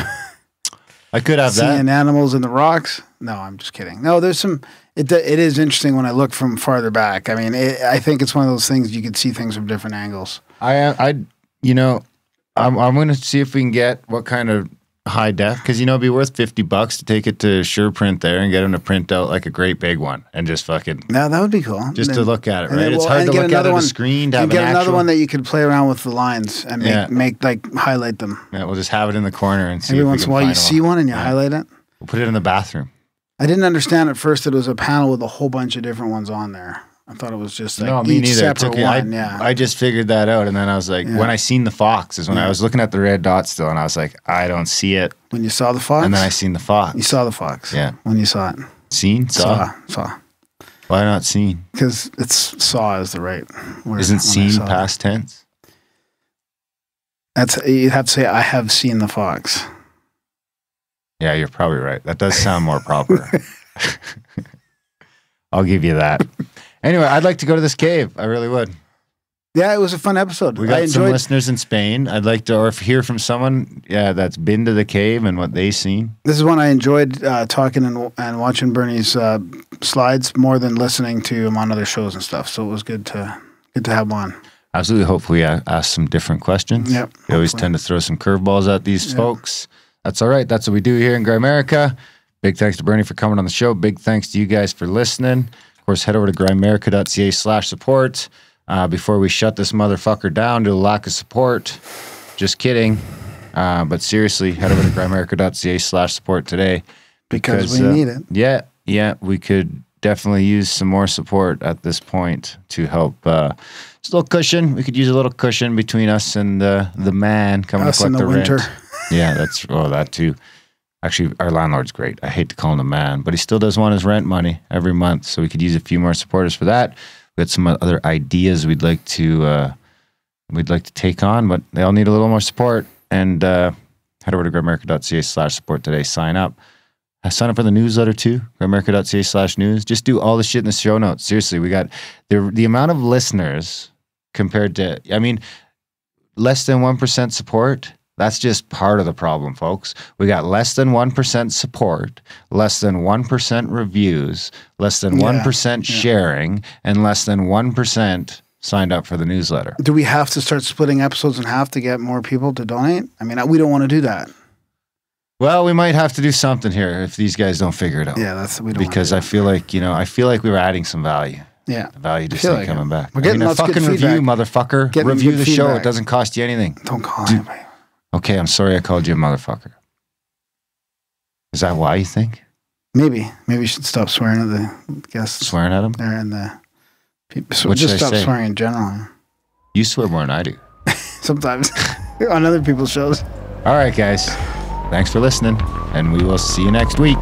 I could have that. Seeing animals in the rocks? No, I'm just kidding. No, there's some. It is interesting when I look from farther back. I mean, I think it's one of those things you can see things from different angles. I'm going to see if we can get what kind of high def, because it'd be worth $50 to take it to SurePrint there and get them to print out like a great big one and just fucking. No, that would be cool. Just to look at it, right? It's hard to look at a screen. To have get another one that you could play around with the lines and make highlight them. Yeah, we'll just have it in the corner and see. Every once in a while, you see one and you highlight it. We'll put it in the bathroom. I didn't understand at first that it was a panel with a whole bunch of different ones on there. I thought it was just like me each neither. separate one. I just figured that out, and then I was like, when I seen the fox is when I was looking at the red dot still, and I was like, I don't see it. When you saw the fox? And then I seen the fox. You saw the fox. Yeah. When you saw it. Seen? Saw. Why not seen? Because saw is the right word. Isn't seen past tense? You'd have to say, I have seen the fox. Yeah, you're probably right. That does sound more proper. I'll give you that. Anyway, I'd like to go to this cave. I really would. Yeah, it was a fun episode. We got some listeners in Spain. I'd like to hear from someone that's been to the cave and what they've seen. This is one I enjoyed talking and watching Bernie's slides more than listening to him on other shows and stuff. So it was good to have him on. Absolutely. Hopefully ask some different questions. Yep. We always tend to throw some curveballs at these folks. That's all right. That's what we do here in Grimerica. Big thanks to Bernie for coming on the show. Big thanks to you guys for listening. Of course, head over to grimerica.ca/support. Before we shut this motherfucker down due to lack of support. Just kidding. But seriously, head over to grimerica.ca/support today. Because we need it. Yeah, we could definitely use some more support at this point to help. Just a little cushion. We could use a little cushion between us and the man coming to collect the rent. Winter. Yeah, that too. Actually, our landlord's great. I hate to call him a man, but he still does want his rent money every month. So we could use a few more supporters for that. We got some other ideas we'd like to take on, but they all need a little more support. And head over to Grimerica.ca/support today. Sign up. Sign up for the newsletter too. Grimerica.ca/news. Just do all the shit in the show notes. Seriously, we got the amount of listeners compared to, I mean, less than 1% support. That's just part of the problem, folks. We got less than 1% support, less than 1% reviews, less than 1% sharing, and less than 1% signed up for the newsletter. Do we have to start splitting episodes in half to get more people to donate? I mean, we don't want to do that. Well, we might have to do something here if these guys don't figure it out. Yeah, because I feel like we were adding some value. Yeah, the value just ain't coming back. We're getting a fucking review, motherfucker. Review the show. It doesn't cost you anything. Don't call anybody. Okay, I'm sorry I called you a motherfucker. Is that why you think? Maybe you should stop swearing at the guests. Swearing at them? There and the people. So just stop swearing in general. You swear more than I do. Sometimes on other people's shows. All right, guys. Thanks for listening, and we will see you next week.